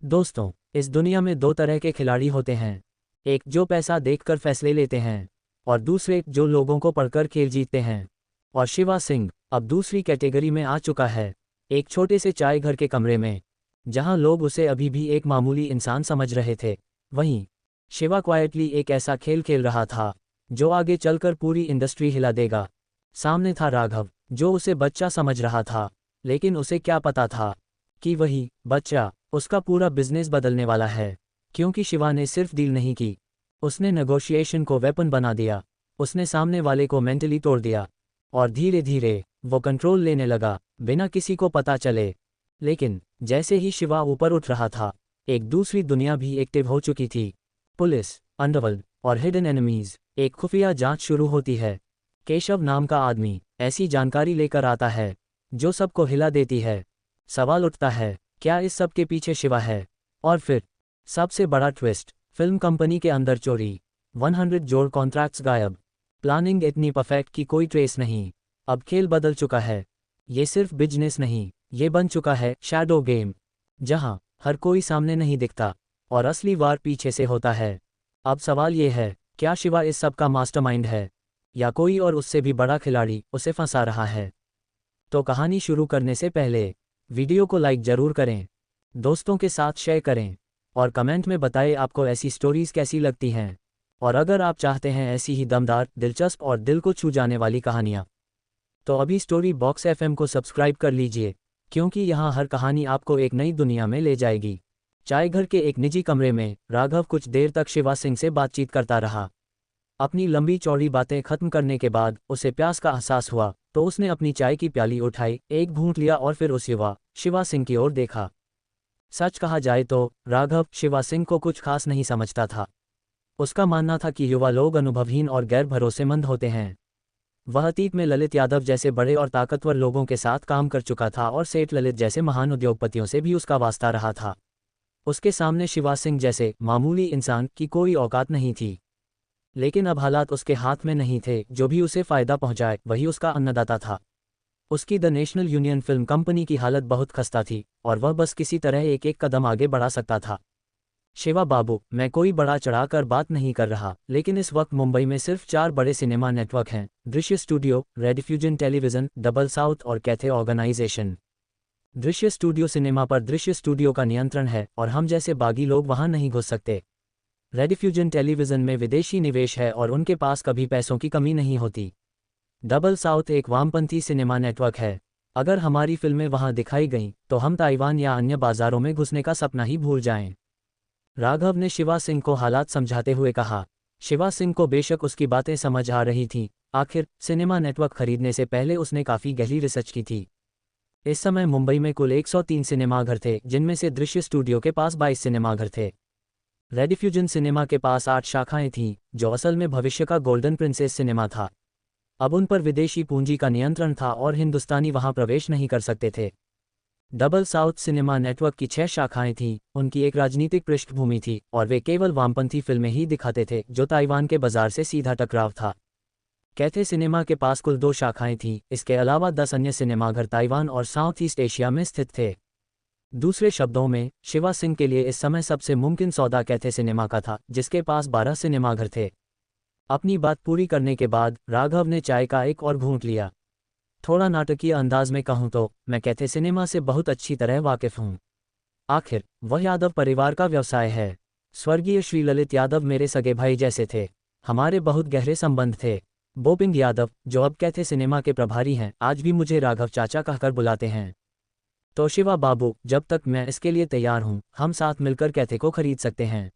दोस्तों, इस दुनिया में दो तरह के खिलाड़ी होते हैं। एक जो पैसा देखकर फैसले लेते हैं और दूसरे जो लोगों को पढ़कर खेल जीतते हैं। और शिवा सिंह अब दूसरी कैटेगरी में आ चुका है। एक छोटे से चाय घर के कमरे में जहां लोग उसे अभी भी एक मामूली इंसान समझ रहे थे, वहीं शिवा क्वाइटली एक ऐसा खेल खेल रहा था जो आगे चलकर पूरी इंडस्ट्री हिला देगा। सामने था राघव, जो उसे बच्चा समझ रहा था, लेकिन उसे क्या पता था कि वही बच्चा उसका पूरा बिजनेस बदलने वाला है। क्योंकि शिवा ने सिर्फ डील नहीं की, उसने नेगोशिएशन को वेपन बना दिया। उसने सामने वाले को मेंटली तोड़ दिया और धीरे धीरे वो कंट्रोल लेने लगा बिना किसी को पता चले। लेकिन जैसे ही शिवा ऊपर उठ रहा था, एक दूसरी दुनिया भी एक्टिव हो चुकी थी। पुलिस, अंडरवर्ल्ड और हिडन एनिमीज, एक खुफिया जांच शुरू होती है। केशव नाम का आदमी ऐसी जानकारी लेकर आता है जो सबको हिला देती है। सवाल उठता है, क्या इस सब के पीछे शिवा है? और फिर सबसे बड़ा ट्विस्ट, फिल्म कंपनी के अंदर चोरी, 100 जोड़ कॉन्ट्रैक्ट्स गायब, प्लानिंग इतनी परफेक्ट कि कोई ट्रेस नहीं। अब खेल बदल चुका है। ये सिर्फ बिजनेस नहीं, ये बन चुका है शैडो गेम, जहां हर कोई सामने नहीं दिखता और असली वार पीछे से होता है। अब सवाल ये है, क्या शिवा इस सब का मास्टरमाइंड है या कोई और उससे भी बड़ा खिलाड़ी उसे फंसा रहा है? तो कहानी शुरू करने से पहले वीडियो को लाइक जरूर करें, दोस्तों के साथ शेयर करें और कमेंट में बताएं आपको ऐसी स्टोरीज कैसी लगती हैं। और अगर आप चाहते हैं ऐसी ही दमदार, दिलचस्प और दिल को छू जाने वाली कहानियां, तो अभी स्टोरी बॉक्स एफएम को सब्सक्राइब कर लीजिए, क्योंकि यहाँ हर कहानी आपको एक नई दुनिया में ले जाएगी। चाय घर के एक निजी कमरे में राघव कुछ देर तक शिवा सिंह से बातचीत करता रहा। अपनी लंबी चौड़ी बातें खत्म करने के बाद उसे प्यास का एहसास हुआ, तो उसने अपनी चाय की प्याली उठाई, एक घूंट लिया और फिर उस युवा शिवा सिंह की ओर देखा। सच कहा जाए तो राघव शिवा सिंह को कुछ खास नहीं समझता था। उसका मानना था कि युवा लोग अनुभवहीन और गैर भरोसेमंद होते हैं। वह अतीत में ललित यादव जैसे बड़े और ताकतवर लोगों के साथ काम कर चुका था और सेठ ललित जैसे महान उद्योगपतियों से भी उसका वास्ता रहा था। उसके सामने शिवा सिंह जैसे मामूली इंसान की कोई औकात नहीं थी। लेकिन अब हालात उसके हाथ में नहीं थे। जो भी उसे फायदा पहुंचाए वही उसका अन्नदाता था। उसकी the national union film company की हालत बहुत खस्ता थी और वह बस किसी तरह एक एक कदम आगे बढ़ा सकता था। शिवा बाबू, मैं कोई बड़ा चढ़ाकर बात नहीं कर रहा, लेकिन इस वक्त मुंबई में सिर्फ 4 बड़े सिनेमा नेटवर्क हैं: दृश्य स्टूडियो, रेडिफ्यूजन टेलीविजन, डबल साउथ और कैथे ऑर्गेनाइजेशन। दृश्य स्टूडियो सिनेमा पर दृश्य स्टूडियो का नियंत्रण है और हम जैसे बागी लोग वहां नहीं घुस सकते। रेडिफ्यूजन टेलीविजन में विदेशी निवेश है और उनके पास कभी पैसों की कमी नहीं होती। डबल साउथ एक वामपंथी सिनेमा नेटवर्क है। अगर हमारी फिल्में वहां दिखाई गईं तो हम ताइवान या अन्य बाजारों में घुसने का सपना ही भूल जाएं। राघव ने शिवा सिंह को हालात समझाते हुए कहा। शिवा सिंह को बेशक उसकी बातें समझ आ रही थीं। आखिर सिनेमा नेटवर्क खरीदने से पहले उसने काफ़ी गहरी रिसर्च की थी। इस समय मुंबई में कुल 103 सिनेमाघर थे, जिनमें से दृश्य स्टूडियो के पास 22 सिनेमाघर थे। रेडिफ्यूजन सिनेमा के पास 8 शाखाएं थीं, जो असल में भविष्य का गोल्डन प्रिंसेस सिनेमा था। अब उन पर विदेशी पूंजी का नियंत्रण था और हिंदुस्तानी वहां प्रवेश नहीं कर सकते थे। डबल साउथ सिनेमा नेटवर्क की 6 शाखाएं थीं। उनकी एक राजनीतिक पृष्ठभूमि थी और वे केवल वामपंथी फिल्में ही दिखाते थे, जो ताइवान के बाजार से सीधा टकराव था। कैथे सिनेमा के पास कुल 2 शाखाएं थीं। इसके अलावा 10 अन्य सिनेमाघर ताइवान और साउथ ईस्ट एशिया में स्थित थे। दूसरे शब्दों में, शिवा सिंह के लिए इस समय सबसे मुमकिन सौदा कैथे सिनेमा का था, जिसके पास 12 सिनेमाघर थे। अपनी बात पूरी करने के बाद राघव ने चाय का एक और घूंट लिया। थोड़ा नाटकीय अंदाज में कहूं तो मैं कैथे सिनेमा से बहुत अच्छी तरह वाकिफ हूं। आखिर वह यादव परिवार का व्यवसाय है। स्वर्गीय श्री ललित यादव मेरे सगे भाई जैसे थे। हमारे बहुत गहरे संबंध थे। बोपिंग यादव, जो अब कैथे सिनेमा के प्रभारी हैं, आज भी मुझे राघव चाचा कहकर बुलाते हैं। तो शिवा बाबू, जब तक मैं इसके लिए तैयार हूं, हम साथ मिलकर कैथे को खरीद सकते हैं।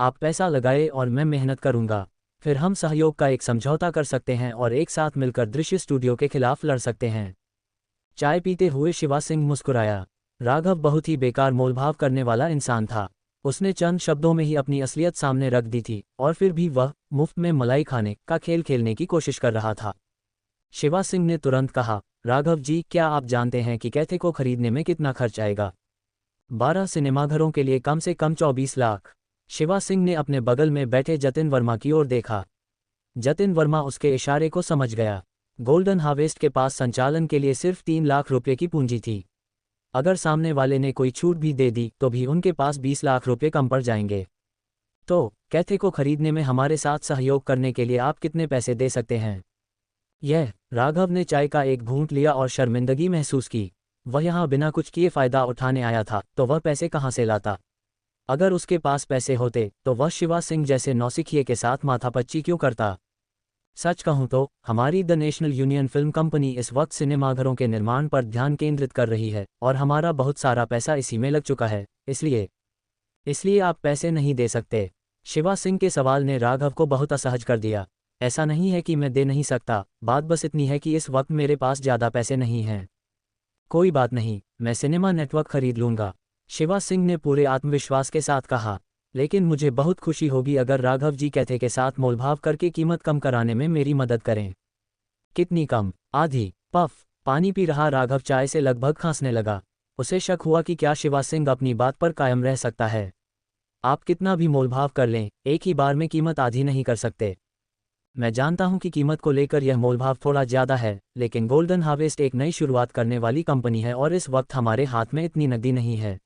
आप पैसा लगाए और मैं मेहनत करूंगा। फिर हम सहयोग का एक समझौता कर सकते हैं और एक साथ मिलकर दृश्य स्टूडियो के खिलाफ लड़ सकते हैं। चाय पीते हुए शिवा सिंह मुस्कुराया। राघव बहुत ही बेकार मोलभाव करने वाला इंसान था। उसने चंद शब्दों में ही अपनी असलियत सामने रख दी थी और फिर भी वह मुफ्त में मलाई खाने का खेल खेलने की कोशिश कर रहा था। शिवा सिंह ने तुरंत कहा, राघव जी, क्या आप जानते हैं कि कैथे को खरीदने में कितना खर्च आएगा? 12 सिनेमाघरों के लिए कम से कम 24 लाख। शिवा सिंह ने अपने बगल में बैठे जतिन वर्मा की ओर देखा। जतिन वर्मा उसके इशारे को समझ गया। गोल्डन हार्वेस्ट के पास संचालन के लिए सिर्फ 3 लाख रुपये की पूंजी थी। अगर सामने वाले ने कोई छूट भी दे दी तो भी उनके पास 20 लाख रुपए कम पड़ जाएंगे। तो कैथे को खरीदने में हमारे साथ सहयोग करने के लिए आप कितने पैसे दे सकते हैं? यह राघव ने चाय का एक घूंट लिया और शर्मिंदगी महसूस की। वह यहाँ बिना कुछ किए फायदा उठाने आया था, तो वह पैसे कहाँ से लाता? अगर उसके पास पैसे होते तो वह शिवा सिंह जैसे नौसिखिए के साथ माथापच्ची क्यों करता? सच कहूं तो हमारी the national union film company इस वक्त सिनेमाघरों के निर्माण पर ध्यान केंद्रित कर रही है और हमारा बहुत सारा पैसा इसी में लग चुका है, इसलिए आप पैसे नहीं दे सकते। शिवा सिंह के सवाल ने राघव को बहुत असहज कर दिया। ऐसा नहीं है कि मैं दे नहीं सकता, बात बस इतनी है कि इस वक्त मेरे पास ज़्यादा पैसे नहीं हैं। कोई बात नहीं, मैं सिनेमा नेटवर्क खरीद लूँगा, शिवा सिंह ने पूरे आत्मविश्वास के साथ कहा। लेकिन मुझे बहुत खुशी होगी अगर राघव जी कैथे के साथ मोलभाव करके कीमत कम कराने में मेरी मदद करें। कितनी कम? आधी। पफ। पानी पी रहा राघव चाय से लगभग खांसने लगा। उसे शक हुआ कि क्या शिवा सिंह अपनी बात पर कायम रह सकता है। आप कितना भी मोलभाव कर लें, एक ही बार में कीमत आधी नहीं कर सकते। मैं जानता हूं कि कीमत को लेकर यह मोलभाव थोड़ा ज़्यादा है, लेकिन गोल्डन हार्वेस्ट एक नई शुरुआत करने वाली कंपनी है और इस वक्त हमारे हाथ में इतनी नकदी नहीं है।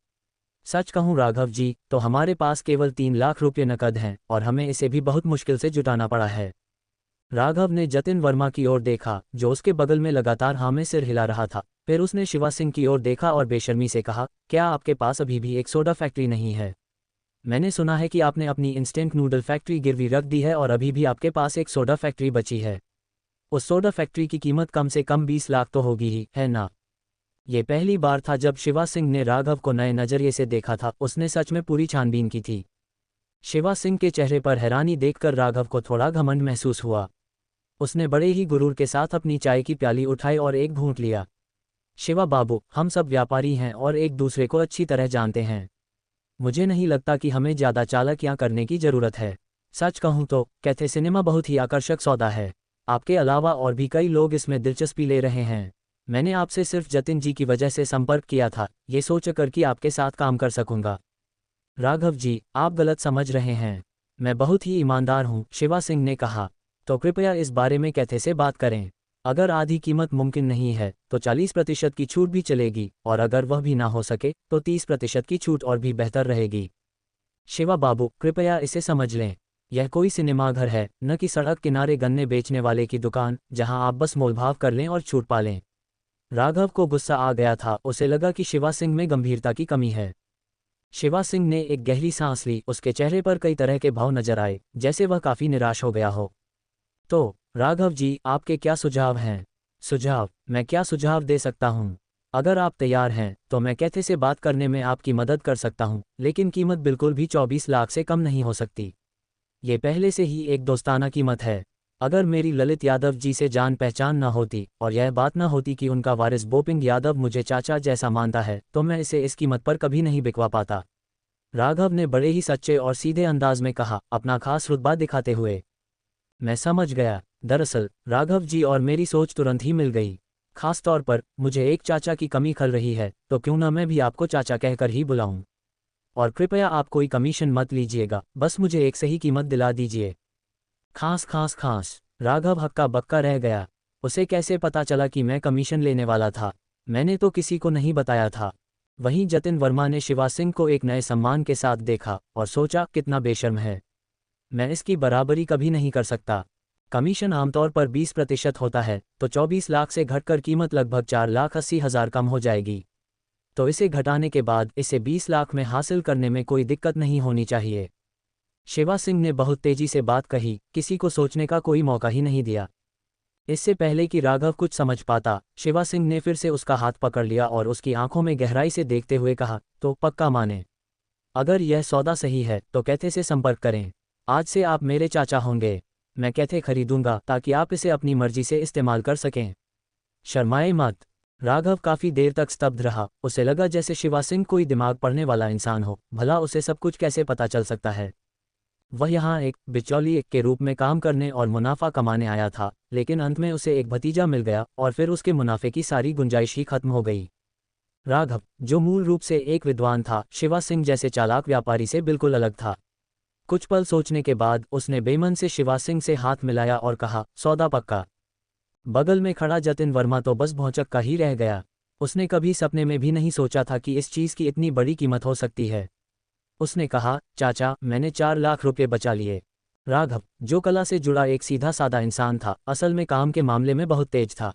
सच कहूं राघव जी, तो हमारे पास केवल 3 लाख रुपये नकद हैं और हमें इसे भी बहुत मुश्किल से जुटाना पड़ा है। राघव ने जतिन वर्मा की ओर देखा, जो उसके बगल में लगातार हाँ में सिर हिला रहा था। फिर उसने शिवा सिंह की ओर देखा और बेशर्मी से कहा, क्या आपके पास अभी भी एक सोडा फैक्ट्री नहीं है? मैंने सुना है कि आपने अपनी इंस्टेंट नूडल फैक्ट्री गिरवी रख दी है और अभी भी आपके पास एक सोडा फैक्ट्री बची है। उस सोडा फैक्ट्री की कीमत कम से कम 20 लाख तो होगी ही, है ना? ये पहली बार था जब शिवा सिंह ने राघव को नए नज़रिए से देखा था। उसने सच में पूरी छानबीन की थी। शिवा सिंह के चेहरे पर हैरानी देखकर राघव को थोड़ा घमंड महसूस हुआ। उसने बड़े ही गुरूर के साथ अपनी चाय की प्याली उठाई और एक घूंट लिया। शिवा बाबू, हम सब व्यापारी हैं और एक दूसरे को अच्छी तरह जानते हैं। मुझे नहीं लगता कि हमें ज़्यादा चालाकियां करने की ज़रूरत है। सच कहूं तो कैथे सिनेमा बहुत ही आकर्षक सौदा है। आपके अलावा और भी कई लोग इसमें दिलचस्पी ले रहे हैं। मैंने आपसे सिर्फ जतिन जी की वजह से संपर्क किया था, ये सोचकर कि आपके साथ काम कर सकूंगा। राघव जी, आप गलत समझ रहे हैं। मैं बहुत ही ईमानदार हूं, शिवा सिंह ने कहा। तो कृपया इस बारे में कैथे से बात करें। अगर आधी कीमत मुमकिन नहीं है तो 40% की छूट भी चलेगी, और अगर वह भी ना हो सके तो 30% की छूट और भी बेहतर रहेगी। शिवा बाबू, कृपया इसे समझ लें। यह कोई सिनेमाघर है, न कि सड़क किनारे गन्ने बेचने वाले की दुकान, जहां आप बस मोलभाव कर लें और छूट पा लें। राघव को गुस्सा आ गया था। उसे लगा कि शिवा सिंह में गंभीरता की कमी है। शिवा सिंह ने एक गहरी सांस ली। उसके चेहरे पर कई तरह के भाव नजर आए, जैसे वह काफी निराश हो गया हो। तो राघव जी, आपके क्या सुझाव हैं? सुझाव? मैं क्या सुझाव दे सकता हूँ? अगर आप तैयार हैं तो मैं कैथे से बात करने में आपकी मदद कर सकता हूँ, लेकिन कीमत बिल्कुल भी 24 लाख से कम नहीं हो सकती। ये पहले से ही एक दोस्ताना कीमत है। अगर मेरी ललित यादव जी से जान पहचान ना होती और यह बात ना होती कि उनका वारिस बोपिंग यादव मुझे चाचा जैसा मानता है, तो मैं इसे इस कीमत पर कभी नहीं बिकवा पाता। राघव ने बड़े ही सच्चे और सीधे अंदाज में कहा, अपना खास रुतबा दिखाते हुए। मैं समझ गया। दरअसल राघव जी और मेरी सोच तुरंत ही मिल गई। खास तौर पर मुझे एक चाचा की कमी खल रही है, तो क्यों ना मैं भी आपको चाचा कहकर ही बुलाऊं। और कृपया आप कोई कमीशन मत लीजिएगा, बस मुझे एक सही कीमत दिला दीजिए। खांस खांस खांस। राघव हक्का बक्का रह गया। उसे कैसे पता चला कि मैं कमीशन लेने वाला था? मैंने तो किसी को नहीं बताया था। वहीं जतिन वर्मा ने शिवा सिंह को एक नए सम्मान के साथ देखा और सोचा, कितना बेशर्म है। मैं इसकी बराबरी कभी नहीं कर सकता। कमीशन आमतौर पर 20% होता है, तो 24 लाख से घटकर कीमत लगभग 4,80,000 कम हो जाएगी। तो इसे घटाने के बाद इसे 20 लाख में हासिल करने में कोई दिक्कत नहीं होनी चाहिए। शिवा सिंह ने बहुत तेजी से बात कही, किसी को सोचने का कोई मौका ही नहीं दिया। इससे पहले कि राघव कुछ समझ पाता, शिवा सिंह ने फिर से उसका हाथ पकड़ लिया और उसकी आंखों में गहराई से देखते हुए कहा, तो पक्का माने? अगर यह सौदा सही है तो कैथे से संपर्क करें। आज से आप मेरे चाचा होंगे। मैं कैथे खरीदूंगा ताकि आप इसे अपनी मर्जी से इस्तेमाल कर सकें। शर्माए मत। राघव काफी देर तक स्तब्ध रहा। उसे लगा जैसे शिवा सिंह कोई दिमाग पढ़ने वाला इंसान हो। भला उसे सब कुछ कैसे पता चल सकता है? वह यहाँ एक बिचौलिए के रूप में काम करने और मुनाफा कमाने आया था, लेकिन अंत में उसे एक भतीजा मिल गया और फिर उसके मुनाफे की सारी गुंजाइश ही खत्म हो गई। राघव, जो मूल रूप से एक विद्वान था, शिवा सिंह जैसे चालाक व्यापारी से बिल्कुल अलग था। कुछ पल सोचने के बाद उसने बेमन से शिवा सिंह से हाथ मिलाया और कहा, सौदा पक्का। बगल में खड़ा जतिन वर्मा तो बस भौचक्का ही रह गया। उसने कभी सपने में भी नहीं सोचा था कि इस चीज़ की इतनी बड़ी कीमत हो सकती है। उसने कहा, चाचा, मैंने 4 लाख रुपये बचा लिए। राघव, जो कला से जुड़ा एक सीधा साधा इंसान था, असल में काम के मामले में बहुत तेज था।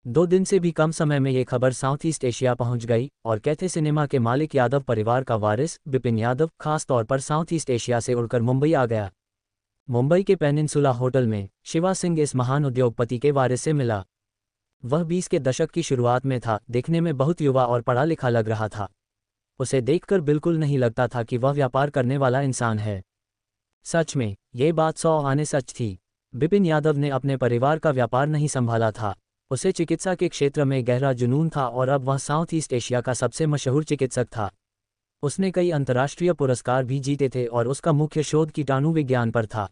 2 दिन से भी कम समय में ये खबर साउथ ईस्ट एशिया पहुंच गई और कैथे सिनेमा के मालिक यादव परिवार का वारिस बिपिन यादव खास तौर पर साउथ ईस्ट एशिया से उड़कर मुंबई आ गया। मुंबई के पेनिनसुला होटल में शिवा सिंह इस महान उद्योगपति के वारिस से मिला। वह 20 के दशक की शुरुआत में था, देखने में बहुत युवा और पढ़ा लिखा लग रहा था। उसे देखकर बिल्कुल नहीं लगता था कि वह व्यापार करने वाला इंसान है। सच में, ये बात 100 आने सच थी। बिपिन यादव ने अपने परिवार का व्यापार नहीं संभाला था। उसे चिकित्सा के क्षेत्र में गहरा जुनून था और अब वह साउथ ईस्ट एशिया का सबसे मशहूर चिकित्सक था। उसने कई अंतर्राष्ट्रीय पुरस्कार भी जीते थे और उसका मुख्य शोध कीटाणु विज्ञान पर था।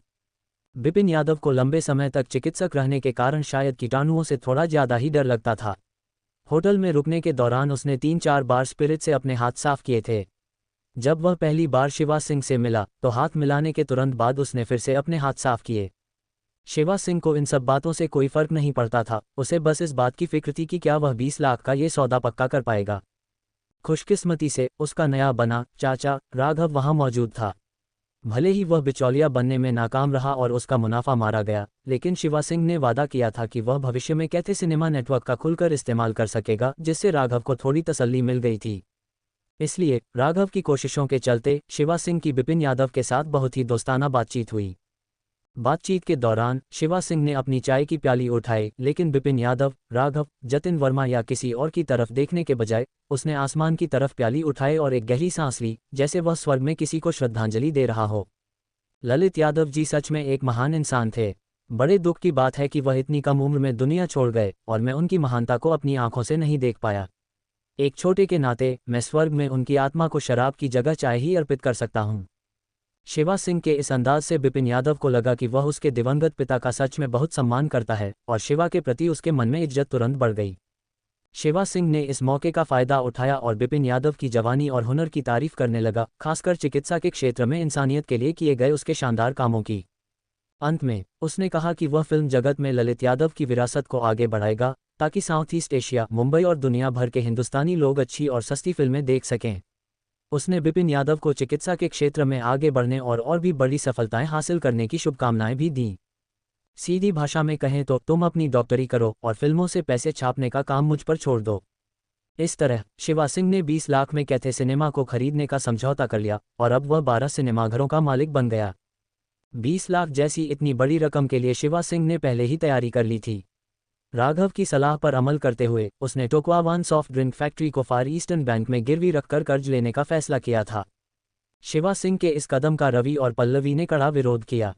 बिपिन यादव को लंबे समय तक चिकित्सक रहने के कारण शायद कीटाणुओं से थोड़ा ज़्यादा ही डर लगता था। होटल में रुकने के दौरान उसने 3-4 बार स्पिरिट से अपने हाथ साफ किए थे। जब वह पहली बार शिवा सिंह से मिला तो हाथ मिलाने के तुरंत बाद उसने फिर से अपने हाथ साफ किए। शिवा सिंह को इन सब बातों से कोई फर्क नहीं पड़ता था, उसे बस इस बात की फिक्र थी कि क्या वह 20 लाख का ये सौदा पक्का कर पाएगा। खुशकिस्मती से उसका नया बना चाचा राघव वहां मौजूद था। भले ही वह बिचौलिया बनने में नाकाम रहा और उसका मुनाफा मारा गया, लेकिन शिवा सिंह ने वादा किया था कि वह भविष्य में कैथे सिनेमा नेटवर्क का खुलकर इस्तेमाल कर सकेगा, जिससे राघव को थोड़ी तसल्ली मिल गई थी। इसलिए राघव की कोशिशों के चलते शिवा सिंह की बिपिन यादव के साथ बहुत ही दोस्ताना बातचीत हुई। बातचीत के दौरान शिवा सिंह ने अपनी चाय की प्याली उठाई, लेकिन बिपिन यादव, राघव, जतिन वर्मा या किसी और की तरफ देखने के बजाय उसने आसमान की तरफ प्याली उठाई और एक गहरी सांस ली, जैसे वह स्वर्ग में किसी को श्रद्धांजलि दे रहा हो। ललित यादव जी सच में एक महान इंसान थे। बड़े दुख की बात है कि वह इतनी कम उम्र में दुनिया छोड़ गए और मैं उनकी महानता को अपनी आंखों से नहीं देख पाया। एक छोटे के नाते मैं स्वर्ग में उनकी आत्मा को शराब की जगह चाय ही अर्पित कर सकता हूँ। शिवा सिंह के इस अंदाज से बिपिन यादव को लगा कि वह उसके दिवंगत पिता का सच में बहुत सम्मान करता है और शिवा के प्रति उसके मन में इज्जत तुरंत बढ़ गई। शिवा सिंह ने इस मौके का फायदा उठाया और बिपिन यादव की जवानी और हुनर की तारीफ करने लगा, खासकर चिकित्सा के क्षेत्र में इंसानियत के लिए किए गए उसके शानदार कामों की। अंत में उसने कहा कि वह फिल्म जगत में ललित यादव की विरासत को आगे बढ़ाएगा, ताकि साउथ ईस्ट एशिया, मुंबई और दुनिया भर के हिंदुस्तानी लोग अच्छी और सस्ती फिल्में देख सकें। उसने बिपिन यादव को चिकित्सा के क्षेत्र में आगे बढ़ने और भी बड़ी सफलताएं हासिल करने की शुभकामनाएं भी दीं। सीधी भाषा में कहें तो तुम अपनी डॉक्टरी करो और फिल्मों से पैसे छापने का काम मुझ पर छोड़ दो। इस तरह शिवा सिंह ने 20 लाख में कैथे सिनेमा को खरीदने का समझौता कर लिया और अब वह 12 सिनेमाघरों का मालिक बन गया। 20 लाख जैसी इतनी बड़ी रकम के लिए शिवा सिंह ने पहले ही तैयारी कर ली थी। राघव की सलाह पर अमल करते हुए उसने टोक्वावान सॉफ्ट ड्रिंक फैक्ट्री को फार ईस्टर्न बैंक में गिरवी रखकर कर्ज लेने का फैसला किया था। शिवा सिंह के इस कदम का रवि और पल्लवी ने कड़ा विरोध किया।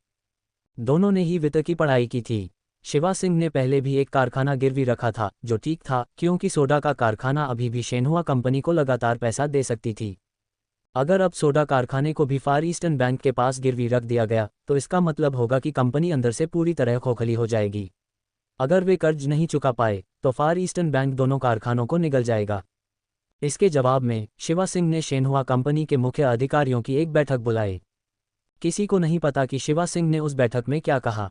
दोनों ने ही वित्त की पढ़ाई की थी। शिवा सिंह ने पहले भी एक कारखाना गिरवी रखा था, जो ठीक था, क्योंकि सोडा का कारखाना अभी भी शेनहुआ कंपनी को लगातार पैसा दे सकती थी। अगर अब सोडा कारखाने को भी फार ईस्टर्न बैंक के पास गिरवी रख दिया गया तो इसका मतलब होगा कि कंपनी अंदर से पूरी तरह खोखली हो जाएगी। अगर वे कर्ज नहीं चुका पाए तो फार ईस्टर्न बैंक दोनों कारखानों को निगल जाएगा। इसके जवाब में शिवा सिंह ने शेनहुआ कंपनी के मुख्य अधिकारियों की एक बैठक बुलाई। किसी को नहीं पता कि शिवा सिंह ने उस बैठक में क्या कहा।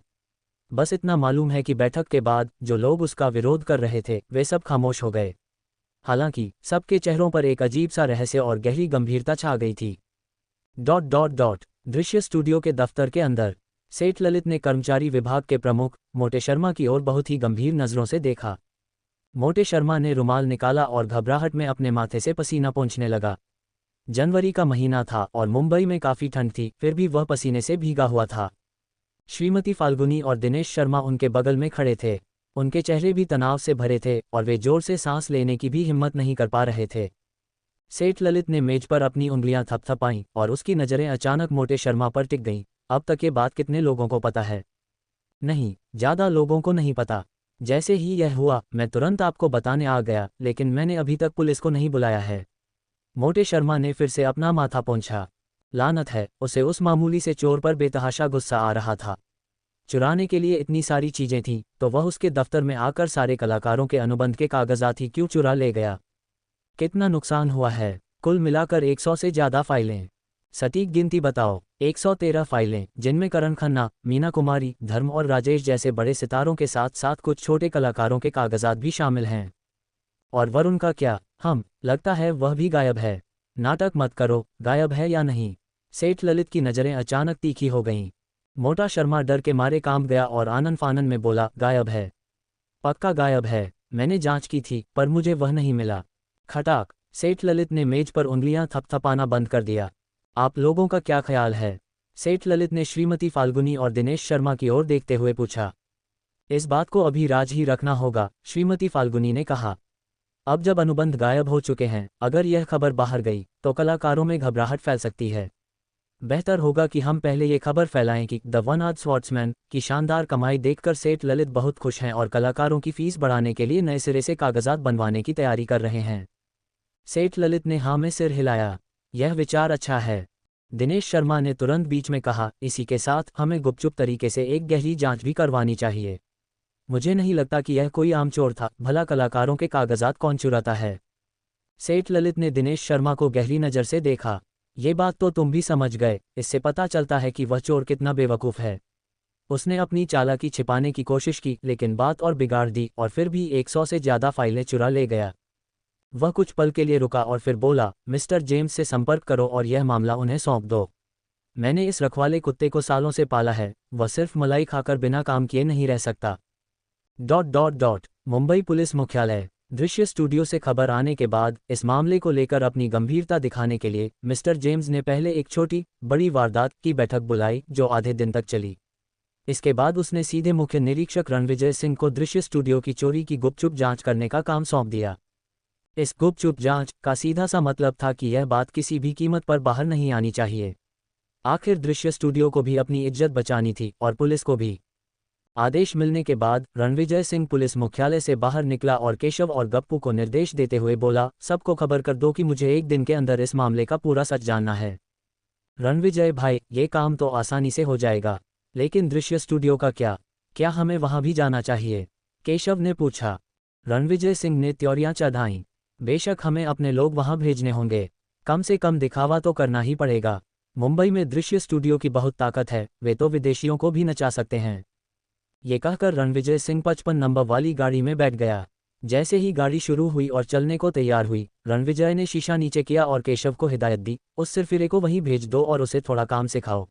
बस इतना मालूम है कि बैठक के बाद जो लोग उसका विरोध कर रहे थे वे सब खामोश हो गए। हालांकि सबके चेहरों पर एक अजीब सा रहस्य और गहरी गंभीरता छा गई थी। दृश्य स्टूडियो के दफ्तर के अंदर सेठ ललित ने कर्मचारी विभाग के प्रमुख मोटे शर्मा की ओर बहुत ही गंभीर नज़रों से देखा। मोटे शर्मा ने रुमाल निकाला और घबराहट में अपने माथे से पसीना पोंछने लगा। जनवरी का महीना था और मुंबई में काफ़ी ठंड थी, फिर भी वह पसीने से भीगा हुआ था। श्रीमती फाल्गुनी और दिनेश शर्मा उनके बगल में खड़े थे। उनके चेहरे भी तनाव से भरे थे और वे जोर से सांस लेने की भी हिम्मत नहीं कर पा रहे थे। सेठ ललित ने मेज पर अपनी उंगलियां थपथपाईं और उसकी नज़रें अचानक मोटे शर्मा पर टिक गईं। अब तक ये बात कितने लोगों को पता है? नहीं, ज़्यादा लोगों को नहीं पता। जैसे ही यह हुआ मैं तुरंत आपको बताने आ गया, लेकिन मैंने अभी तक पुलिस को नहीं बुलाया है। मोटे शर्मा ने फिर से अपना माथा पोंछा। लानत है, उसे उस मामूली से चोर पर बेतहाशा गुस्सा आ रहा था। चुराने के लिए इतनी सारी चीज़ें थीं तो वह उसके दफ्तर में आकर सारे कलाकारों के अनुबंध के कागजात ही क्यों चुरा ले गया? कितना नुकसान हुआ है? कुल मिलाकर 100 से ज़्यादा फाइलें। सटीक गिनती बताओ। 113 फाइलें, जिनमें करण खन्ना, मीना कुमारी, धर्म और राजेश जैसे बड़े सितारों के साथ साथ कुछ छोटे कलाकारों के कागजात भी शामिल हैं। और वरुण का क्या? लगता है वह भी गायब है। नाटक मत करो, गायब है या नहीं? सेठ ललित की नज़रें अचानक तीखी हो गईं। मोटा शर्मा डर के मारे कांप गया और आनन फानन में बोला, गायब है, पक्का गायब है। मैंने जांच की थी पर मुझे वह नहीं मिला। खटाक। सेठ ललित ने मेज पर उंगलियां थपथपाना बंद कर दिया। आप लोगों का क्या ख्याल है? सेठ ललित ने श्रीमती फाल्गुनी और दिनेश शर्मा की ओर देखते हुए पूछा। इस बात को अभी राज ही रखना होगा, श्रीमती फाल्गुनी ने कहा। अब जब अनुबंध गायब हो चुके हैं, अगर यह खबर बाहर गई तो कलाकारों में घबराहट फैल सकती है। बेहतर होगा कि हम पहले ये खबर फैलाएं कि द वन आर्ड स्वॉर्ड्समैन की शानदार कमाई देखकर सेठ ललित बहुत खुश हैं और कलाकारों की फीस बढ़ाने के लिए नए सिरे से कागजात बनवाने की तैयारी कर रहे हैं। सेठ ललित ने हाँ में सिर हिलाया। यह विचार अच्छा है। दिनेश शर्मा ने तुरंत बीच में कहा, इसी के साथ हमें गुपचुप तरीके से एक गहरी जांच भी करवानी चाहिए। मुझे नहीं लगता कि यह कोई आम चोर था, भला कलाकारों के कागजात कौन चुराता है? सेठ ललित ने दिनेश शर्मा को गहरी नज़र से देखा। ये बात तो तुम भी समझ गए, इससे पता चलता है कि वह चोर कितना बेवकूफ़ है। उसने अपनी चालाकी छिपाने की कोशिश की लेकिन बात और बिगाड़ दी और फिर भी 100 से ज़्यादा फाइलें चुरा ले गया। वह कुछ पल के लिए रुका और फिर बोला, मिस्टर जेम्स से संपर्क करो और यह मामला उन्हें सौंप दो। मैंने इस रखवाले कुत्ते को सालों से पाला है, वह सिर्फ मलाई खाकर बिना काम किए नहीं रह सकता। मुंबई पुलिस मुख्यालय। दृश्य स्टूडियो से खबर आने के बाद इस मामले को लेकर अपनी गंभीरता दिखाने के लिए मिस्टर जेम्स ने पहले एक छोटी बड़ी वारदात की बैठक बुलाई जो आधे दिन तक चली। इसके बाद उसने सीधे मुख्य निरीक्षक रणविजय सिंह को दृश्य स्टूडियो की चोरी की गुपचुप जांच करने का काम सौंप दिया। इस गुपचुप जांच का सीधा सा मतलब था कि यह बात किसी भी कीमत पर बाहर नहीं आनी चाहिए। आखिर दृश्य स्टूडियो को भी अपनी इज्जत बचानी थी और पुलिस को भी। आदेश मिलने के बाद रणविजय सिंह पुलिस मुख्यालय से बाहर निकला और केशव और गप्पू को निर्देश देते हुए बोला, सबको खबर कर दो कि मुझे एक दिन के अंदर इस मामले का पूरा सच जानना है। रणविजय भाई, ये काम तो आसानी से हो जाएगा, लेकिन दृश्य स्टूडियो का क्या हमें वहां भी जाना चाहिए? केशव ने पूछा। रणविजय सिंह ने त्योरियां चढ़ाईं। बेशक हमें अपने लोग वहां भेजने होंगे, कम से कम दिखावा तो करना ही पड़ेगा। मुंबई में दृश्य स्टूडियो की बहुत ताकत है, वे तो विदेशियों को भी नचा सकते हैं। ये कहकर रणविजय सिंह 55 नंबर वाली गाड़ी में बैठ गया। जैसे ही गाड़ी शुरू हुई और चलने को तैयार हुई, रणविजय ने शीशा नीचे किया और केशव को हिदायत दी, उस सिरफिरे को वहीं भेज दो और उसे थोड़ा काम सिखाओ।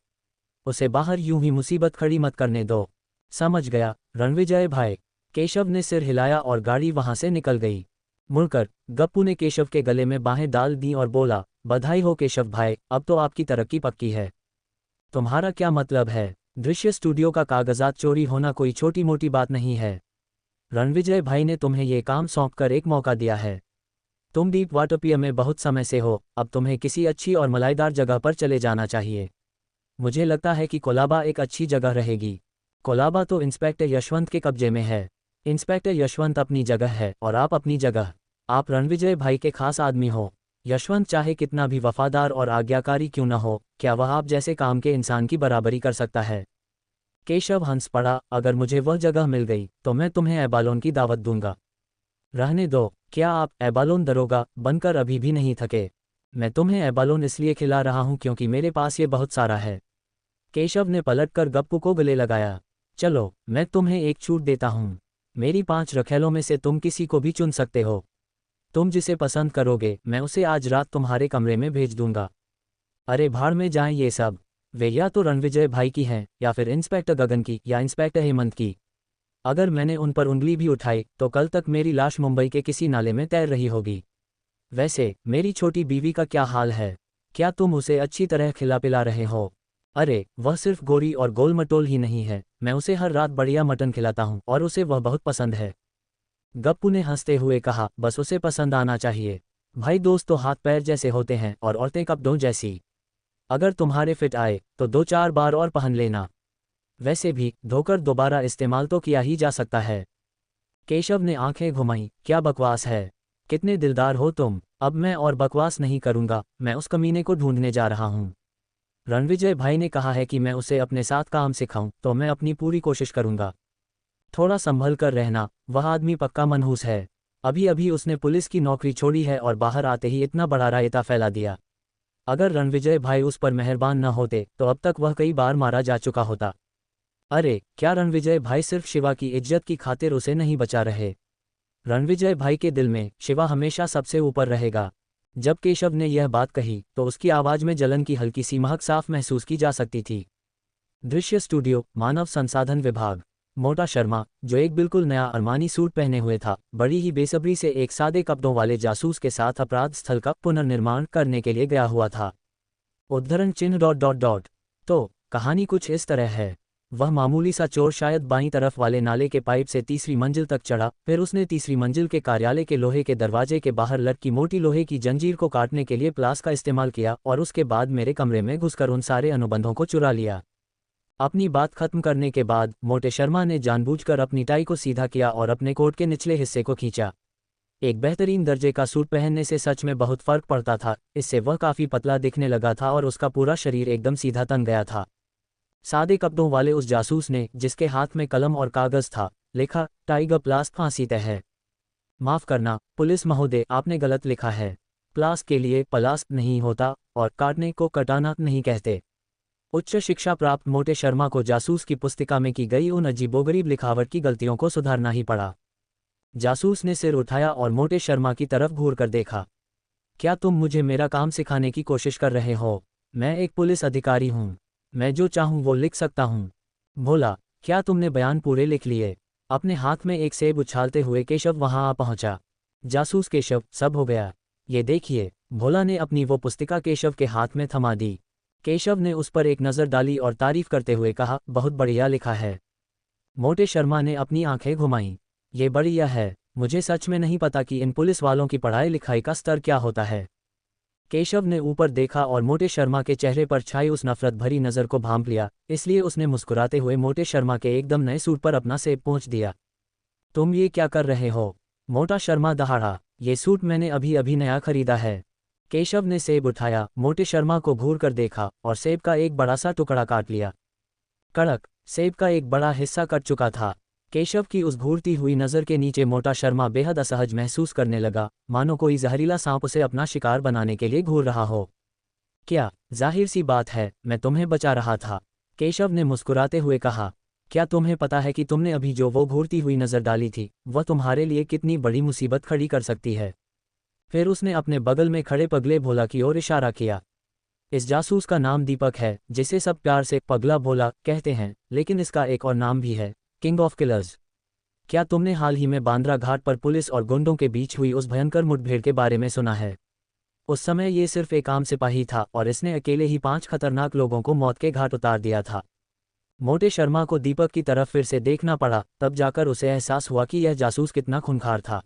उसे बाहर यूं ही मुसीबत खड़ी मत करने दो। समझ गया रणविजय भाई। केशव ने सिर हिलाया और गाड़ी वहां से निकल गई। मुड़कर गप्पू ने केशव के गले में बाहें डाल दी और बोला, बधाई हो केशव भाई, अब तो आपकी तरक्की पक्की है। तुम्हारा क्या मतलब है? दृश्य स्टूडियो का कागजात चोरी होना कोई छोटी मोटी बात नहीं है। रणविजय भाई ने तुम्हें ये काम सौंपकर एक मौका दिया है। तुम डीप वाटर पियर में बहुत समय से हो, अब तुम्हें किसी अच्छी और मलाईदार जगह पर चले जाना चाहिए। मुझे लगता है कि कोलाबा एक अच्छी जगह रहेगी। कोलाबा तो इंस्पेक्टर यशवंत के कब्जे में है। इंस्पेक्टर यशवंत अपनी जगह है और आप अपनी जगह। आप रणविजय भाई के खास आदमी हो। यशवंत चाहे कितना भी वफादार और आज्ञाकारी क्यों न हो, क्या वह आप जैसे काम के इंसान की बराबरी कर सकता है? केशव हंस पड़ा, अगर मुझे वह जगह मिल गई तो मैं तुम्हें एबालोन की दावत दूंगा। रहने दो, क्या आप एबालोन दरोगा बनकर अभी भी नहीं थके? मैं तुम्हें एबालोन इसलिए खिला रहा हूं क्योंकि मेरे पास ये बहुत सारा है। केशव ने पलटकर गप्पू को गले लगाया। चलो, मैं तुम्हें एक छूट देता हूं। मेरी 5 रखेलों में से तुम किसी को भी चुन सकते हो। तुम जिसे पसंद करोगे मैं उसे आज रात तुम्हारे कमरे में भेज दूंगा। अरे भाड़ में जाएं ये सब। वे या तो रणविजय भाई की हैं या फिर इंस्पेक्टर गगन की या इंस्पेक्टर हेमंत की। अगर मैंने उन पर उंगली भी उठाई तो कल तक मेरी लाश मुंबई के किसी नाले में तैर रही होगी। वैसे मेरी छोटी बीवी का क्या हाल है? क्या तुम उसे अच्छी तरह खिला पिला रहे हो? अरे वह सिर्फ गोरी और गोल मटोल ही नहीं है, मैं उसे हर रात बढ़िया मटन खिलाता हूँ और उसे वह बहुत पसंद है। गप्पू ने हंसते हुए कहा, बस उसे पसंद आना चाहिए। भाई दोस्त तो हाथ पैर जैसे होते हैं और औरतें कपड़ों जैसी। अगर तुम्हारे फिट आए तो 2-4 बार और पहन लेना। वैसे भी धोकर दोबारा इस्तेमाल तो किया ही जा सकता है। केशव ने आंखें घुमाई, क्या बकवास है? कितने दिलदार हो तुम। अब मैं और बकवास नहीं करूंगा, मैं उस कमीने को ढूंढने जा रहा हूं। रणविजय भाई ने कहा है कि मैं उसे अपने साथ काम सिखाऊं तो मैं अपनी पूरी कोशिश करूंगा। थोड़ा संभल कर रहना, वह आदमी पक्का मनहूस है। अभी अभी उसने पुलिस की नौकरी छोड़ी है और बाहर आते ही इतना बड़ा रायता फैला दिया। अगर रणविजय भाई उस पर मेहरबान न होते तो अब तक वह कई बार मारा जा चुका होता। अरे क्या रणविजय भाई सिर्फ शिवा की इज्जत की खातिर उसे नहीं बचा रहे? रणविजय भाई के दिल में शिवा हमेशा सबसे ऊपर रहेगा। जब केशव ने यह बात कही तो उसकी आवाज में जलन की हल्की सी महक साफ महसूस की जा सकती थी। दृश्य स्टूडियो, मानव संसाधन विभाग। मोटा शर्मा, जो एक बिल्कुल नया अरमानी सूट पहने हुए था, बड़ी ही बेसब्री से एक सादे कपड़ों वाले जासूस के साथ अपराध स्थल का पुनर्निर्माण करने के लिए गया हुआ था। उद्धरण चिन्ह ... तो कहानी कुछ इस तरह है। वह मामूली सा चोर शायद बाईं तरफ वाले नाले के पाइप से तीसरी मंजिल तक चढ़ा, फिर उसने तीसरी मंजिल के कार्यालय के लोहे के दरवाजे के बाहर लटकी मोटी लोहे की जंजीर को काटने के लिए प्लास का इस्तेमाल किया और उसके बाद मेरे कमरे में घुसकर उन सारे अनुबंधों को चुरा लिया। अपनी बात खत्म करने के बाद मोटे शर्मा ने जानबूझकर अपनी टाई को सीधा किया और अपने कोट के निचले हिस्से को खींचा। एक बेहतरीन दर्जे का सूट पहनने से सच में बहुत फर्क पड़ता था। इससे वह काफ़ी पतला दिखने लगा था और उसका पूरा शरीर एकदम सीधा तन गया था। सादे कपड़ों वाले उस जासूस ने, जिसके हाथ में कलम और कागज था, लिखा, टाइगर प्लास फांसी तय है। माफ़ करना पुलिस महोदय, आपने गलत लिखा है। प्लास के लिए पलास नहीं होता और काटने को कटाना नहीं कहते। उच्च शिक्षा प्राप्त मोटे शर्मा को जासूस की पुस्तिका में की गई उन अजीबोगरीब लिखावट की गलतियों को सुधारना ही पड़ा। जासूस ने सिर उठाया और मोटे शर्मा की तरफ घूर कर देखा। क्या तुम मुझे मेरा काम सिखाने की कोशिश कर रहे हो? मैं एक पुलिस अधिकारी हूँ, मैं जो चाहूँ वो लिख सकता हूँ। भोला, क्या तुमने बयान पूरे लिख लिए? अपने हाथ में एक सेब उछालते हुए केशव वहां आ पहुंचा। जासूस केशव, सब हो गया, ये देखिए। भोला ने अपनी वो पुस्तिका केशव के हाथ में थमा दी। केशव ने उस पर एक नज़र डाली और तारीफ करते हुए कहा, बहुत बढ़िया लिखा है। मोटे शर्मा ने अपनी आंखें घुमाईं। ये बढ़िया है, मुझे सच में नहीं पता कि इन पुलिस वालों की पढ़ाई लिखाई का स्तर क्या होता है। केशव ने ऊपर देखा और मोटे शर्मा के चेहरे पर छाई उस नफरत भरी नज़र को भांप लिया, इसलिए उसने मुस्कुराते हुए मोटे शर्मा के एकदम नए सूट पर अपना सेब पोंछ दिया। तुम ये क्या कर रहे हो? मोटा शर्मा दहाड़ा। ये सूट मैंने अभी अभी नया खरीदा है। केशव ने सेब उठाया, मोटे शर्मा को घूर कर देखा और सेब का एक बड़ा सा टुकड़ा काट लिया। कड़क, सेब का एक बड़ा हिस्सा कट चुका था। केशव की उस घूरती हुई नज़र के नीचे मोटा शर्मा बेहद असहज महसूस करने लगा, मानो कोई जहरीला सांप उसे अपना शिकार बनाने के लिए घूर रहा हो। क्या, जाहिर सी बात है, मैं तुम्हें बचा रहा था, केशव ने मुस्कुराते हुए कहा। क्या तुम्हें पता है कि तुमने अभी जो वो घूरती हुई नज़र डाली थी, वह तुम्हारे लिए कितनी बड़ी मुसीबत खड़ी कर सकती है? फिर उसने अपने बगल में खड़े पगले भोला की ओर इशारा किया। इस जासूस का नाम दीपक है, जिसे सब प्यार से पगला भोला कहते हैं, लेकिन इसका एक और नाम भी है, किंग ऑफ किलर्स। क्या तुमने हाल ही में बांद्रा घाट पर पुलिस और गुंडों के बीच हुई उस भयंकर मुठभेड़ के बारे में सुना है? उस समय ये सिर्फ एक आम सिपाही था और इसने अकेले ही 5 खतरनाक लोगों को मौत के घाट उतार दिया था। मोटे शर्मा को दीपक की तरफ फिर से देखना पड़ा, तब जाकर उसे एहसास हुआ कि यह जासूस कितना खूंखार था।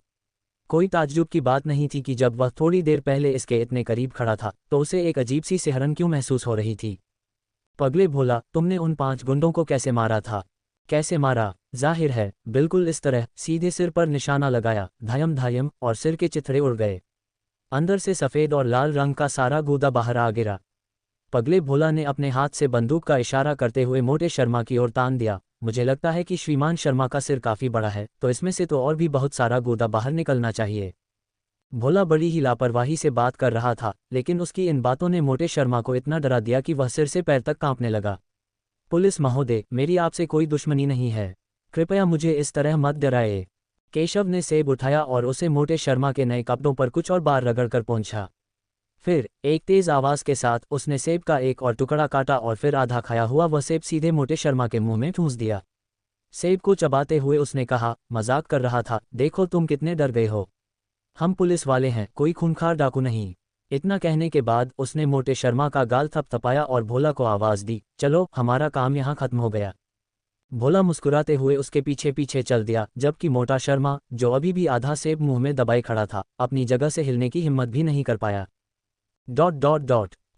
कोई ताज्जुब की बात नहीं थी कि जब वह थोड़ी देर पहले इसके इतने करीब खड़ा था तो उसे एक अजीब सी सिहरन क्यों महसूस हो रही थी। पगले भोला, तुमने उन 5 गुंडों को कैसे मारा था? कैसे मारा? जाहिर है, बिल्कुल इस तरह, सीधे सिर पर निशाना लगाया, धायम धायम, और सिर के चिथड़े उड़ गए। अंदर से सफ़ेद और लाल रंग का सारा गूदा बाहर आ गिरा। पगले भोला ने अपने हाथ से बंदूक का इशारा करते हुए मोटे शर्मा की ओर तान दिया। मुझे लगता है कि श्रीमान शर्मा का सिर काफ़ी बड़ा है, तो इसमें से तो और भी बहुत सारा गूदा बाहर निकलना चाहिए। भोला बड़ी ही लापरवाही से बात कर रहा था, लेकिन उसकी इन बातों ने मोटे शर्मा को इतना डरा दिया कि वह सिर से पैर तक कांपने लगा। पुलिस महोदय, मेरी आपसे कोई दुश्मनी नहीं है, कृपया मुझे इस तरह मत डराए। केशव ने सेब उठाया और उसे मोटे शर्मा के नए कपड़ों पर कुछ और बार रगड़कर पोंछा। फिर एक तेज आवाज के साथ उसने सेब का एक और टुकड़ा काटा और फिर आधा खाया हुआ वह सेब सीधे मोटे शर्मा के मुंह में ठूंस दिया। सेब को चबाते हुए उसने कहा, मजाक कर रहा था, देखो तुम कितने डर गए हो। हम पुलिस वाले हैं, कोई खूंखार डाकू नहीं। इतना कहने के बाद उसने मोटे शर्मा का गाल थपथपाया और भोला को आवाज दी, चलो हमारा काम यहाँ खत्म हो गया। भोला मुस्कुराते हुए उसके पीछे पीछे चल दिया, जबकि मोटा शर्मा, जो अभी भी आधा सेब मुंह में दबाए खड़ा था, अपनी जगह से हिलने की हिम्मत भी नहीं कर पाया। ...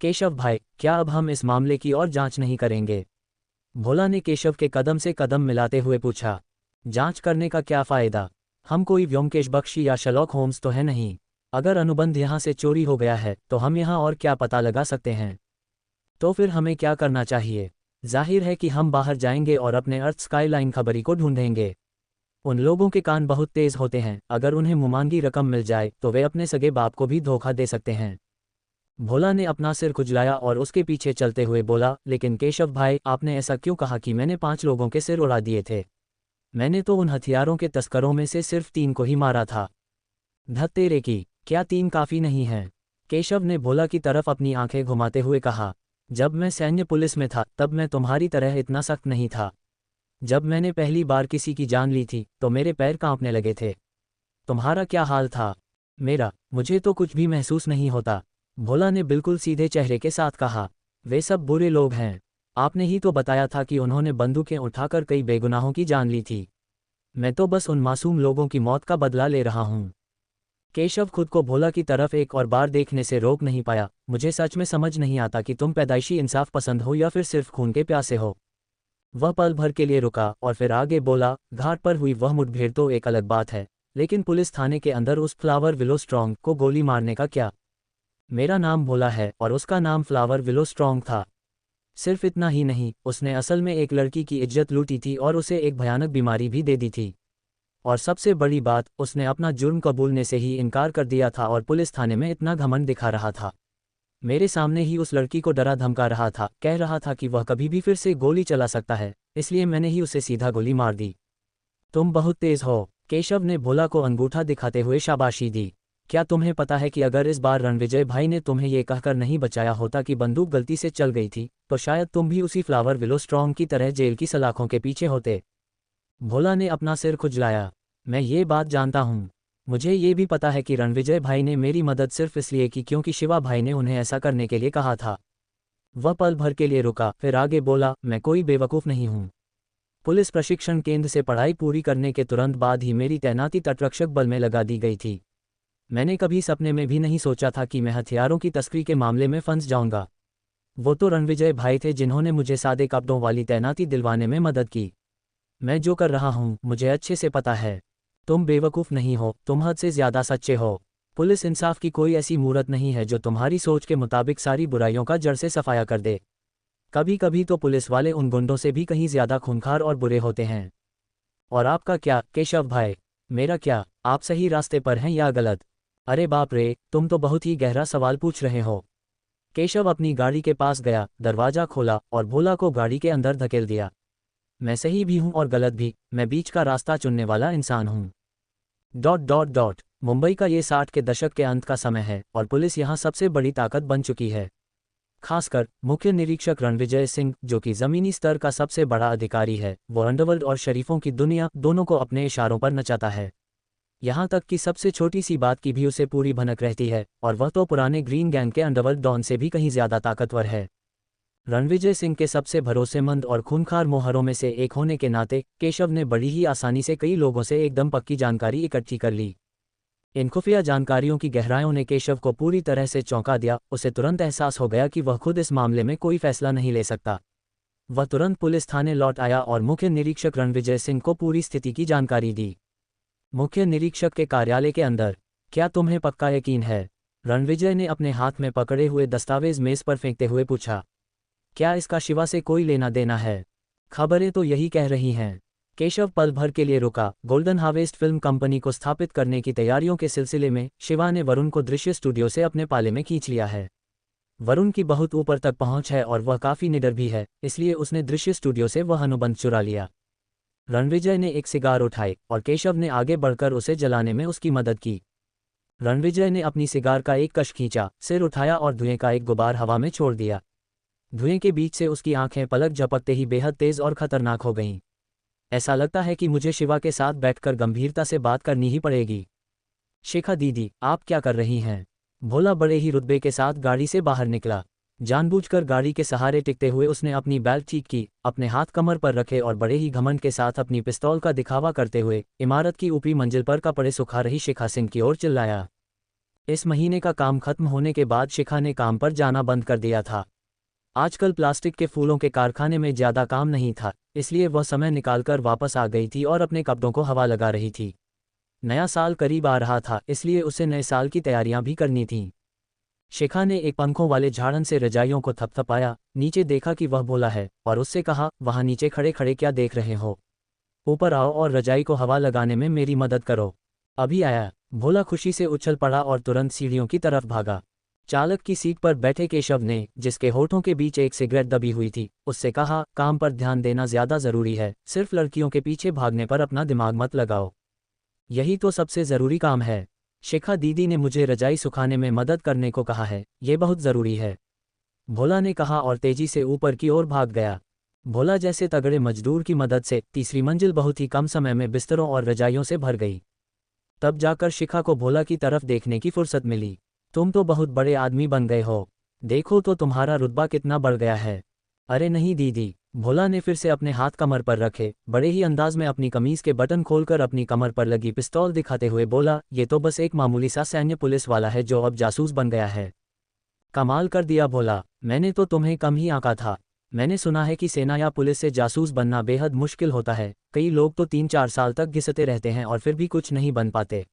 केशव भाई, क्या अब हम इस मामले की और जांच नहीं करेंगे? भोला ने केशव के कदम से कदम मिलाते हुए पूछा। जांच करने का क्या फ़ायदा? हम कोई व्योमकेश बख्शी या शर्लॉक होम्स तो है नहीं। अगर अनुबंध यहाँ से चोरी हो गया है तो हम यहाँ और क्या पता लगा सकते हैं? तो फिर हमें क्या करना चाहिए? जाहिर है कि हम बाहर जाएंगे और अपने अर्थ स्काईलाइन खबरी को ढूंढेंगे। उन लोगों के कान बहुत तेज होते हैं, अगर उन्हें मुमांगी रकम मिल जाए तो वे अपने सगे बाप को भी धोखा दे सकते हैं। भोला ने अपना सिर खुजलाया और उसके पीछे चलते हुए बोला, लेकिन केशव भाई, आपने ऐसा क्यों कहा कि मैंने 5 लोगों के सिर उड़ा दिए थे? मैंने तो उन हथियारों के तस्करों में से सिर्फ 3 को ही मारा था। धत तेरे की, क्या 3 काफ़ी नहीं हैं? केशव ने भोला की तरफ अपनी आंखें घुमाते हुए कहा। जब मैं सैन्य पुलिस में था तब मैं तुम्हारी तरह इतना सख्त नहीं था। जब मैंने पहली बार किसी की जान ली थी तो मेरे पैर कांपने लगे थे। तुम्हारा क्या हाल था? मेरा, मुझे तो कुछ भी महसूस नहीं होता, भोला ने बिल्कुल सीधे चेहरे के साथ कहा। वे सब बुरे लोग हैं। आपने ही तो बताया था कि उन्होंने बंदूकें उठाकर कई बेगुनाहों की जान ली थी। मैं तो बस उन मासूम लोगों की मौत का बदला ले रहा हूँ। केशव खुद को भोला की तरफ एक और बार देखने से रोक नहीं पाया। मुझे सच में समझ नहीं आता कि तुम पैदाइशी इंसाफ पसंद हो या फिर सिर्फ खून के प्यासे हो। वह पल भर के लिए रुका और फिर आगे बोला, घाट पर हुई वह मुठभेड़ तो एक अलग बात है, लेकिन पुलिस थाने के अंदर उस फ्लावर विलो स्ट्रॉन्ग को गोली मारने का क्या? मेरा नाम भोला है और उसका नाम फ्लावर विलो स्ट्रॉन्ग था। सिर्फ इतना ही नहीं, उसने असल में एक लड़की की इज्जत लूटी थी और उसे एक भयानक बीमारी भी दे दी थी। और सबसे बड़ी बात, उसने अपना जुर्म कबूलने से ही इनकार कर दिया था और पुलिस थाने में इतना घमंड दिखा रहा था। मेरे सामने ही उस लड़की को डरा धमका रहा था, कह रहा था कि वह कभी भी फिर से गोली चला सकता है, इसलिए मैंने ही उसे सीधा गोली मार दी। तुम बहुत तेज हो, केशव ने भोला को अंगूठा दिखाते हुए शाबाशी दी। क्या तुम्हें पता है कि अगर इस बार रणविजय भाई ने तुम्हें ये कहकर नहीं बचाया होता कि बंदूक गलती से चल गई थी, तो शायद तुम भी उसी फ्लावर विलो स्ट्रॉन्ग की तरह जेल की सलाखों के पीछे होते। भोला ने अपना सिर खुजलाया। मैं ये बात जानता हूँ। मुझे ये भी पता है कि रणविजय भाई ने मेरी मदद सिर्फ इसलिए की क्योंकि शिवा भाई ने उन्हें ऐसा करने के लिए कहा था। वह पल भर के लिए रुका, फिर आगे बोला, मैं कोई बेवकूफ़ नहीं हूँ। पुलिस प्रशिक्षण केंद्र से पढ़ाई पूरी करने के तुरंत बाद ही मेरी तैनाती तटरक्षक बल में लगा दी गई थी। मैंने कभी सपने में भी नहीं सोचा था कि मैं हथियारों की तस्करी के मामले में फंस जाऊंगा। वो तो रणविजय भाई थे जिन्होंने मुझे सादे कपड़ों वाली तैनाती दिलवाने में मदद की। मैं जो कर रहा हूँ मुझे अच्छे से पता है। तुम बेवकूफ़ नहीं हो, तुम हद से ज़्यादा सच्चे हो। पुलिस इंसाफ की कोई ऐसी मूरत नहीं है जो तुम्हारी सोच के मुताबिक सारी बुराइयों का जड़ से सफाया कर दे। कभी कभी तो पुलिस वाले उन गुंडों से भी कहीं ज़्यादा खूंखार और बुरे होते हैं। और आपका क्या, केशव भाई? मेरा क्या? आप सही रास्ते पर हैं या गलत? अरे बाप रे, तुम तो बहुत ही गहरा सवाल पूछ रहे हो। केशव अपनी गाड़ी के पास गया, दरवाज़ा खोला और भोला को गाड़ी के अंदर धकेल दिया। मैं सही भी हूँ और गलत भी, मैं बीच का रास्ता चुनने वाला इंसान हूँ। Dot dot dot. मुंबई का ये 60 के दशक के अंत का समय है और पुलिस यहाँ सबसे बड़ी ताकत बन चुकी है। खासकर मुख्य निरीक्षक रणविजय सिंह, जो कि ज़मीनी स्तर का सबसे बड़ा अधिकारी है, वो अंडरवर्ल्ड और शरीफों की दुनिया दोनों को अपने इशारों पर नचाता है। यहाँ तक कि सबसे छोटी सी बात की भी उसे पूरी भनक रहती है, और वह तो पुराने ग्रीन गैंग के अंडरवर्ल्ड डॉन से भी कहीं ज़्यादा ताकतवर है। रणविजय सिंह के सबसे भरोसेमंद और खूंखार मोहरों में से एक होने के नाते केशव ने बड़ी ही आसानी से कई लोगों से एकदम पक्की जानकारी इकट्ठी कर ली। इन खुफिया जानकारियों की गहराइयों ने केशव को पूरी तरह से चौंका दिया। उसे तुरंत एहसास हो गया कि वह खुद इस मामले में कोई फैसला नहीं ले सकता। वह तुरंत पुलिस थाने लौट आया और मुख्य निरीक्षक रणविजय सिंह को पूरी स्थिति की जानकारी दी। मुख्य निरीक्षक के कार्यालय के अंदर। क्या तुम्हें पक्का यकीन है? रणविजय ने अपने हाथ में पकड़े हुए दस्तावेज मेज पर फेंकते हुए पूछा। क्या इसका शिवा से कोई लेना देना है? खबरें तो यही कह रही हैं। केशव पल भर के लिए रुका। गोल्डन हार्वेस्ट फिल्म कंपनी को स्थापित करने की तैयारियों के सिलसिले में शिवा ने वरुण को दृश्य स्टूडियो से अपने पाले में खींच लिया है। वरुण की बहुत ऊपर तक पहुंच है और वह काफ़ी निडर भी है, इसलिए उसने दृश्य स्टूडियो से वह अनुबंध चुरा लिया। रणविजय ने एक सिगार उठाई और केशव ने आगे बढ़कर उसे जलाने में उसकी मदद की। रणविजय ने अपनी सिगार का एक कश खींचा, सिर उठाया और धुएं का एक गुबार हवा में छोड़ दिया। धुएं के बीच से उसकी आंखें पलक झपकते ही बेहद तेज और खतरनाक हो गईं। ऐसा लगता है कि मुझे शिवा के साथ बैठकर गंभीरता से बात करनी ही पड़ेगी। शिखा दीदी, आप क्या कर रही हैं? भोला बड़े ही रुतबे के साथ गाड़ी से बाहर निकला। जानबूझकर गाड़ी के सहारे टिकते हुए उसने अपनी बेल्ट ठीक की, अपने हाथ कमर पर रखे और बड़े ही घमंड के साथ अपनी पिस्तौल का दिखावा करते हुए इमारत की ऊपरी मंजिल पर कपड़े सुखा रही शिखा सिंह की ओर चिल्लाया। इस महीने का काम खत्म होने के बाद शिखा ने काम पर जाना बंद कर दिया था। आजकल प्लास्टिक के फूलों के कारखाने में ज़्यादा काम नहीं था, इसलिए वह समय निकालकर वापस आ गई थी और अपने कपड़ों को हवा लगा रही थी। नया साल करीब आ रहा था, इसलिए उसे नए साल की तैयारियां भी करनी थीं। शिखा ने एक पंखों वाले झाड़न से रजाइयों को थपथपाया, नीचे देखा कि वह भोला है और उससे कहा, वहाँ नीचे खड़े खड़े क्या देख रहे हो? ऊपर आओ और रजाई को हवा लगाने में मेरी मदद करो। अभी आया। भोला खुशी से उछल पड़ा और तुरंत सीढ़ियों की तरफ भागा। चालक की सीट पर बैठे केशव ने, जिसके होठों के बीच एक सिगरेट दबी हुई थी, उससे कहा, काम पर ध्यान देना ज्यादा जरूरी है, सिर्फ लड़कियों के पीछे भागने पर अपना दिमाग मत लगाओ। यही तो सबसे जरूरी काम है। शिखा दीदी ने मुझे रजाई सुखाने में मदद करने को कहा है, ये बहुत जरूरी है, भोला ने कहा और तेजी से ऊपर की ओर भाग गया। भोला जैसे तगड़े मजदूर की मदद से तीसरी मंजिल बहुत ही कम समय में बिस्तरों और रजाइयों से भर गई। तब जाकर शिखा को भोला की तरफ देखने की फुर्सत मिली। तुम तो बहुत बड़े आदमी बन गए हो, देखो तो तुम्हारा रुतबा कितना बढ़ गया है। अरे नहीं दीदी, भोला ने फिर से अपने हाथ कमर पर रखे, बड़े ही अंदाज में अपनी कमीज के बटन खोलकर अपनी कमर पर लगी पिस्तौल दिखाते हुए बोला, ये तो बस एक मामूली सा सैन्य पुलिस वाला है जो अब जासूस बन गया है। कमाल कर दिया भोला, मैंने तो तुम्हें कम ही आंका था। मैंने सुना है कि सेना या पुलिस से जासूस बनना बेहद मुश्किल होता है, कई लोग तो 3-4 साल तक घिसते रहते हैं और फिर भी कुछ नहीं बन पाते,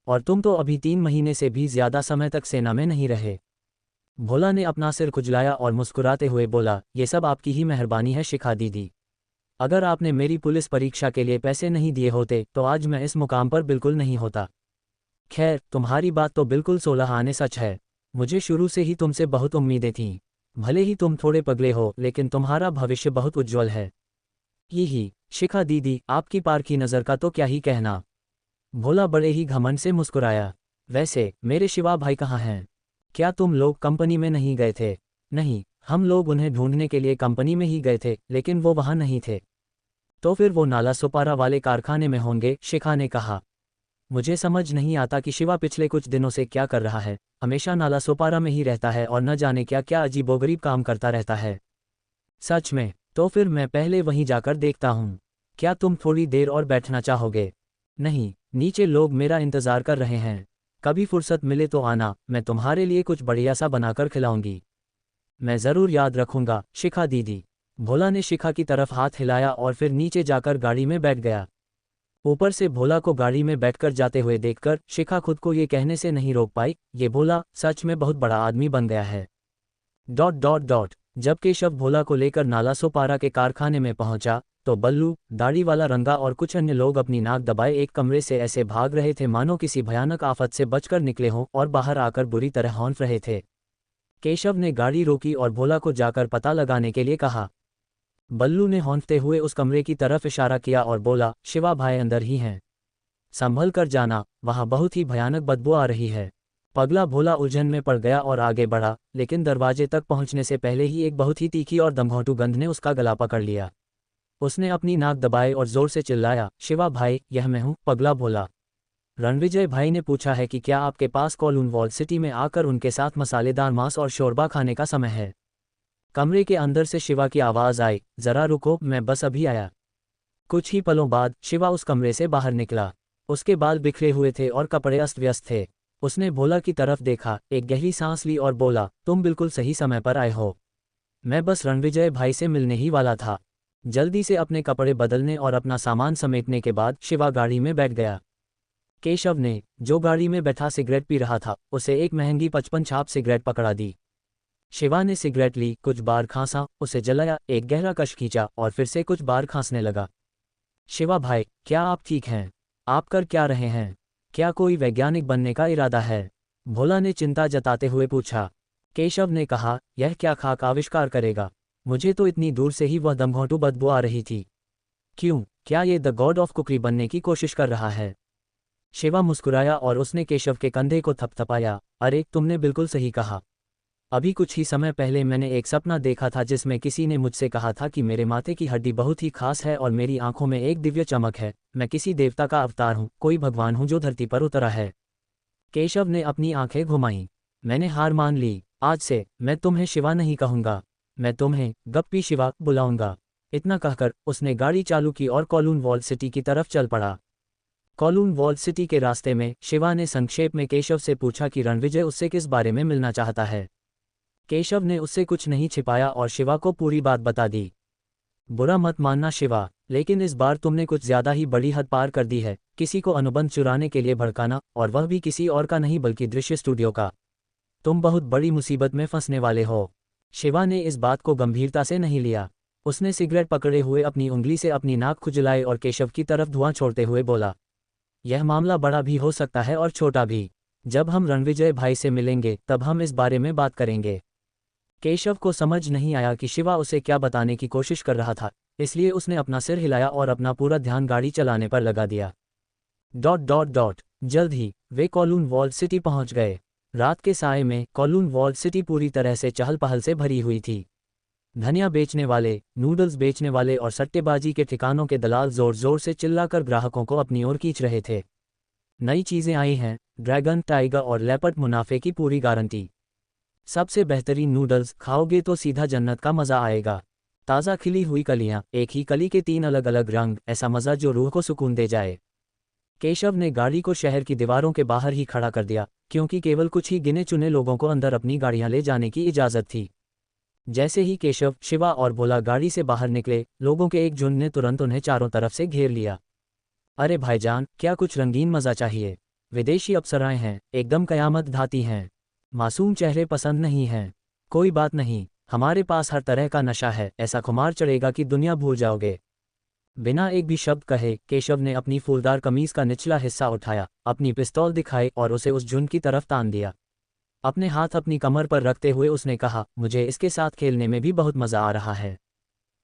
और तुम तो अभी 3 महीने से भी ज्यादा समय तक सेना में नहीं रहे। भोला ने अपना सिर खुजलाया और मुस्कुराते हुए बोला, ये सब आपकी ही मेहरबानी है शिखा दीदी। अगर आपने मेरी पुलिस परीक्षा के लिए पैसे नहीं दिए होते तो आज मैं इस मुकाम पर बिल्कुल नहीं होता। खैर, तुम्हारी बात तो बिल्कुल 16 आने सच है। मुझे शुरू से ही तुमसे बहुत उम्मीदें थीं। भले ही तुम थोड़े पगले हो, लेकिन तुम्हारा भविष्य बहुत उज्ज्वल है। यही, शिखा दीदी, आपकी पारखी नज़र का तो क्या ही कहना। भोला बड़े ही घमंड से मुस्कुराया। वैसे मेरे शिवा भाई कहाँ हैं? क्या तुम लोग कंपनी में नहीं गए थे? नहीं, हम लोग उन्हें ढूंढने के लिए कंपनी में ही गए थे, लेकिन वो वहाँ नहीं थे। तो फिर वो नाला सोपारा वाले कारखाने में होंगे, शिखा ने कहा। मुझे समझ नहीं आता कि शिवा पिछले कुछ दिनों से क्या कर रहा है, हमेशा नाला सोपारा में ही रहता है और न जाने क्या क्या अजीबोगरीब काम करता रहता है। सच में? तो फिर मैं पहले वहीं जाकर देखता हूँ। क्या तुम थोड़ी देर और बैठना चाहोगे? नहीं, नीचे लोग मेरा इंतजार कर रहे हैं। कभी फुर्सत मिले तो आना, मैं तुम्हारे लिए कुछ बढ़िया सा बनाकर खिलाऊंगी। मैं ज़रूर याद रखूंगा शिखा दीदी। भोला ने शिखा की तरफ हाथ हिलाया और फिर नीचे जाकर गाड़ी में बैठ गया। ऊपर से भोला को गाड़ी में बैठकर जाते हुए देखकर शिखा खुद को ये कहने से नहीं रोक पाई, ये भोला सच में बहुत बड़ा आदमी बन गया है। ... जब केशव भोला को लेकर नाला सोपारा के कारखाने में पहुंचा तो बल्लू, दाढ़ी वाला रंगा और कुछ अन्य लोग अपनी नाक दबाए एक कमरे से ऐसे भाग रहे थे मानो किसी भयानक आफत से बचकर निकले हों और बाहर आकर बुरी तरह हौंफ रहे थे। केशव ने गाड़ी रोकी और भोला को जाकर पता लगाने के लिए कहा। बल्लू ने हौंफते हुए उस कमरे की तरफ इशारा किया और बोला, शिवा भाई अंदर ही हैं, संभल कर जाना, वहां बहुत ही भयानक बदबू आ रही है। पगला भोला उलझन में पड़ गया और आगे बढ़ा, लेकिन दरवाजे तक पहुंचने से पहले ही एक बहुत ही तीखी और दमघोंटू गंध ने उसका गला पकड़ लिया। उसने अपनी नाक दबाई और जोर से चिल्लाया, शिवा भाई, यह मैं हूं, पगला भोला। रणविजय भाई ने पूछा है कि क्या आपके पास कोलून वॉल सिटी में आकर उनके साथ मसालेदार मांस और शोरबा खाने का समय है? कमरे के अंदर से शिवा की आवाज़ आई, जरा रुको, मैं बस अभी आया। कुछ ही पलों बाद शिवा उस कमरे से बाहर निकला। उसके बाल बिखरे हुए थे और कपड़े अस्त व्यस्त थे। उसने भोला की तरफ देखा, एक गहरी सांस ली और बोला, तुम बिल्कुल सही समय पर आए हो। मैं बस रणविजय भाई से मिलने ही वाला था। जल्दी से अपने कपड़े बदलने और अपना सामान समेटने के बाद शिवा गाड़ी में बैठ गया। केशव ने, जो गाड़ी में बैठा सिगरेट पी रहा था, उसे एक महंगी 55 छाप सिगरेट पकड़ा दी। शिवा ने सिगरेट ली, कुछ बार खांसा, उसे जलाया, एक गहरा कश खींचा और फिर से कुछ बार खांसने लगा। शिवा भाई, क्या आप ठीक हैं? आप कर क्या रहे हैं? क्या कोई वैज्ञानिक बनने का इरादा है? भोला ने चिंता जताते हुए पूछा। केशव ने कहा, यह क्या खाक आविष्कार करेगा? मुझे तो इतनी दूर से ही वह दमघोंटू बदबू आ रही थी। क्यों, क्या ये द गॉड ऑफ कुकरी बनने की कोशिश कर रहा है? शिवा मुस्कुराया और उसने केशव के कंधे को थपथपाया। अरे, तुमने बिल्कुल सही कहा। अभी कुछ ही समय पहले मैंने एक सपना देखा था जिसमें किसी ने मुझसे कहा था कि मेरे माथे की हड्डी बहुत ही खास है और मेरी आंखों में एक दिव्य चमक है। मैं किसी देवता का अवतार हूँ, कोई भगवान हूँ जो धरती पर उतरा है। केशव ने अपनी आंखें घुमाईं। मैंने हार मान ली। आज से मैं तुम्हें शिवा नहीं कहूँगा, मैं तुम्हें गप्पी शिवा बुलाऊंगा। इतना कहकर उसने गाड़ी चालू की और कोलून वॉल सिटी की तरफ चल पड़ा। कोलून वॉल सिटी के रास्ते में शिवा ने संक्षेप में केशव से पूछा कि रणविजय उससे किस बारे में मिलना चाहता है। केशव ने उससे कुछ नहीं छिपाया और शिवा को पूरी बात बता दी। बुरा मत मानना शिवा, लेकिन इस बार तुमने कुछ ज्यादा ही बड़ी हद पार कर दी है, किसी को अनुबंध चुराने के लिए भड़काना, और वह भी किसी और का नहीं बल्कि दृश्य स्टूडियो का। तुम बहुत बड़ी मुसीबत में फंसने वाले हो। शिवा ने इस बात को गंभीरता से नहीं लिया। उसने सिगरेट पकड़े हुए अपनी उंगली से अपनी नाक खुजलाई और केशव की तरफ धुआं छोड़ते हुए बोला, यह मामला बड़ा भी हो सकता है और छोटा भी। जब हम रणविजय भाई से मिलेंगे तब हम इस बारे में बात करेंगे। केशव को समझ नहीं आया कि शिवा उसे क्या बताने की कोशिश कर रहा था, इसलिए उसने अपना सिर हिलाया और अपना पूरा ध्यान गाड़ी चलाने पर लगा दिया। जल्द ही वे कॉलून वॉल सिटी पहुंच गए। रात के साए में कॉलून वॉल सिटी पूरी तरह से चहल पहल से भरी हुई थी। धनिया बेचने वाले, नूडल्स बेचने वाले और सट्टेबाजी के ठिकानों के दलाल जोर जोर से चिल्लाकर ग्राहकों को अपनी ओर खींच रहे थे। नई चीजें आई हैं, ड्रैगन, टाइगर और लेपर्ड, मुनाफे की पूरी गारंटी। सबसे बेहतरीन नूडल्स खाओगे तो सीधा जन्नत का मजा आएगा। ताज़ा खिली हुई कलियां, एक ही कली के 3 अलग अलग रंग, ऐसा मजा जो रूह को सुकून दे जाए। केशव ने गाड़ी को शहर की दीवारों के बाहर ही खड़ा कर दिया, क्योंकि केवल कुछ ही गिने चुने लोगों को अंदर अपनी गाड़ियां ले जाने की इजाज़त थी। जैसे ही केशव, शिवा और भोला गाड़ी से बाहर निकले, लोगों के एक झुंड ने तुरंत उन्हें चारों तरफ से घेर लिया। अरे भाईजान, क्या कुछ रंगीन मज़ा चाहिए? विदेशी अप्सराएं हैं, एकदम कयामत ढाती हैं। मासूम चेहरे पसंद नहीं हैं? कोई बात नहीं, हमारे पास हर तरह का नशा है, ऐसा खुमार चढ़ेगा कि दुनिया भूल जाओगे। बिना एक भी शब्द कहे केशव ने अपनी फूलदार कमीज का निचला हिस्सा उठाया, अपनी पिस्तौल दिखाई और उसे उस झुंड की तरफ तान दिया। अपने हाथ अपनी कमर पर रखते हुए उसने कहा, मुझे इसके साथ खेलने में भी बहुत मज़ा आ रहा है।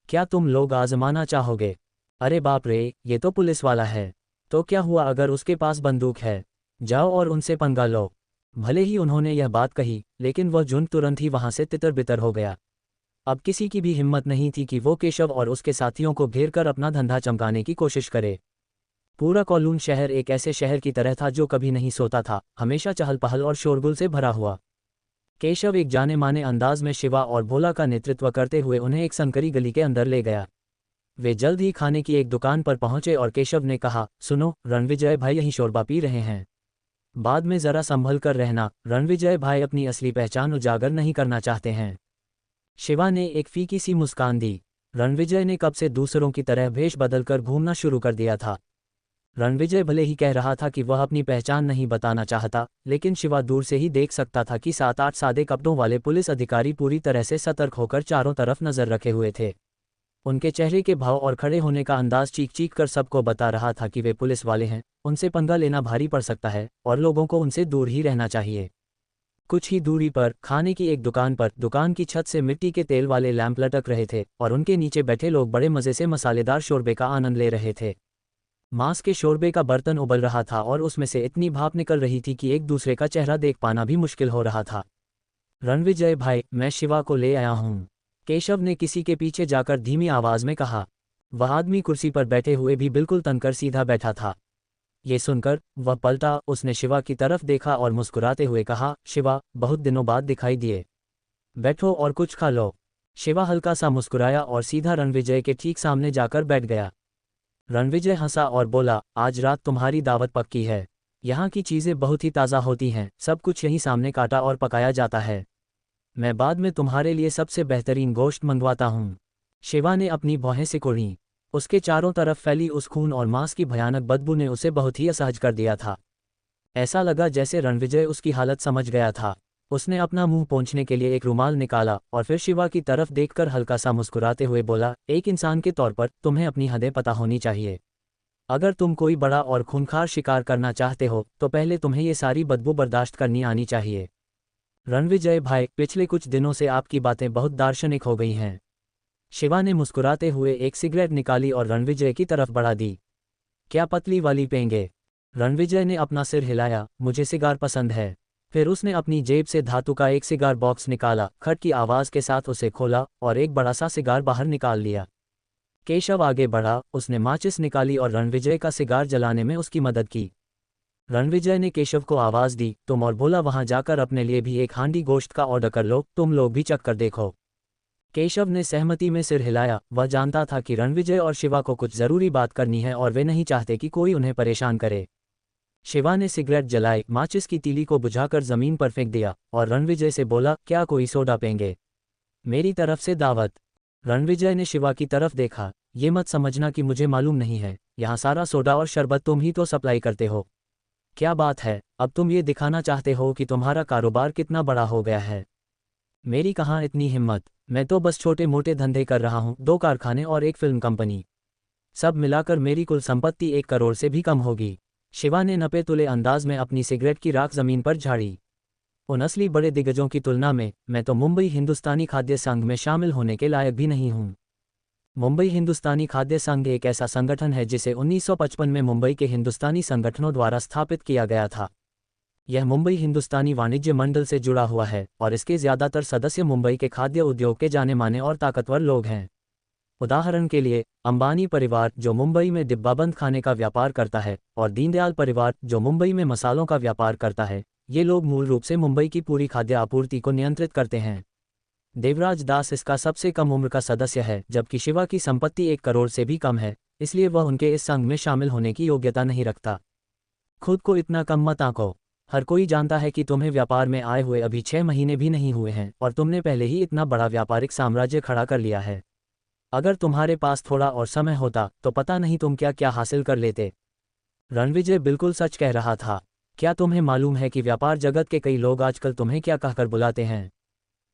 क्या तुम लोग आजमाना चाहोगे? अरे बाप रे, ये तो पुलिस वाला है। तो क्या हुआ अगर उसके पास बंदूक है? जाओ और उनसे पंगा लो। भले ही उन्होंने यह बात कही, लेकिन वह झुंड तुरंत ही वहां से तितर बितर हो गया। अब किसी की भी हिम्मत नहीं थी कि वो केशव और उसके साथियों को घेर कर अपना धंधा चमकाने की कोशिश करे। पूरा कॉलून शहर एक ऐसे शहर की तरह था जो कभी नहीं सोता था, हमेशा चहल पहल और शोरगुल से भरा हुआ। केशव एक जाने माने अंदाज में शिवा और भोला का नेतृत्व करते हुए उन्हें एक संकरी गली के अंदर ले गया। वे जल्द ही खाने की एक दुकान पर पहुंचे और केशव ने कहा, सुनो, रणविजय भाई यहीं शोरबा पी रहे हैं। बाद में जरा संभल कर रहना, रणविजय भाई अपनी असली पहचान उजागर नहीं करना चाहते हैं। शिवा ने एक फीकी सी मुस्कान दी। रणविजय ने कब से दूसरों की तरह भेष बदलकर घूमना शुरू कर दिया था। रणविजय भले ही कह रहा था कि वह अपनी पहचान नहीं बताना चाहता, लेकिन शिवा दूर से ही देख सकता था कि 7-8 सादे कपड़ों वाले पुलिस अधिकारी पूरी तरह से सतर्क होकर चारों तरफ नजर रखे हुए थे। उनके चेहरे के भाव और खड़े होने का अंदाज चीख चीख कर सबको बता रहा था कि वे पुलिस वाले हैं, उनसे पंगा लेना भारी पड़ सकता है और लोगों को उनसे दूर ही रहना चाहिए। कुछ ही दूरी पर खाने की एक दुकान पर दुकान की छत से मिट्टी के तेल वाले लैंप लटक रहे थे और उनके नीचे बैठे लोग बड़े मजे से मसालेदार शोरबे का आनंद ले रहे थे। मांस के शोरबे का बर्तन उबल रहा था और उसमें से इतनी भाप निकल रही थी कि एक दूसरे का चेहरा देख पाना भी मुश्किल हो रहा था। रणविजय भाई, मैं शिवा को ले आया हूँ, केशव ने किसी के पीछे जाकर धीमी आवाज में कहा। वह आदमी कुर्सी पर बैठे हुए भी बिल्कुल तनकर सीधा बैठा था। ये सुनकर वह पलटा, उसने शिवा की तरफ देखा और मुस्कुराते हुए कहा, शिवा, बहुत दिनों बाद दिखाई दिए। बैठो और कुछ खा लो। शिवा हल्का सा मुस्कुराया और सीधा रणविजय के ठीक सामने जाकर बैठ गया। रणविजय हंसा और बोला, आज रात तुम्हारी दावत पक्की है। यहाँ की चीज़ें बहुत ही ताज़ा होती हैं, सब कुछ यहीं सामने काटा और पकाया जाता है। मैं बाद में तुम्हारे लिए सबसे बेहतरीन गोश्त मंगवाता हूँ। शिवा ने अपनी भौहें सिकुड़ी। उसके चारों तरफ फैली उस खून और मांस की भयानक बदबू ने उसे बहुत ही असहज कर दिया था। ऐसा लगा जैसे रणविजय उसकी हालत समझ गया था। उसने अपना मुंह पोंछने के लिए एक रुमाल निकाला और फिर शिवा की तरफ देखकर हल्का सा मुस्कुराते हुए बोला, एक इंसान के तौर पर तुम्हें अपनी हदें पता होनी चाहिए। अगर तुम कोई बड़ा और खूंखार शिकार करना चाहते हो तो पहले तुम्हें ये सारी बदबू बर्दाश्त करनी आनी चाहिए। रणविजय भाई, पिछले कुछ दिनों से आपकी बातें बहुत दार्शनिक हो गई हैं। शिवा ने मुस्कुराते हुए एक सिगरेट निकाली और रणविजय की तरफ बढ़ा दी। क्या पतली वाली पेंगे? रणविजय ने अपना सिर हिलाया, मुझे सिगार पसंद है। फिर उसने अपनी जेब से धातु का एक सिगार बॉक्स निकाला, खट की आवाज के साथ उसे खोला और एक बड़ा सा सिगार बाहर निकाल लिया। केशव आगे बढ़ा, उसने माचिस निकाली और रणविजय का सिगार जलाने में उसकी मदद की। रणविजय ने केशव को आवाज दी, तुम और भोला वहां जाकर अपने लिए भी एक हांडी गोश्त का ऑर्डर कर लो, तुम लोग भी चख कर देखो। केशव ने सहमति में सिर हिलाया। वह जानता था कि रणविजय और शिवा को कुछ जरूरी बात करनी है और वे नहीं चाहते कि कोई उन्हें परेशान करे। शिवा ने सिगरेट जलाई, माचिस की तीली को बुझाकर जमीन पर फेंक दिया और रणविजय से बोला, क्या कोई सोडा पेंगे? मेरी तरफ से दावत। रणविजय ने शिवा की तरफ देखा, ये मत समझना कि मुझे मालूम नहीं है, यहाँ सारा सोडा और शरबत तुम ही तो सप्लाई करते हो। क्या बात है, अब तुम ये दिखाना चाहते हो कि तुम्हारा कारोबार कितना बड़ा हो गया है? मेरी कहाँ इतनी हिम्मत, मैं तो बस छोटे मोटे धंधे कर रहा हूँ, 2 कारखाने और एक फिल्म कंपनी। सब मिलाकर मेरी कुल संपत्ति 1 करोड़ से भी कम होगी। शिवा ने नपे तुले अंदाज में अपनी सिगरेट की राख जमीन पर झाड़ी। उन असली बड़े दिग्गजों की तुलना में मैं तो मुंबई हिंदुस्तानी खाद्य संघ में शामिल होने के लायक भी नहीं हूँ। मुंबई हिंदुस्तानी खाद्य संघ एक ऐसा संगठन है जिसे 1955 में मुंबई के हिंदुस्तानी संगठनों द्वारा स्थापित किया गया था। यह मुंबई हिंदुस्तानी वाणिज्य मंडल से जुड़ा हुआ है और इसके ज़्यादातर सदस्य मुंबई के खाद्य उद्योग के जाने माने और ताकतवर लोग हैं। उदाहरण के लिए अंबानी परिवार जो मुंबई में डिब्बाबंद खाने का व्यापार करता है, और दीनदयाल परिवार जो मुंबई में मसालों का व्यापार करता है, ये लोग मूल रूप से मुंबई की पूरी खाद्य आपूर्ति को नियंत्रित करते हैं। देवराज दास इसका सबसे कम उम्र का सदस्य है, जबकि शिवा की संपत्ति 1 करोड़ से भी कम है, इसलिए वह उनके इस संघ में शामिल होने की योग्यता नहीं रखता। खुद को इतना कम मत आंको। हर कोई जानता है कि तुम्हें व्यापार में आए हुए अभी 6 महीने भी नहीं हुए हैं और तुमने पहले ही इतना बड़ा व्यापारिक साम्राज्य खड़ा कर लिया है। अगर तुम्हारे पास थोड़ा और समय होता तो पता नहीं तुम क्या क्या हासिल कर लेते। रणविजय बिल्कुल सच कह रहा था। क्या तुम्हें मालूम है कि व्यापार जगत के कई लोग आजकल तुम्हें क्या कहकर बुलाते हैं?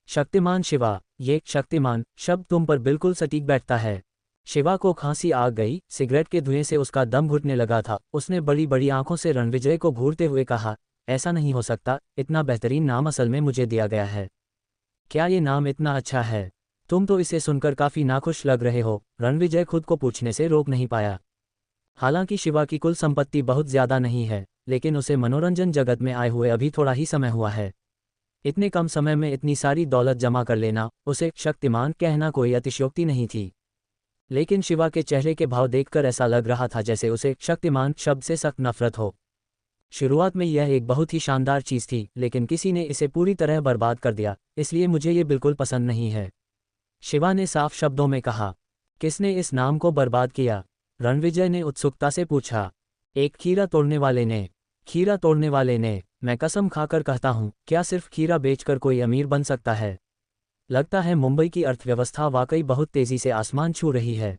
शक्तिमान शिवा। ये शक्तिमान शब्द तुम पर बिल्कुल सटीक बैठता है। शिवा को खांसी आ गई, सिगरेट के धुएं से उसका दम घुटने लगा था। उसने बड़ी बड़ी आंखों से रणविजय को घूरते हुए कहा, ऐसा नहीं हो सकता, इतना बेहतरीन नाम असल में मुझे दिया गया है। क्या ये नाम इतना अच्छा है? तुम तो इसे सुनकर काफ़ी नाखुश लग रहे हो। रणविजय खुद को पूछने से रोक नहीं पाया। हालांकि शिवा की कुल संपत्ति बहुत ज़्यादा नहीं है, लेकिन उसे मनोरंजन जगत में आए हुए अभी थोड़ा ही समय हुआ है। इतने कम समय में इतनी सारी दौलत जमा कर लेना उसे शक्तिमान कहना कोई अतिशयोक्ति नहीं थी। लेकिन शिवा के चेहरे के भाव देखकर ऐसा लग रहा था जैसे उसे शक्तिमान शब्द से सख्त नफरत हो। शुरुआत में यह एक बहुत ही शानदार चीज़ थी, लेकिन किसी ने इसे पूरी तरह बर्बाद कर दिया, इसलिए मुझे ये बिल्कुल पसंद नहीं है। शिवा ने साफ शब्दों में कहा। किसने इस नाम को बर्बाद किया? रणविजय ने उत्सुकता से पूछा। एक खीरा तोड़ने वाले ने। खीरा तोड़ने वाले ने? मैं कसम खाकर कहता हूँ, क्या सिर्फ खीरा बेचकर कोई अमीर बन सकता है? लगता है मुंबई की अर्थव्यवस्था वाकई बहुत तेजी से आसमान छू रही है।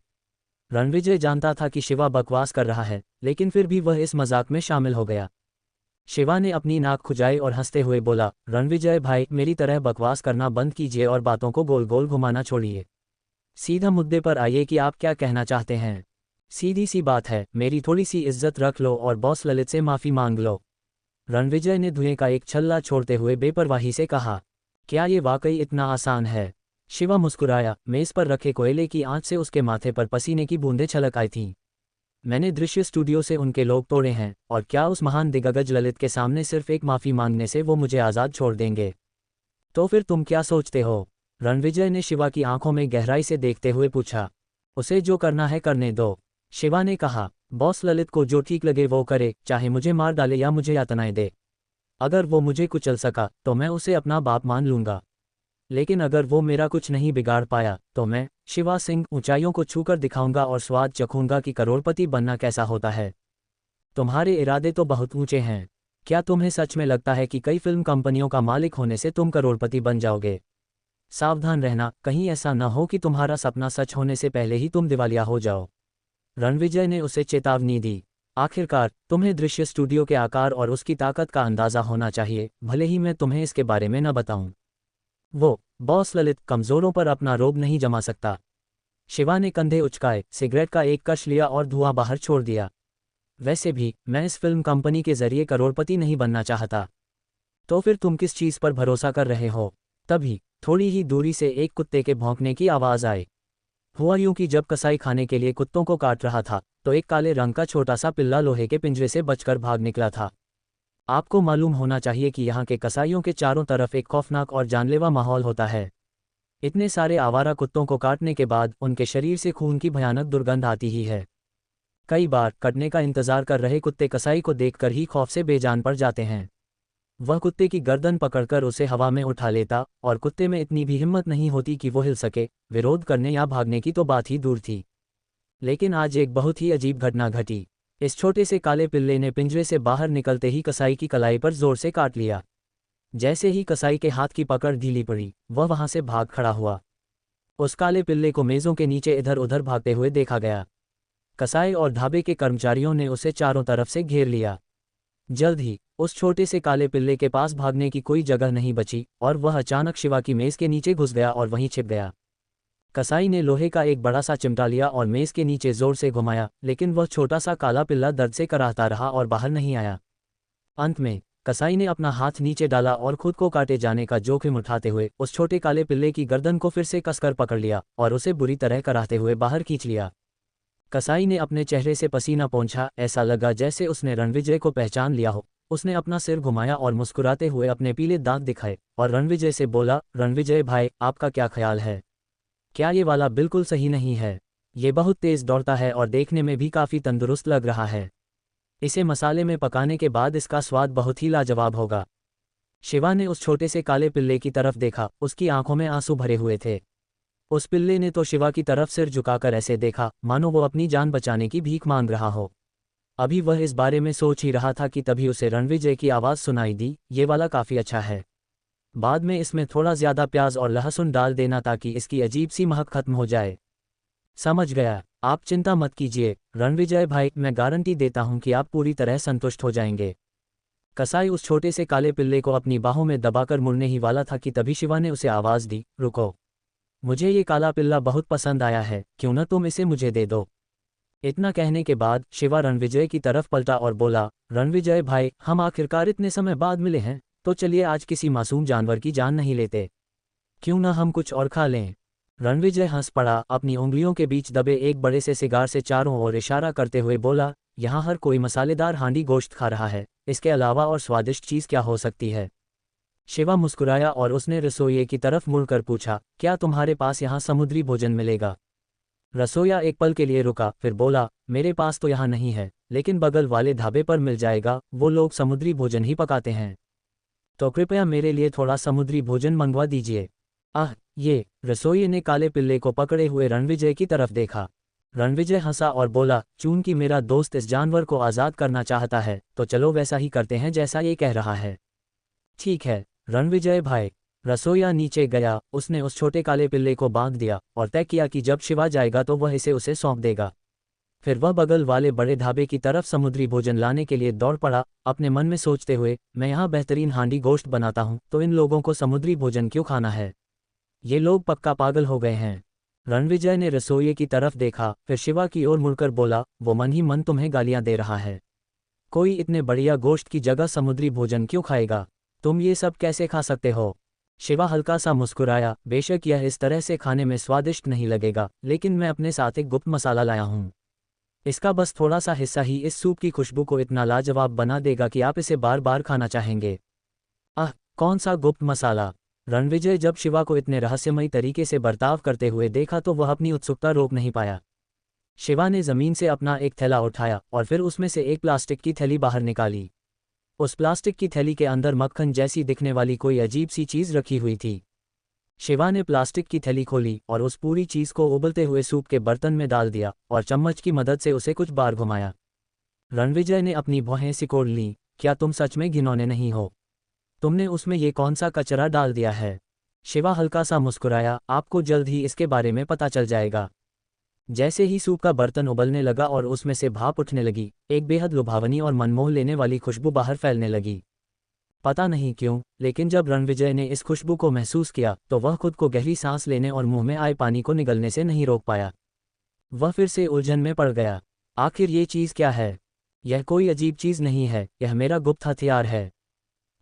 रणविजय जानता था कि शिवा बकवास कर रहा है, लेकिन फिर भी वह इस मजाक में शामिल हो गया। शिवा ने अपनी नाक खुजाई और हंसते हुए बोला, रणविजय भाई, मेरी तरह बकवास करना बंद कीजिए और बातों को गोल गोल घुमाना छोड़िए। सीधा मुद्दे पर आइए कि आप क्या कहना चाहते हैं। सीधी सी बात है, मेरी थोड़ी सी इज्जत रख लो और बॉस ललित से माफ़ी मांग लो। रणविजय ने धुएं का एक छल्ला छोड़ते हुए बेपरवाही से कहा। क्या ये वाकई इतना आसान है? शिवा मुस्कुराया। मेज़ पर रखे कोयले की आंच से उसके माथे पर पसीने की बूंदें छलक आई थीं। मैंने दृश्य स्टूडियो से उनके लोग तोड़े हैं, और क्या उस महान दिग्गज ललित के सामने सिर्फ एक माफ़ी मांगने से वो मुझे आज़ाद छोड़ देंगे? तो फिर तुम क्या सोचते हो? रणविजय ने शिवा की आंखों में गहराई से देखते हुए पूछा। उसे जो करना है करने दो, शिवा ने कहा। बॉस ललित को जो ठीक लगे वो करे, चाहे मुझे मार डाले या मुझे यातनाएं दे। अगर वो मुझे कुचल सका तो मैं उसे अपना बाप मान लूँगा, लेकिन अगर वो मेरा कुछ नहीं बिगाड़ पाया तो मैं, शिवा सिंह, ऊंचाइयों को छूकर दिखाऊंगा और स्वाद चखूंगा कि करोड़पति बनना कैसा होता है। तुम्हारे इरादे तो बहुत ऊंचे हैं। क्या तुम्हें सच में लगता है कि कई फिल्म कंपनियों का मालिक होने से तुम करोड़पति बन जाओगे? सावधान रहना, कहीं ऐसा न हो कि तुम्हारा सपना सच होने से पहले ही तुम दिवालिया हो जाओ। रणविजय ने उसे चेतावनी दी। आखिरकार तुम्हें दृश्य स्टूडियो के आकार और उसकी ताकत का अंदाज़ा होना चाहिए, भले ही मैं तुम्हें इसके बारे में न बताऊं। वो बॉस ललित कमज़ोरों पर अपना रोब नहीं जमा सकता। शिवा ने कंधे उचकाए, सिगरेट का एक कश लिया और धुआं बाहर छोड़ दिया। वैसे भी मैं इस फिल्म कंपनी के जरिए करोड़पति नहीं बनना चाहता। तो फिर तुम किस चीज़ पर भरोसा कर रहे हो? तभी थोड़ी ही दूरी से एक कुत्ते के भौंकने की आवाज़ आई। हुआ यूं कि जब कसाई खाने के लिए कुत्तों को काट रहा था तो एक काले रंग का छोटा सा पिल्ला लोहे के पिंजरे से बचकर भाग निकला था। आपको मालूम होना चाहिए कि यहाँ के कसाईयों के चारों तरफ एक खौफनाक और जानलेवा माहौल होता है। इतने सारे आवारा कुत्तों को काटने के बाद उनके शरीर से खून की भयानक दुर्गंध आती ही है। कई बार कटने का इंतजार कर रहे कुत्ते कसाई को देखकर ही खौफ से बेजान पड़ जाते हैं। वह कुत्ते की गर्दन पकड़कर उसे हवा में उठा लेता, और कुत्ते में इतनी भी हिम्मत नहीं होती कि वो हिल सके। विरोध करने या भागने की तो बात ही दूर थी। लेकिन आज एक बहुत ही अजीब घटना घटी। इस छोटे से काले पिल्ले ने पिंजरे से बाहर निकलते ही कसाई की कलाई पर जोर से काट लिया। जैसे ही कसाई के हाथ की पकड़ ढीली पड़ी, वह वहां से भाग खड़ा हुआ। उस काले पिल्ले को मेज़ों के नीचे इधर उधर भागते हुए देखा गया। कसाई और ढाबे के कर्मचारियों ने उसे चारों तरफ से घेर लिया। जल्द ही उस छोटे से काले पिल्ले के पास भागने की कोई जगह नहीं बची और वह अचानक शिवा की मेज़ के नीचे घुस गया और वहीं छिप गया। कसाई ने लोहे का एक बड़ा सा चिमटा लिया और मेज के नीचे जोर से घुमाया, लेकिन वह छोटा सा काला पिल्ला दर्द से कराहता रहा और बाहर नहीं आया। अंत में कसाई ने अपना हाथ नीचे डाला और खुद को काटे जाने का जोखिम उठाते हुए उस छोटे काले पिल्ले की गर्दन को फिर से कसकर पकड़ लिया और उसे बुरी तरह कराहते हुए बाहर खींच लिया। कसाई ने अपने चेहरे से पसीना पोंछा, ऐसा लगा जैसे उसने रणविजय को पहचान लिया हो। उसने अपना सिर घुमाया और मुस्कुराते हुए अपने पीले दांत दिखाए और रणविजय से बोला, रणविजय भाई, आपका क्या ख्याल है? क्या ये वाला बिल्कुल सही नहीं है? ये बहुत तेज दौड़ता है और देखने में भी काफ़ी तंदुरुस्त लग रहा है। इसे मसाले में पकाने के बाद इसका स्वाद बहुत ही लाजवाब होगा। शिवा ने उस छोटे से काले पिल्ले की तरफ देखा, उसकी आंखों में आंसू भरे हुए थे। उस पिल्ले ने तो शिवा की तरफ सिर झुकाकर ऐसे देखा मानो वो अपनी जान बचाने की भीख मांग रहा हो। अभी वह इस बारे में सोच ही रहा था कि तभी उसे रणविजय की आवाज़ सुनाई दी, ये वाला काफ़ी अच्छा है। बाद में इसमें थोड़ा ज़्यादा प्याज और लहसुन डाल देना ताकि इसकी अजीब सी महक खत्म हो जाए। समझ गया, आप चिंता मत कीजिए रणविजय भाई, मैं गारंटी देता हूं कि आप पूरी तरह संतुष्ट हो जाएंगे। कसाई उस छोटे से काले पिल्ले को अपनी बाहों में दबाकर मुड़ने ही वाला था कि तभी शिवा ने उसे आवाज़ दी, रुको, मुझे ये काला पिल्ला बहुत पसंद आया है, क्यों न तुम इसे मुझे दे दो। इतना कहने के बाद शिवा रणविजय की तरफ पलटा और बोला, रणविजय भाई, हम आखिरकार इतने समय बाद मिले हैं, तो चलिए आज किसी मासूम जानवर की जान नहीं लेते, क्यों ना हम कुछ और खा लें। रणविजय हंस पड़ा, अपनी उंगलियों के बीच दबे एक बड़े से सिगार से चारों ओर इशारा करते हुए बोला, यहाँ हर कोई मसालेदार हांडी गोश्त खा रहा है, इसके अलावा और स्वादिष्ट चीज़ क्या हो सकती है? शिवा मुस्कुराया और उसने रसोइये की तरफ मुड़कर पूछा, क्या तुम्हारे पास यहाँ समुद्री भोजन मिलेगा? रसोइया एक पल के लिए रुका, फिर बोला, मेरे पास तो यहाँ नहीं है, लेकिन बगल वाले ढाबे पर मिल जाएगा, वो लोग समुद्री भोजन ही पकाते हैं। तो कृपया मेरे लिए थोड़ा समुद्री भोजन मंगवा दीजिए। आह, ये। रसोइये ने काले पिल्ले को पकड़े हुए रणविजय की तरफ देखा। रणविजय हंसा और बोला, चूंकि मेरा दोस्त इस जानवर को आज़ाद करना चाहता है, तो चलो वैसा ही करते हैं जैसा ये कह रहा है। ठीक है रणविजय भाई। रसोइया नीचे गया, उसने उस छोटे काले पिल्ले को बांध दिया और तय किया कि जब शिवा जाएगा तो वह इसे उसे सौंप देगा। फिर वह बगल वाले बड़े ढाबे की तरफ समुद्री भोजन लाने के लिए दौड़ पड़ा, अपने मन में सोचते हुए, मैं यहाँ बेहतरीन हांडी गोश्त बनाता हूँ, तो इन लोगों को समुद्री भोजन क्यों खाना है? ये लोग पक्का पागल हो गए हैं। रणविजय ने रसोइये की तरफ देखा, फिर शिवा की ओर मुड़कर बोला, वो मन ही मन तुम्हें गालियां दे रहा है। कोई इतने बढ़िया गोश्त की जगह समुद्री भोजन क्यों खाएगा? तुम ये सब कैसे खा सकते हो? शिवा हल्का सा मुस्कुराया, बेशक यह इस तरह से खाने में स्वादिष्ट नहीं लगेगा, लेकिन मैं अपने साथ एक गुप्त मसाला लाया हूँ। इसका बस थोड़ा सा हिस्सा ही इस सूप की खुशबू को इतना लाजवाब बना देगा कि आप इसे बार बार खाना चाहेंगे। आह, कौन सा गुप्त मसाला? रणविजय जब शिवा को इतने रहस्यमयी तरीके से बर्ताव करते हुए देखा तो वह अपनी उत्सुकता रोक नहीं पाया। शिवा ने जमीन से अपना एक थैला उठाया और फिर उसमें से एक प्लास्टिक की थैली बाहर निकाली। उस प्लास्टिक की थैली के अंदर मक्खन जैसी दिखने वाली कोई अजीब सी चीज़ रखी हुई थी। शिवा ने प्लास्टिक की थैली खोली और उस पूरी चीज़ को उबलते हुए सूप के बर्तन में डाल दिया और चम्मच की मदद से उसे कुछ बार घुमाया। रणविजय ने अपनी भौहें सिकोड़ लीं, क्या तुम सच में घिनौने नहीं हो? तुमने उसमें ये कौन सा कचरा डाल दिया है? शिवा हल्का सा मुस्कुराया, आपको जल्द ही इसके बारे में पता चल जाएगा। जैसे ही सूप का बर्तन उबलने लगा और उसमें से भाप उठने लगी, एक बेहद लुभावनी और मनमोह लेने वाली खुशबू बाहर फैलने लगी। पता नहीं क्यों, लेकिन जब रणविजय ने इस खुशबू को महसूस किया तो वह खुद को गहरी सांस लेने और मुंह में आए पानी को निगलने से नहीं रोक पाया। वह फिर से उलझन में पड़ गया। आखिर ये चीज़ क्या है? यह कोई अजीब चीज़ नहीं है, यह मेरा गुप्त हथियार है।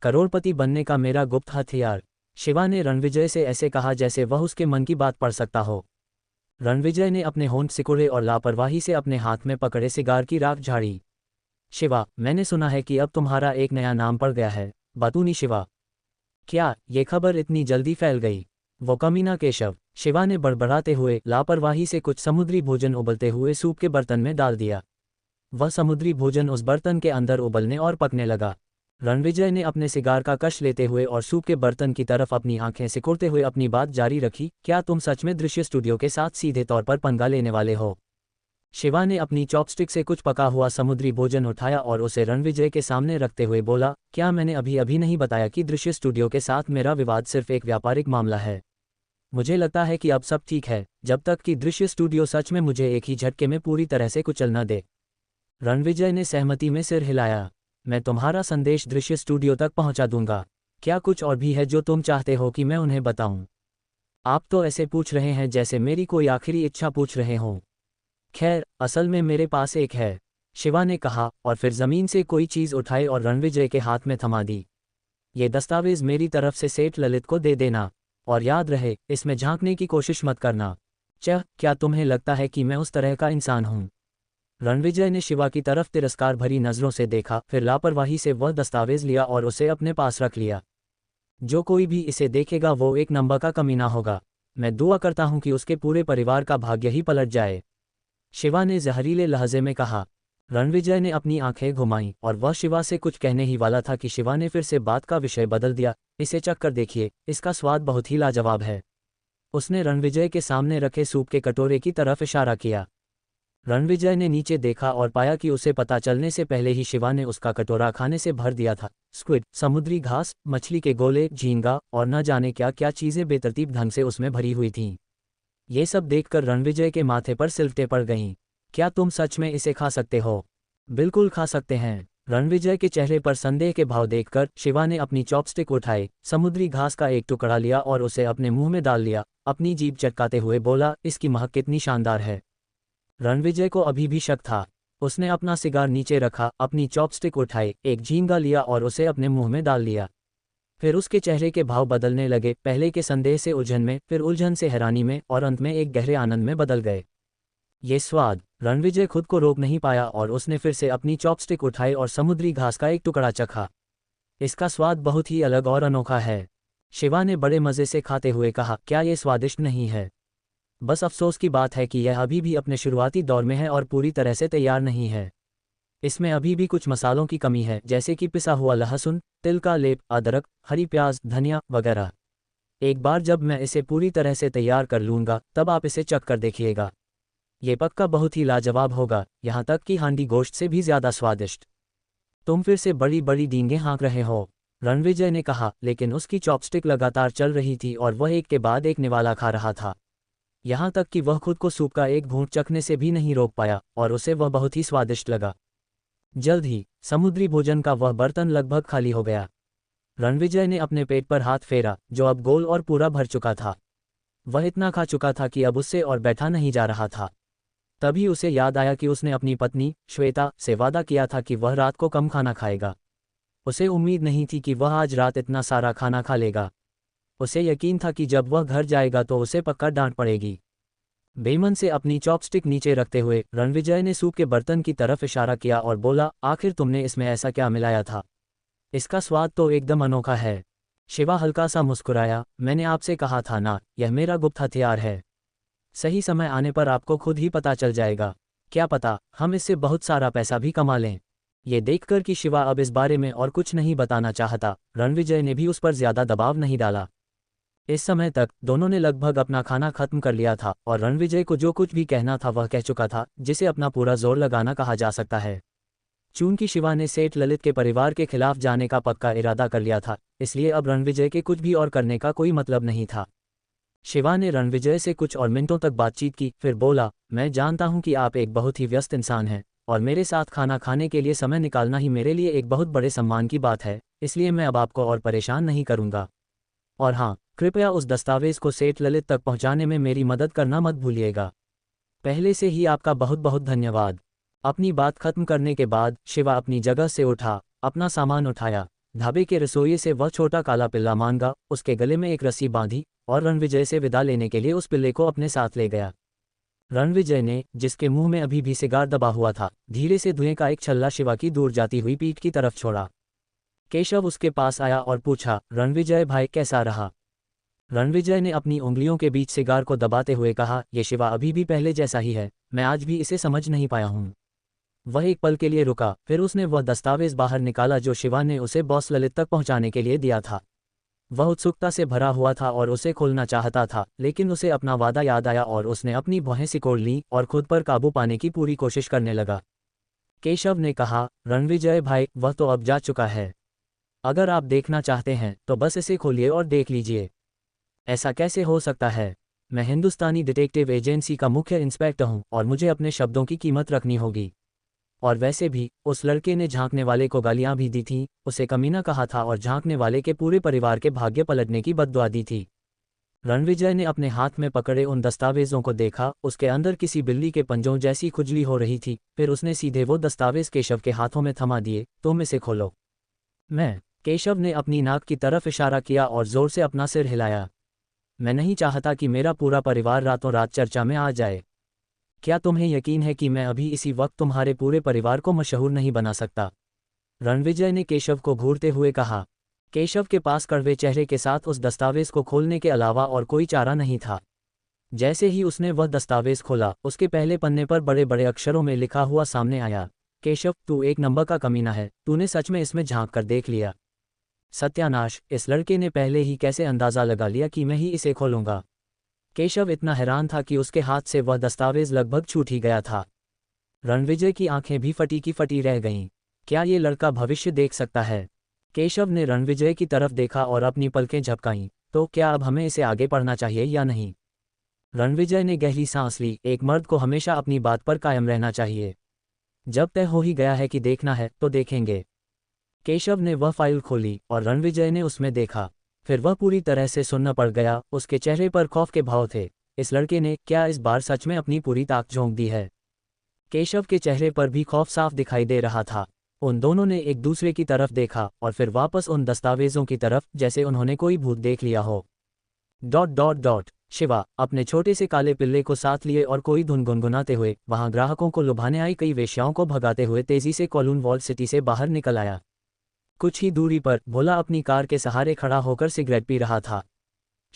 करोड़पति बनने का मेरा गुप्त हथियार। शिवा ने रणविजय से ऐसे कहा जैसे वह उसके मन की बात पढ़ सकता हो। रणविजय ने अपने होंठ सिकुड़े और लापरवाही से अपने हाथ में पकड़े सिगार की राख झाड़ी। शिवा, मैंने सुना है कि अब तुम्हारा एक नया नाम पड़ गया है, बातूनी शिवा। क्या ये खबर इतनी जल्दी फैल गई? वो कमीना केशव। शिवा ने बड़बड़ाते हुए लापरवाही से कुछ समुद्री भोजन उबलते हुए सूप के बर्तन में डाल दिया। वह समुद्री भोजन उस बर्तन के अंदर उबलने और पकने लगा। रणविजय ने अपने सिगार का कश लेते हुए और सूप के बर्तन की तरफ अपनी आंखें सिकुड़ते हुए अपनी बात जारी रखी, क्या तुम सच में दृश्य स्टूडियो के साथ सीधे तौर पर पंगा लेने वाले हो? शिवा ने अपनी चॉपस्टिक से कुछ पका हुआ समुद्री भोजन उठाया और उसे रणविजय के सामने रखते हुए बोला, क्या मैंने अभी अभी नहीं बताया कि दृश्य स्टूडियो के साथ मेरा विवाद सिर्फ एक व्यापारिक मामला है? मुझे लगता है कि अब सब ठीक है, जब तक कि दृश्य स्टूडियो सच में मुझे एक ही झटके में पूरी तरह से कुचल न दे। रणविजय ने सहमति में सिर हिलाया। मैं तुम्हारा संदेश दृश्य स्टूडियो तक पहुंचा दूंगा। क्या कुछ और भी है जो तुम चाहते हो कि मैं उन्हें बताऊं? आप तो ऐसे पूछ रहे हैं जैसे मेरी कोई आखिरी इच्छा पूछ रहे हों। खैर, असल में मेरे पास एक है, शिवा ने कहा और फिर जमीन से कोई चीज़ उठाई और रणविजय के हाथ में थमा दी। ये दस्तावेज मेरी तरफ से सेठ ललित को दे देना, और याद रहे इसमें झांकने की कोशिश मत करना। क्या तुम्हें लगता है कि मैं उस तरह का इंसान हूँ? रणविजय ने शिवा की तरफ तिरस्कार भरी नज़रों से देखा, फिर लापरवाही से वह दस्तावेज लिया और उसे अपने पास रख लिया। जो कोई भी इसे देखेगा वो एक नंबर का कमीना होगा। मैं दुआ करता हूँ कि उसके पूरे परिवार का भाग्य ही पलट जाए, शिवा ने जहरीले लहजे में कहा। रणविजय ने अपनी आंखें घुमाईं और वह शिवा से कुछ कहने ही वाला था कि शिवा ने फिर से बात का विषय बदल दिया। इसे चख कर देखिए, इसका स्वाद बहुत ही लाजवाब है। उसने रणविजय के सामने रखे सूप के कटोरे की तरफ इशारा किया। रणविजय ने नीचे देखा और पाया कि उसे पता चलने से पहले ही शिवा ने उसका कटोरा खाने से भर दिया था। स्क्विड, समुद्री घास, मछली के गोले, झींगा और न जाने क्या क्या चीज़ें बेतरतीब ढंग से उसमें भरी हुई थीं। ये सब देखकर रणविजय के माथे पर सिलवटें पड़ गईं। क्या तुम सच में इसे खा सकते हो? बिल्कुल खा सकते हैं। रणविजय के चेहरे पर संदेह के भाव देखकर शिवा ने अपनी चॉपस्टिक उठाई, समुद्री घास का एक टुकड़ा लिया और उसे अपने मुंह में डाल लिया। अपनी जीभ चटकाते हुए बोला, इसकी महक कितनी शानदार है। रणविजय को अभी भी शक था। उसने अपना सिगार नीचे रखा, अपनी चॉपस्टिक उठाई, एक झींगा लिया और उसे अपने मुंह में डाल लिया। फिर उसके चेहरे के भाव बदलने लगे, पहले के संदेह से उलझन में, फिर उलझन से हैरानी में और अंत में एक गहरे आनंद में बदल गए। ये स्वाद! रणविजय खुद को रोक नहीं पाया और उसने फिर से अपनी चॉपस्टिक उठाई और समुद्री घास का एक टुकड़ा चखा। इसका स्वाद बहुत ही अलग और अनोखा है, शिवा ने बड़े मज़े से खाते हुए कहा। क्या ये स्वादिष्ट नहीं है? बस अफसोस की बात है कि यह अभी भी अपने शुरुआती दौर में है और पूरी तरह से तैयार नहीं है। इसमें अभी भी कुछ मसालों की कमी है, जैसे कि पिसा हुआ लहसुन, तिल का लेप, अदरक, हरी प्याज, धनिया वगैरह। एक बार जब मैं इसे पूरी तरह से तैयार कर लूँगा तब आप इसे चख कर देखिएगा। ये पक्का बहुत ही लाजवाब होगा, यहाँ तक कि हांडी गोश्त से भी ज़्यादा स्वादिष्ट। तुम फिर से बड़ी बड़ी डींगें हाँक रहे हो, रणविजय ने कहा, लेकिन उसकी चॉपस्टिक लगातार चल रही थी और वह एक के बाद एक निवाला खा रहा था। यहाँ तक कि वह खुद को सूप का एक घूंट चखने से भी नहीं रोक पाया और उसे वह बहुत ही स्वादिष्ट लगा। जल्द ही समुद्री भोजन का वह बर्तन लगभग खाली हो गया। रणविजय ने अपने पेट पर हाथ फेरा, जो अब गोल और पूरा भर चुका था। वह इतना खा चुका था कि अब उससे और बैठा नहीं जा रहा था। तभी उसे याद आया कि उसने अपनी पत्नी श्वेता से वादा किया था कि वह रात को कम खाना खाएगा। उसे उम्मीद नहीं थी कि वह आज रात इतना सारा खाना खा लेगा। उसे यकीन था कि जब वह घर जाएगा तो उसे पक्का डांट पड़ेगी। बेमन से अपनी चॉपस्टिक नीचे रखते हुए रणविजय ने सूप के बर्तन की तरफ इशारा किया और बोला, आखिर तुमने इसमें ऐसा क्या मिलाया था? इसका स्वाद तो एकदम अनोखा है। शिवा हल्का सा मुस्कुराया, मैंने आपसे कहा था ना, यह मेरा गुप्त हथियार है। सही समय आने पर आपको खुद ही पता चल जाएगा। क्या पता हम इससे बहुत सारा पैसा भी कमा लें। ये देखकर कि शिवा अब इस बारे में और कुछ नहीं बताना चाहता, रणविजय ने भी उस पर ज्यादा दबाव नहीं डाला। इस समय तक दोनों ने लगभग अपना खाना खत्म कर लिया था और रणविजय को जो कुछ भी कहना था वह कह चुका था, जिसे अपना पूरा जोर लगाना कहा जा सकता है। चूंकि शिवा ने सेठ ललित के परिवार के खिलाफ जाने का पक्का इरादा कर लिया था, इसलिए अब रणविजय के कुछ भी और करने का कोई मतलब नहीं था। शिवा ने रणविजय से कुछ और मिनटों तक बातचीत की, फिर बोला, मैं जानता हूं कि आप एक बहुत ही व्यस्त इंसान हैं और मेरे साथ खाना खाने के लिए समय निकालना ही मेरे लिए एक बहुत बड़े सम्मान की बात है, इसलिए मैं अब आपको और परेशान नहीं करूंगा। और हाँ, कृपया उस दस्तावेज को सेठ ललित तक पहुंचाने में मेरी मदद करना मत भूलिएगा। पहले से ही आपका बहुत बहुत धन्यवाद। अपनी बात खत्म करने के बाद शिवा अपनी जगह से उठा, अपना सामान उठाया, ढाबे के रसोई से वह छोटा काला पिल्ला मांगा, उसके गले में एक रस्सी बांधी और रणविजय से विदा लेने के लिए उस पिल्ले को अपने साथ ले गया। रणविजय ने, जिसके मुंह में अभी भी सिगार दबा हुआ था, धीरे से धुएं का एक छल्ला शिवा की दूर जाती हुई पीठ की तरफ छोड़ा। केशव उसके पास आया और पूछा, रणविजय भाई कैसा रहा? रणविजय ने अपनी उंगलियों के बीच सिगार को दबाते हुए कहा, ये शिवा अभी भी पहले जैसा ही है, मैं आज भी इसे समझ नहीं पाया हूँ। वह एक पल के लिए रुका, फिर उसने वह दस्तावेज बाहर निकाला जो शिवा ने उसे बॉस ललित तक पहुंचाने के लिए दिया था। वह उत्सुकता से भरा हुआ था और उसे खोलना चाहता था, लेकिन उसे अपना वादा याद आया और उसने अपनी भौहें सिकोड़ लीं और खुद पर काबू पाने की पूरी कोशिश करने लगा। केशव ने कहा, रणविजय भाई, वह तो अब जा चुका है। अगर आप देखना चाहते हैं तो बस इसे खोलिए और देख लीजिए। ऐसा कैसे हो सकता है? मैं हिंदुस्तानी डिटेक्टिव एजेंसी का मुख्य इंस्पेक्टर हूं और मुझे अपने शब्दों की कीमत रखनी होगी। और वैसे भी उस लड़के ने झांकने वाले को गालियां भी दी थीं, उसे कमीना कहा था और झांकने वाले के पूरे परिवार के भाग्य पलटने की बद्दुआ दी थी। रणविजय ने अपने हाथ में पकड़े उन दस्तावेजों को देखा, उसके अंदर किसी बिल्ली के पंजों जैसी खुजली हो रही थी। फिर उसने सीधे वो दस्तावेज केशव के हाथों में थमा दिए। तुम इसे खोलो। मैं। केशव ने अपनी नाक की तरफ इशारा किया और जोर से अपना सिर हिलाया। मैं नहीं चाहता कि मेरा पूरा परिवार रातों रात चर्चा में आ जाए। क्या तुम्हें यकीन है कि मैं अभी इसी वक्त तुम्हारे पूरे परिवार को मशहूर नहीं बना सकता? रणविजय ने केशव को घूरते हुए कहा। केशव के पास कड़वे चेहरे के साथ उस दस्तावेज को खोलने के अलावा और कोई चारा नहीं था। जैसे ही उसने वह दस्तावेज खोला, उसके पहले पन्ने पर बड़े बड़े अक्षरों में लिखा हुआ सामने आया। केशव, तू एक नंबर का कमीना है। तूने सच में इसमें झांक कर देख लिया? सत्यानाश, इस लड़के ने पहले ही कैसे अंदाज़ा लगा लिया कि मैं ही इसे खोलूंगा। केशव इतना हैरान था कि उसके हाथ से वह दस्तावेज लगभग छूट ही गया था। रणविजय की आंखें भी फटी की फटी रह गईं। क्या ये लड़का भविष्य देख सकता है? केशव ने रणविजय की तरफ देखा और अपनी पलकें झपकाईं। तो क्या अब हमें इसे आगे पढ़ना चाहिए या नहीं? रणविजय ने गहरी सांस ली। एक मर्द को हमेशा अपनी बात पर कायम रहना चाहिए। जब तय हो ही गया है कि देखना है तो देखेंगे। केशव ने वह फाइल खोली और रणविजय ने उसमें देखा। फिर वह पूरी तरह से सुन्न पड़ गया। उसके चेहरे पर खौफ के भाव थे। इस लड़के ने क्या इस बार सच में अपनी पूरी ताकत झोंक दी है? केशव के चेहरे पर भी खौफ साफ दिखाई दे रहा था। उन दोनों ने एक दूसरे की तरफ देखा और फिर वापस उन दस्तावेजों की तरफ, जैसे उन्होंने कोई भूत देख लिया हो। Dot dot dot. शिवा अपने छोटे से काले पिल्ले को साथ लिए और कोई धुन गुनगुनाते हुए वहां ग्राहकों को लुभाने आई कई वेश्याओं को भगाते हुए तेजी से कॉलोन वॉल सिटी से बाहर निकल आया। कुछ ही दूरी पर भोला अपनी कार के सहारे खड़ा होकर सिगरेट पी रहा था।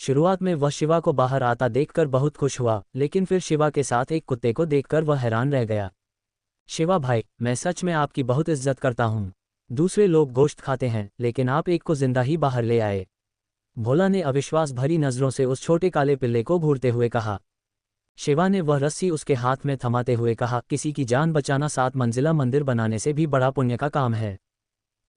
शुरुआत में वह शिवा को बाहर आता देखकर बहुत खुश हुआ, लेकिन फिर शिवा के साथ एक कुत्ते को देखकर वह हैरान रह गया। शिवा भाई, मैं सच में आपकी बहुत इज्जत करता हूँ। दूसरे लोग गोश्त खाते हैं, लेकिन आप एक को जिंदा ही बाहर ले आए। भोला ने अविश्वास भरी नजरों से उस छोटे काले पिल्ले को घूरते हुए कहा। शिवा ने वह रस्सी उसके हाथ में थमाते हुए कहा, किसी की जान बचाना 7 मंजिला मंदिर बनाने से भी बड़ा पुण्य का काम है।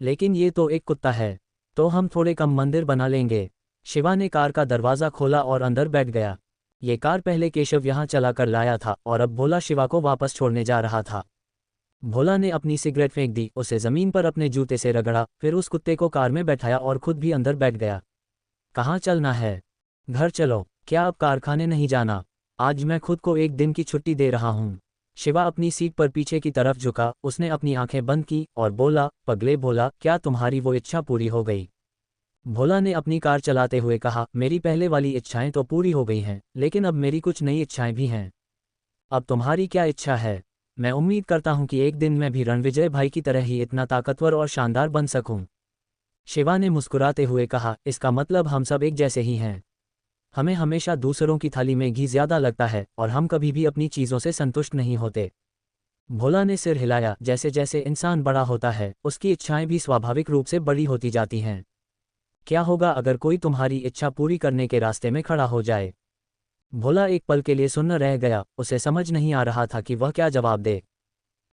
लेकिन ये तो एक कुत्ता है, तो हम थोड़े कम मंदिर बना लेंगे। शिवा ने कार का दरवाज़ा खोला और अंदर बैठ गया। ये कार पहले केशव यहाँ चला कर लाया था और अब भोला शिवा को वापस छोड़ने जा रहा था। भोला ने अपनी सिगरेट फेंक दी, उसे ज़मीन पर अपने जूते से रगड़ा, फिर उस कुत्ते को कार में बैठाया और खुद भी अंदर बैठ गया। कहाँ चलना है? घर चलो। क्या अब कारखाने नहीं जाना? आज मैं खुद को एक दिन की छुट्टी दे रहा हूँ। शिवा अपनी सीट पर पीछे की तरफ झुका। उसने अपनी आंखें बंद की और बोला, पगले भोला, क्या तुम्हारी वो इच्छा पूरी हो गई? भोला ने अपनी कार चलाते हुए कहा, मेरी पहले वाली इच्छाएं तो पूरी हो गई हैं, लेकिन अब मेरी कुछ नई इच्छाएं भी हैं। अब तुम्हारी क्या इच्छा है? मैं उम्मीद करता हूं कि एक दिन मैं भी रणविजय भाई की तरह ही इतना ताकतवर और शानदार बन सकूं। शिवा ने मुस्कुराते हुए कहा, इसका मतलब हम सब एक जैसे ही हैं। हमें हमेशा दूसरों की थाली में घी ज्यादा लगता है और हम कभी भी अपनी चीज़ों से संतुष्ट नहीं होते। भोला ने सिर हिलाया। जैसे जैसे इंसान बड़ा होता है, उसकी इच्छाएं भी स्वाभाविक रूप से बड़ी होती जाती हैं। क्या होगा अगर कोई तुम्हारी इच्छा पूरी करने के रास्ते में खड़ा हो जाए? भोला एक पल के लिए सुन्न रह गया। उसे समझ नहीं आ रहा था कि वह क्या जवाब दे।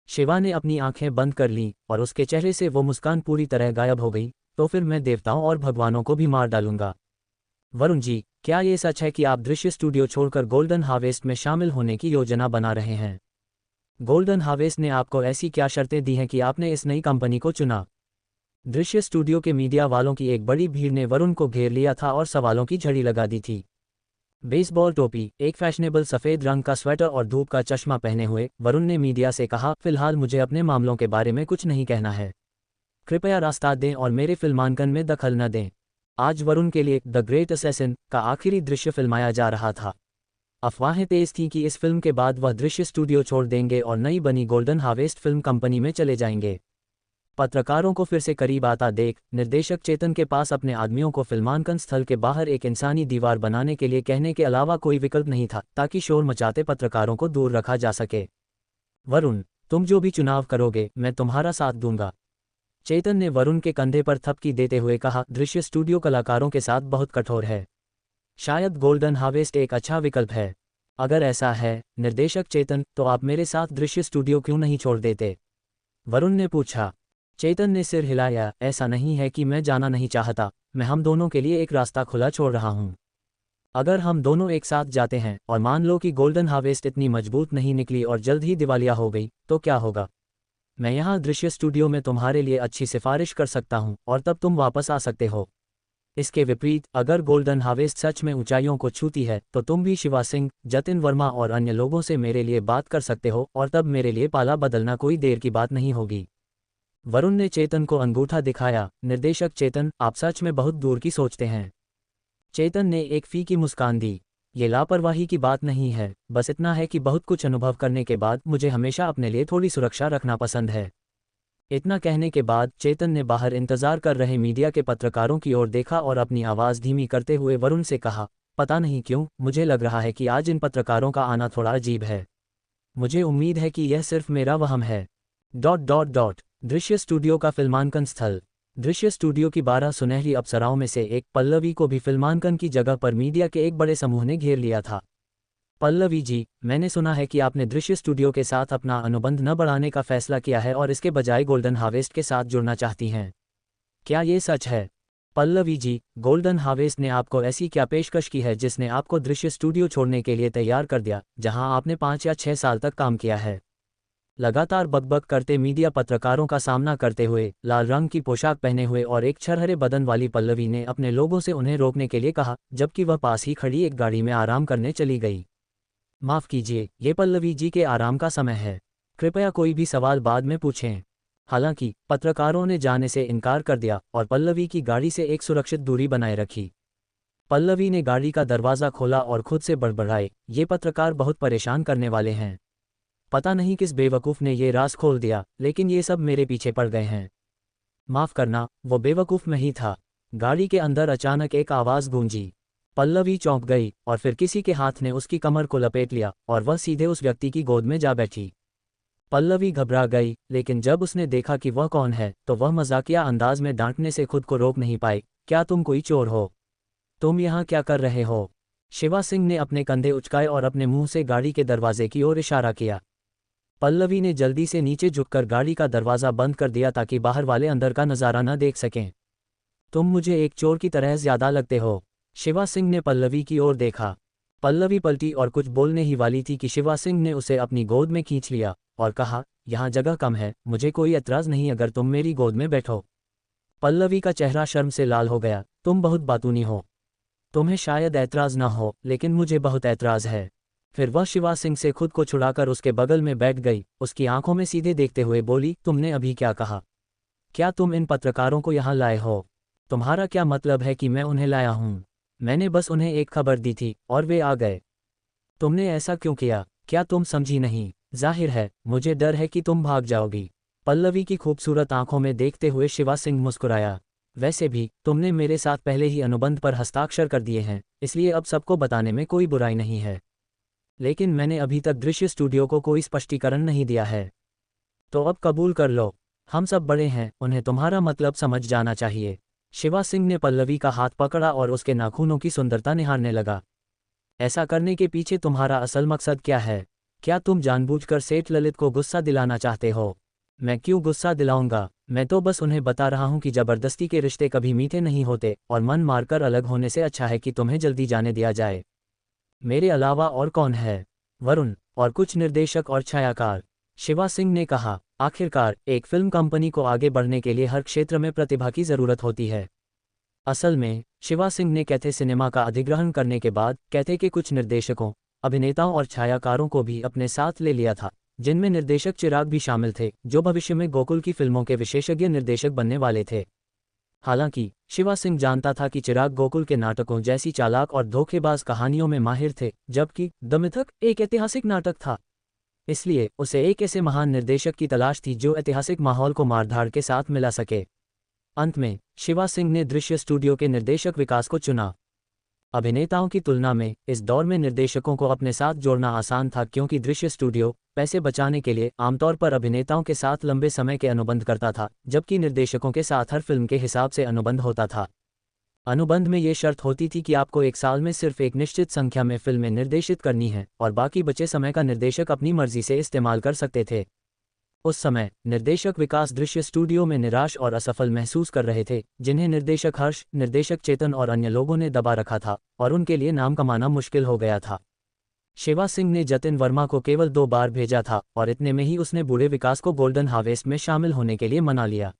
शिवा ने अपनी आंखें बंद कर लीं और उसके चेहरे से वो मुस्कान पूरी तरह गायब हो गई। तो फिर मैं देवताओं और भगवानों को भी मार डालूंगा। वरुण जी, क्या ये सच है कि आप दृश्य स्टूडियो छोड़कर गोल्डन हार्वेस्ट में शामिल होने की योजना बना रहे हैं? गोल्डन हार्वेस्ट ने आपको ऐसी क्या शर्तें दी हैं कि आपने इस नई कंपनी को चुना? दृश्य स्टूडियो के मीडिया वालों की एक बड़ी भीड़ ने वरुण को घेर लिया था और सवालों की झड़ी लगा दी थी। बेसबॉल टोपी, एक फैशनेबल सफ़ेद रंग का स्वेटर और धूप का चश्मा पहने हुए वरुण ने मीडिया से कहा, फिलहाल मुझे अपने मामलों के बारे में कुछ नहीं कहना है। कृपया रास्ता दें और मेरे फिल्मांकन में दखल न दें। आज वरुण के लिए द ग्रेट असैसिन का आखिरी दृश्य फिल्माया जा रहा था। अफवाहें तेज थीं कि इस फिल्म के बाद वह दृश्य स्टूडियो छोड़ देंगे और नई बनी गोल्डन हार्वेस्ट फिल्म कंपनी में चले जाएंगे। पत्रकारों को फिर से करीब आता देख निर्देशक चेतन के पास अपने आदमियों को फिल्मांकन स्थल के बाहर एक इंसानी दीवार बनाने के लिए कहने के अलावा कोई विकल्प नहीं था, ताकि शोर मचाते पत्रकारों को दूर रखा जा सके। वरुण, तुम जो भी चुनाव करोगे, मैं तुम्हारा साथ दूंगा। चेतन ने वरुण के कंधे पर थपकी देते हुए कहा, दृश्य स्टूडियो कलाकारों के साथ बहुत कठोर है। शायद गोल्डन हार्वेस्ट एक अच्छा विकल्प है। अगर ऐसा है निर्देशक चेतन, तो आप मेरे साथ दृश्य स्टूडियो क्यों नहीं छोड़ देते? वरुण ने पूछा। चेतन ने सिर हिलाया। ऐसा नहीं है कि मैं जाना नहीं चाहता, मैं हम दोनों के लिए एक रास्ता खुला छोड़ रहा हूँ। अगर हम दोनों एक साथ जाते हैं और मान लो कि गोल्डन हार्वेस्ट इतनी मजबूत नहीं निकली और जल्द ही दिवालिया हो गई, तो क्या होगा? मैं यहाँ दृश्य स्टूडियो में तुम्हारे लिए अच्छी सिफारिश कर सकता हूँ और तब तुम वापस आ सकते हो। इसके विपरीत अगर गोल्डन हार्वेस्ट सच में ऊंचाइयों को छूती है तो तुम भी शिवा सिंह, जतिन वर्मा और अन्य लोगों से मेरे लिए बात कर सकते हो और तब मेरे लिए पाला बदलना कोई देर की बात नहीं होगी। वरुण ने चेतन को अंगूठा दिखाया। निर्देशक चेतन, आप सच में बहुत दूर की सोचते हैं। चेतन ने एक फीकी मुस्कान दी। ये लापरवाही की बात नहीं है, बस इतना है कि बहुत कुछ अनुभव करने के बाद मुझे हमेशा अपने लिए थोड़ी सुरक्षा रखना पसंद है। इतना कहने के बाद चेतन ने बाहर इंतजार कर रहे मीडिया के पत्रकारों की ओर देखा और अपनी आवाज़ धीमी करते हुए वरुण से कहा, पता नहीं क्यों मुझे लग रहा है कि आज इन पत्रकारों का आना थोड़ा अजीब है। मुझे उम्मीद है कि यह सिर्फ मेरा वहम है। दृश्य स्टूडियो का फिल्मांकन स्थल। दृश्य स्टूडियो की 12 सुनहरी अप्सराओं में से एक पल्लवी को भी फिल्मांकन की जगह पर मीडिया के एक बड़े समूह ने घेर लिया था। पल्लवी जी, मैंने सुना है कि आपने दृश्य स्टूडियो के साथ अपना अनुबंध न बढ़ाने का फैसला किया है और इसके बजाय गोल्डन हार्वेस्ट के साथ जुड़ना चाहती हैं। क्या ये सच है? पल्लवी जी, गोल्डन हार्वेस्ट ने आपको ऐसी क्या पेशकश की है जिसने आपको दृश्य स्टूडियो छोड़ने के लिए तैयार कर दिया, जहां आपने 5 या 6 साल तक काम किया है? लगातार बकबक करते मीडिया पत्रकारों का सामना करते हुए लाल रंग की पोशाक पहने हुए और एक छरहरे बदन वाली पल्लवी ने अपने लोगों से उन्हें रोकने के लिए कहा, जबकि वह पास ही खड़ी एक गाड़ी में आराम करने चली गई। माफ़ कीजिए, ये पल्लवी जी के आराम का समय है। कृपया कोई भी सवाल बाद में पूछें। हालांकि पत्रकारों ने जाने से इनकार कर दिया और पल्लवी की गाड़ी से एक सुरक्षित दूरी बनाए रखी। पल्लवी ने गाड़ी का दरवाज़ा खोला और खुद से बड़बड़ाए, ये पत्रकार बहुत परेशान करने वाले हैं। पता नहीं किस बेवकूफ़ ने ये राज खोल दिया, लेकिन ये सब मेरे पीछे पड़ गए हैं। माफ़ करना, वो बेवकूफ़ मैं ही था। गाड़ी के अंदर अचानक एक आवाज़ गूंजी। पल्लवी चौंक गई और फिर किसी के हाथ ने उसकी कमर को लपेट लिया और वह सीधे उस व्यक्ति की गोद में जा बैठी। पल्लवी घबरा गई, लेकिन जब उसने देखा कि वह कौन है तो वह मजाकिया अंदाज में डांटने से खुद को रोक नहीं पाई। क्या तुम कोई चोर हो? तुम यहाँ क्या कर रहे हो? शिवा सिंह ने अपने कंधे उचकाए और अपने मुंह से गाड़ी के दरवाजे की ओर इशारा किया। पल्लवी ने जल्दी से नीचे झुककर गाड़ी का दरवाज़ा बंद कर दिया ताकि बाहर वाले अंदर का नज़ारा न देख सकें। तुम मुझे एक चोर की तरह ज़्यादा लगते हो। शिवा सिंह ने पल्लवी की ओर देखा। पल्लवी पलटी और कुछ बोलने ही वाली थी कि शिवा सिंह ने उसे अपनी गोद में खींच लिया और कहा, यहाँ जगह कम है, मुझे कोई एतराज़ नहीं अगर तुम मेरी गोद में बैठो। पल्लवी का चेहरा शर्म से लाल हो गया। तुम बहुत बातूनी हो। तुम्हें शायद ऐतराज़ ना हो, लेकिन मुझे बहुत ऐतराज़ है। फिर वह शिवा सिंह से खुद को छुड़ाकर उसके बगल में बैठ गई। उसकी आंखों में सीधे देखते हुए बोली, तुमने अभी क्या कहा? क्या तुम इन पत्रकारों को यहाँ लाए हो? तुम्हारा क्या मतलब है कि मैं उन्हें लाया हूँ? मैंने बस उन्हें एक खबर दी थी और वे आ गए। तुमने ऐसा क्यों किया? क्या तुम समझी नहीं? जाहिर है, मुझे डर है कि तुम भाग जाओगी। पल्लवी की खूबसूरत आंखों में देखते हुए शिवा सिंह मुस्कुराया। वैसे भी तुमने मेरे साथ पहले ही अनुबंध पर हस्ताक्षर कर दिए हैं, इसलिए अब सबको बताने में कोई बुराई नहीं है। लेकिन मैंने अभी तक दृश्य स्टूडियो को कोई स्पष्टीकरण नहीं दिया है। तो अब कबूल कर लो। हम सब बड़े हैं, उन्हें तुम्हारा मतलब समझ जाना चाहिए। शिवा सिंह ने पल्लवी का हाथ पकड़ा और उसके नाखूनों की सुंदरता निहारने लगा। ऐसा करने के पीछे तुम्हारा असल मकसद क्या है? क्या तुम जानबूझकर सेठ ललित को गुस्सा दिलाना चाहते हो? मैं क्यों गुस्सा दिलाऊंगा? मैं तो बस उन्हें बता रहा हूं कि ज़बरदस्ती के रिश्ते कभी मीठे नहीं होते और मन मारकर अलग होने से अच्छा है कि तुम्हें जल्दी जाने दिया जाए। मेरे अलावा और कौन है? वरुण और कुछ निर्देशक और छायाकार। शिवा सिंह ने कहा, आखिरकार एक फिल्म कंपनी को आगे बढ़ने के लिए हर क्षेत्र में प्रतिभा की ज़रूरत होती है। असल में शिवा सिंह ने कैथे सिनेमा का अधिग्रहण करने के बाद कैथे के कुछ निर्देशकों, अभिनेताओं और छायाकारों को भी अपने साथ ले लिया था, जिनमें निर्देशक चिराग भी शामिल थे, जो भविष्य में गोकुल की फिल्मों के विशेषज्ञ निर्देशक बनने वाले थे। हालांकि शिवा सिंह जानता था कि चिराग गोकुल के नाटकों जैसी चालाक और धोखेबाज कहानियों में माहिर थे, जबकि द मिथक एक ऐतिहासिक नाटक था। इसलिए उसे एक ऐसे महान निर्देशक की तलाश थी जो ऐतिहासिक माहौल को मारधाड़ के साथ मिला सके। अंत में शिवा सिंह ने दृश्य स्टूडियो के निर्देशक विकास को चुना। अभिनेताओं की तुलना में इस दौर में निर्देशकों को अपने साथ जोड़ना आसान था, क्योंकि दृश्य स्टूडियो पैसे बचाने के लिए आमतौर पर अभिनेताओं के साथ लंबे समय के अनुबंध करता था, जबकि निर्देशकों के साथ हर फिल्म के हिसाब से अनुबंध होता था। अनुबंध में ये शर्त होती थी कि आपको एक साल में सिर्फ एक निश्चित संख्या में फिल्में निर्देशित करनी है और बाकी बचे समय का निर्देशक अपनी मर्जी से इस्तेमाल कर सकते थे। उस समय निर्देशक विकास दृश्य स्टूडियो में निराश और असफल महसूस कर रहे थे, जिन्हें निर्देशक हर्ष, निर्देशक चेतन और अन्य लोगों ने दबा रखा था और उनके लिए नाम कमाना मुश्किल हो गया था। शिवा सिंह ने जतिन वर्मा को केवल 2 बार भेजा था और इतने में ही उसने बूढ़े विकास को गोल्डन हार्वेस्ट में शामिल होने के लिए मना लिया।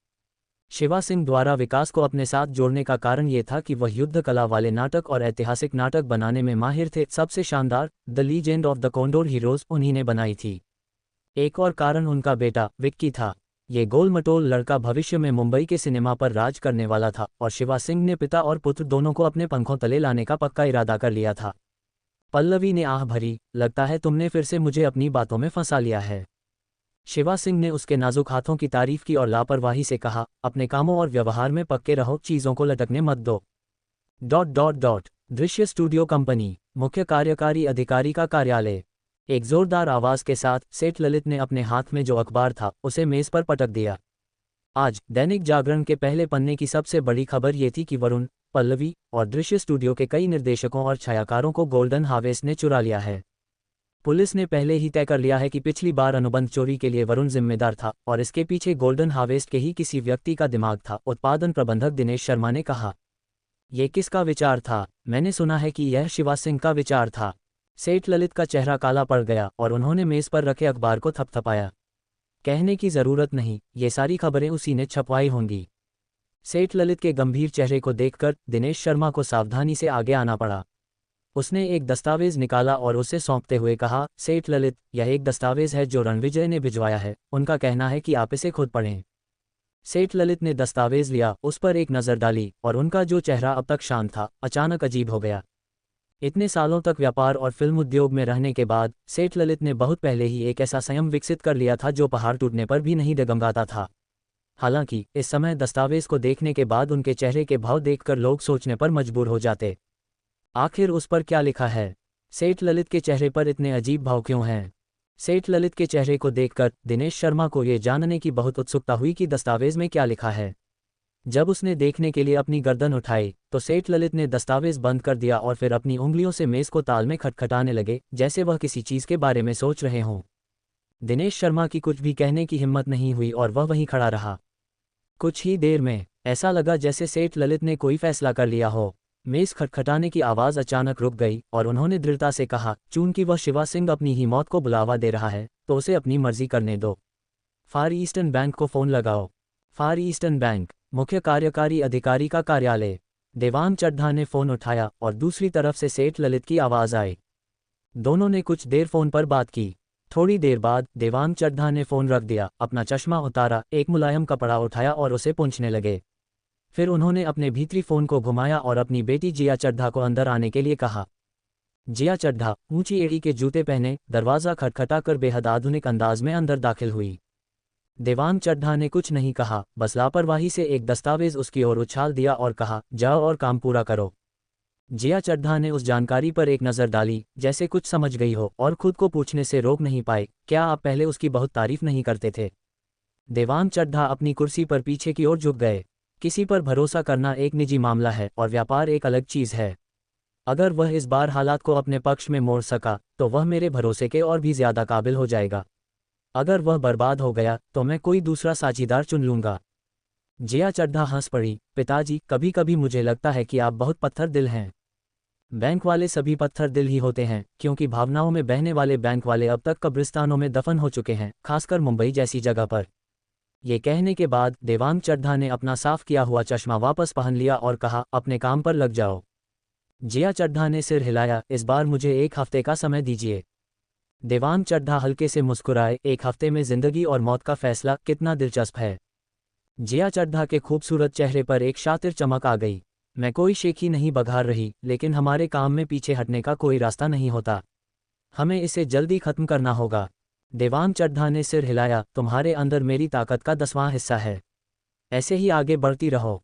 शिवा सिंह द्वारा विकास को अपने साथ जोड़ने का कारण ये था कि वह युद्ध कला वाले नाटक और ऐतिहासिक नाटक बनाने में माहिर थे। सबसे शानदार the legend of the condor heroes उन्हीं ने बनाई थी। एक और कारण उनका बेटा विक्की था। ये गोल-मटोल लड़का भविष्य में मुंबई के सिनेमा पर राज करने वाला था और शिवा सिंह ने पिता और पुत्र दोनों को अपने पंखों तले लाने का पक्का इरादा कर लिया था। पल्लवी ने आह भरी, लगता है तुमने फिर से मुझे अपनी बातों में फंसा लिया है। शिवा सिंह ने उसके नाजुक हाथों की तारीफ की और लापरवाही से कहा, अपने कामों और व्यवहार में पक्के रहो, चीज़ों को लटकने मत दो। दृश्य स्टूडियो कंपनी, मुख्य कार्यकारी अधिकारी का कार्यालय। एक जोरदार आवाज के साथ सेठ ललित ने अपने हाथ में जो अखबार था उसे मेज पर पटक दिया। आज दैनिक जागरण के पहले पन्ने की सबसे बड़ी खबर ये थी कि वरुण, पल्लवी और दृश्य स्टूडियो के कई निर्देशकों और छायाकारों को गोल्डन हार्वेस्ट ने चुरा लिया है। पुलिस ने पहले ही तय कर लिया है कि पिछली बार अनुबंध चोरी के लिए वरुण जिम्मेदार था और इसके पीछे गोल्डन हार्वेस्ट के ही किसी व्यक्ति का दिमाग था। उत्पादन प्रबंधक दिनेश शर्मा ने कहा, यह किसका विचार था? मैंने सुना है कि यह शिवा सिंह का विचार था। सेठ ललित का चेहरा काला पड़ गया और उन्होंने मेज पर रखे अखबार को थपथपाया। कहने की जरूरत नहीं, ये सारी खबरें उसी ने छपवाई होंगी। सेठ ललित के गंभीर चेहरे को देखकर दिनेश शर्मा को सावधानी से आगे आना पड़ा। उसने एक दस्तावेज निकाला और उसे सौंपते हुए कहा, सेठ ललित, यह एक दस्तावेज है जो रणविजय ने भिजवाया है। उनका कहना है कि आप इसे खुद पढ़ें। सेठ ललित ने दस्तावेज लिया, उस पर एक नज़र डाली और उनका जो चेहरा अब तक शांत था अचानक अजीब हो गया। इतने सालों तक व्यापार और फिल्म उद्योग में रहने के बाद सेठ ललित ने बहुत पहले ही एक ऐसा संयम विकसित कर लिया था जो पहाड़ टूटने पर भी नहीं डगमगाता था। हालांकि इस समय दस्तावेज को देखने के बाद उनके चेहरे के भाव देखकर लोग सोचने पर मजबूर हो जाते, आखिर उस पर क्या लिखा है? सेठ ललित के चेहरे पर इतने अजीब भाव क्यों हैं? सेठ ललित के चेहरे को देखकर दिनेश शर्मा को ये जानने की बहुत उत्सुकता हुई कि दस्तावेज में क्या लिखा है। जब उसने देखने के लिए अपनी गर्दन उठाई तो सेठ ललित ने दस्तावेज बंद कर दिया और फिर अपनी उंगलियों से मेज को ताल में खटखटाने लगे, जैसे वह किसी चीज के बारे में सोच रहे हों। दिनेश शर्मा की कुछ भी कहने की हिम्मत नहीं हुई और वह वहीं खड़ा रहा। कुछ ही देर में ऐसा लगा जैसे सेठ ललित ने कोई फैसला कर लिया हो। मेज खटखटाने की आवाज़ अचानक रुक गई और उन्होंने दृढ़ता से कहा, चूंकि वह शिवा सिंह अपनी ही मौत को बुलावा दे रहा है तो उसे अपनी मर्जी करने दो। फार ईस्टर्न बैंक को फ़ोन लगाओ। फार ईस्टर्न बैंक, मुख्य कार्यकारी अधिकारी का कार्यालय। देवांग चड्ढा ने फ़ोन उठाया और दूसरी तरफ से सेठ ललित की आवाज़ आई। दोनों ने कुछ देर फ़ोन पर बात की। थोड़ी देर बाद देवांग चड्ढा ने फ़ोन रख दिया, अपना चश्मा उतारा, एक मुलायम कपड़ा उठाया और उसे पोंछने लगे। फिर उन्होंने अपने भीतरी फ़ोन को घुमाया और अपनी बेटी जिया चड्ढा को अंदर आने के लिए कहा। जिया चड्ढा ऊंची एड़ी के जूते पहने दरवाज़ा खटखटाकर बेहद आधुनिक अंदाज में अंदर दाखिल हुई। देवांग चड्ढा ने कुछ नहीं कहा, बस लापरवाही से एक दस्तावेज उसकी ओर उछाल दिया और कहा, जाओ और काम पूरा करो। जिया चड्ढा ने उस जानकारी पर एक नज़र डाली, जैसे कुछ समझ गई हो, और खुद को पूछने से रोक नहीं पाए, क्या आप पहले उसकी बहुत तारीफ नहीं करते थे? देवांग चड्ढा अपनी कुर्सी पर पीछे की ओर झुक गए। किसी पर भरोसा करना एक निजी मामला है और व्यापार एक अलग चीज़ है। अगर वह इस बार हालात को अपने पक्ष में मोड़ सका तो वह मेरे भरोसे के और भी ज़्यादा काबिल हो जाएगा। अगर वह बर्बाद हो गया तो मैं कोई दूसरा साझीदार चुन लूँगा। जिया चड्ढा हंस पड़ी, पिताजी, कभी कभी मुझे लगता है कि आप बहुत पत्थर दिल हैं। बैंक वाले सभी पत्थर दिल ही होते हैं, क्योंकि भावनाओं में बहने वाले बैंक वाले अब तक कब्रिस्तानों में दफन हो चुके हैं, खासकर मुंबई जैसी जगह पर। ये कहने के बाद देवांग चड्ढा ने अपना साफ किया हुआ चश्मा वापस पहन लिया और कहा, अपने काम पर लग जाओ। जिया चड्ढा ने सिर हिलाया, इस बार मुझे 1 हफ्ते का समय दीजिए। देवांग चड्ढा हल्के से मुस्कुराए, 1 हफ्ते में जिंदगी और मौत का फैसला, कितना दिलचस्प है। जिया चड्ढा के खूबसूरत चेहरे पर एक शातिर चमक आ गई। मैं कोई शेखी नहीं बघार रही, लेकिन हमारे काम में पीछे हटने का कोई रास्ता नहीं होता। हमें इसे जल्दी खत्म करना होगा। देवांग चड्ढा ने सिर हिलाया, तुम्हारे अंदर मेरी ताकत का 10वां हिस्सा है। ऐसे ही आगे बढ़ती रहो।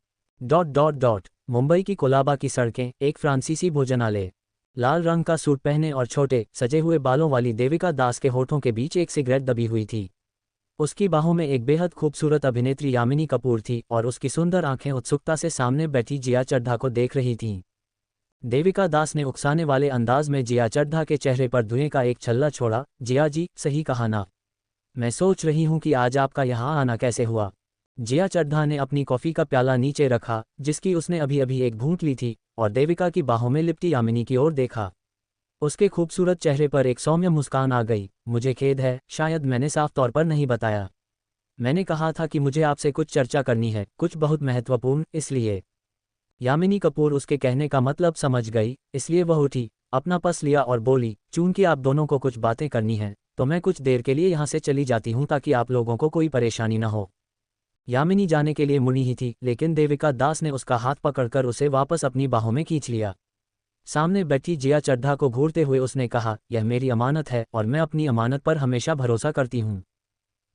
मुंबई की कोलाबा की सड़कें, एक फ्रांसीसी भोजनालय। लाल रंग का सूट पहने और छोटे सजे हुए बालों वाली देविका दास के होठों के बीच एक सिगरेट दबी हुई थी। उसकी बाहों में एक बेहद खूबसूरत अभिनेत्री यामिनी कपूर थी और उसकी सुंदर आंखें उत्सुकता से सामने बैठी जिया चड्ढा को देख रही थीं। देविका दास ने उकसाने वाले अंदाज में जिया चड्ढा के चेहरे पर धुएं का एक छल्ला छोड़ा। जिया जी, सही कहा ना? मैं सोच रही हूं कि आज आपका यहाँ आना कैसे हुआ। जिया चड्ढा ने अपनी कॉफ़ी का प्याला नीचे रखा, जिसकी उसने अभी अभी एक घूंट ली थी, और देविका की बाहों में लिपटी यामिनी की ओर देखा। उसके खूबसूरत चेहरे पर एक सौम्य मुस्कान आ गई। मुझे खेद है, शायद मैंने साफ तौर पर नहीं बताया। मैंने कहा था कि मुझे आपसे कुछ चर्चा करनी है, कुछ बहुत महत्वपूर्ण, इसलिए। यामिनी कपूर उसके कहने का मतलब समझ गई, इसलिए वह उठी, अपना पर्स लिया और बोली, चूंकि आप दोनों को कुछ बातें करनी हैं, तो मैं कुछ देर के लिए यहाँ से चली जाती हूँ ताकि आप लोगों को कोई परेशानी न हो। यामिनी जाने के लिए मुड़ी ही थी, लेकिन देविका दास ने उसका हाथ पकड़कर उसे वापस अपनी बाहों में खींच लिया। सामने बैठी जिया चड्ढा को घूरते हुए उसने कहा, यह मेरी अमानत है और मैं अपनी अमानत पर हमेशा भरोसा करती हूँ।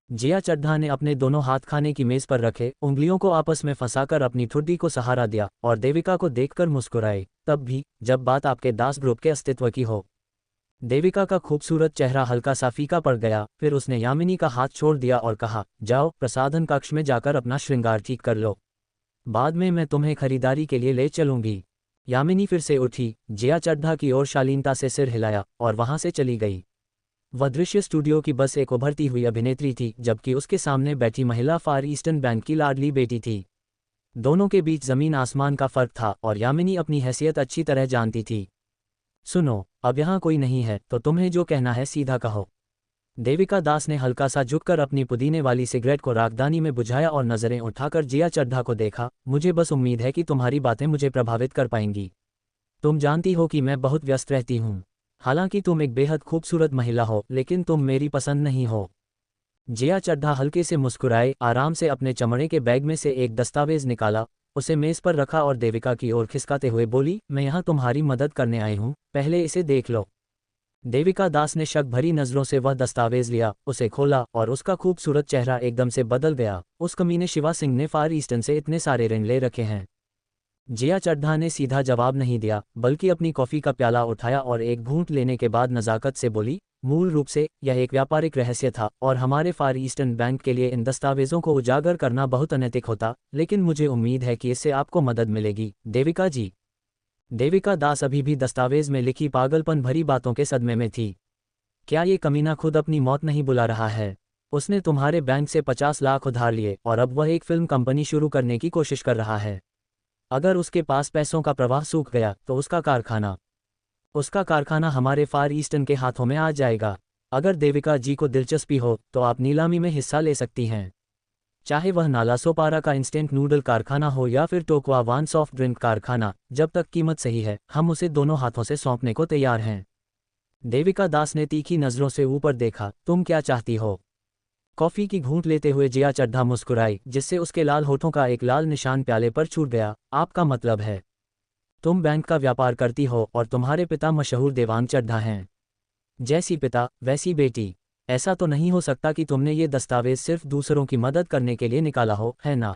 जिया चड्ढा ने अपने दोनों हाथ खाने की मेज पर रखे, उंगलियों को आपस में फंसाकर अपनी ठुड्डी को सहारा दिया और देविका को देखकर मुस्कुराए, तब भी जब बात आपके दास ग्रुप के अस्तित्व की हो। देविका का खूबसूरत चेहरा हल्का सा फीका पड़ गया, फिर उसने यामिनी का हाथ छोड़ दिया और कहा, जाओ प्रसाधन कक्ष में जाकर अपना श्रृंगार ठीक कर लो, बाद में मैं तुम्हें खरीदारी के लिए ले चलूंगी। यामिनी फिर से उठी, जिया चड्ढा की ओर शालीनता से सिर हिलाया और वहां से चली गई। वह दृश्य स्टूडियो की बस एक उभरती हुई अभिनेत्री थी, जबकि उसके सामने बैठी महिला फार ईस्टर्न बैंक की लाडली बेटी थी। दोनों के बीच जमीन आसमान का फर्क था और यामिनी अपनी हैसियत अच्छी तरह जानती थी। सुनो, अब यहाँ कोई नहीं है तो तुम्हें जो कहना है सीधा कहो। देविका दास ने हल्का सा झुककर अपनी पुदीने वाली सिगरेट को रागदानी में बुझाया और नजरें उठाकर जिया चड्ढा को देखा, मुझे बस उम्मीद है कि तुम्हारी बातें मुझे प्रभावित कर पाएंगी। तुम जानती हो कि मैं बहुत व्यस्त रहती हूँ। हालांकि तुम एक बेहद खूबसूरत महिला हो, लेकिन तुम मेरी पसंद नहीं हो। जिया चड्ढा हल्के से मुस्कुराए, आराम से अपने चमड़े के बैग में से एक दस्तावेज निकाला, उसे मेज पर रखा और देविका की ओर खिसकाते हुए बोली, मैं यहाँ तुम्हारी मदद करने आई हूँ, पहले इसे देख लो। देविका दास ने शक भरी नजरों से वह दस्तावेज लिया, उसे खोला और उसका खूबसूरत चेहरा एकदम से बदल गया। उस कमीने शिवा सिंह ने फार ईस्टर्न से इतने सारे ऋण ले रखे हैं। जिया चड्ढा ने सीधा जवाब नहीं दिया, बल्कि अपनी कॉफी का प्याला उठाया और एक घूंट लेने के बाद नज़ाकत से बोली, मूल रूप से यह एक व्यापारिक रहस्य था और हमारे फार ईस्टर्न बैंक के लिए इन दस्तावेजों को उजागर करना बहुत अनैतिक होता, लेकिन मुझे उम्मीद है कि इससे आपको मदद मिलेगी, देविका जी। देविका दास अभी भी दस्तावेज में लिखी पागलपन भरी बातों के सदमे में थी। क्या ये कमीना खुद अपनी मौत नहीं बुला रहा है? उसने तुम्हारे बैंक से 50 लाख उधार लिए और अब वह एक फिल्म कंपनी शुरू करने की कोशिश कर रहा है। अगर उसके पास पैसों का प्रवाह सूख गया तो उसका कारखाना हमारे फार ईस्टर्न के हाथों में आ जाएगा। अगर देविका जी को दिलचस्पी हो तो आप नीलामी में हिस्सा ले सकती हैं। चाहे वह नाला सोपारा का इंस्टेंट नूडल कारखाना हो या फिर टोकवा वान सॉफ्ट ड्रिंक कारखाना, जब तक कीमत सही है हम उसे दोनों हाथों से सौंपने को तैयार हैं। देविका दास ने तीखी नजरों से ऊपर देखा, तुम क्या चाहती हो? कॉफी की घूंट लेते हुए जिया चड्ढा मुस्कुराई, जिससे उसके लाल होठों का एक लाल निशान प्याले पर छूट गया। आपका मतलब है तुम बैंक का व्यापार करती हो और तुम्हारे पिता मशहूर देवांग चड्ढा हैं। जैसी पिता वैसी बेटी। ऐसा तो नहीं हो सकता कि तुमने ये दस्तावेज सिर्फ दूसरों की मदद करने के लिए निकाला हो, है ना?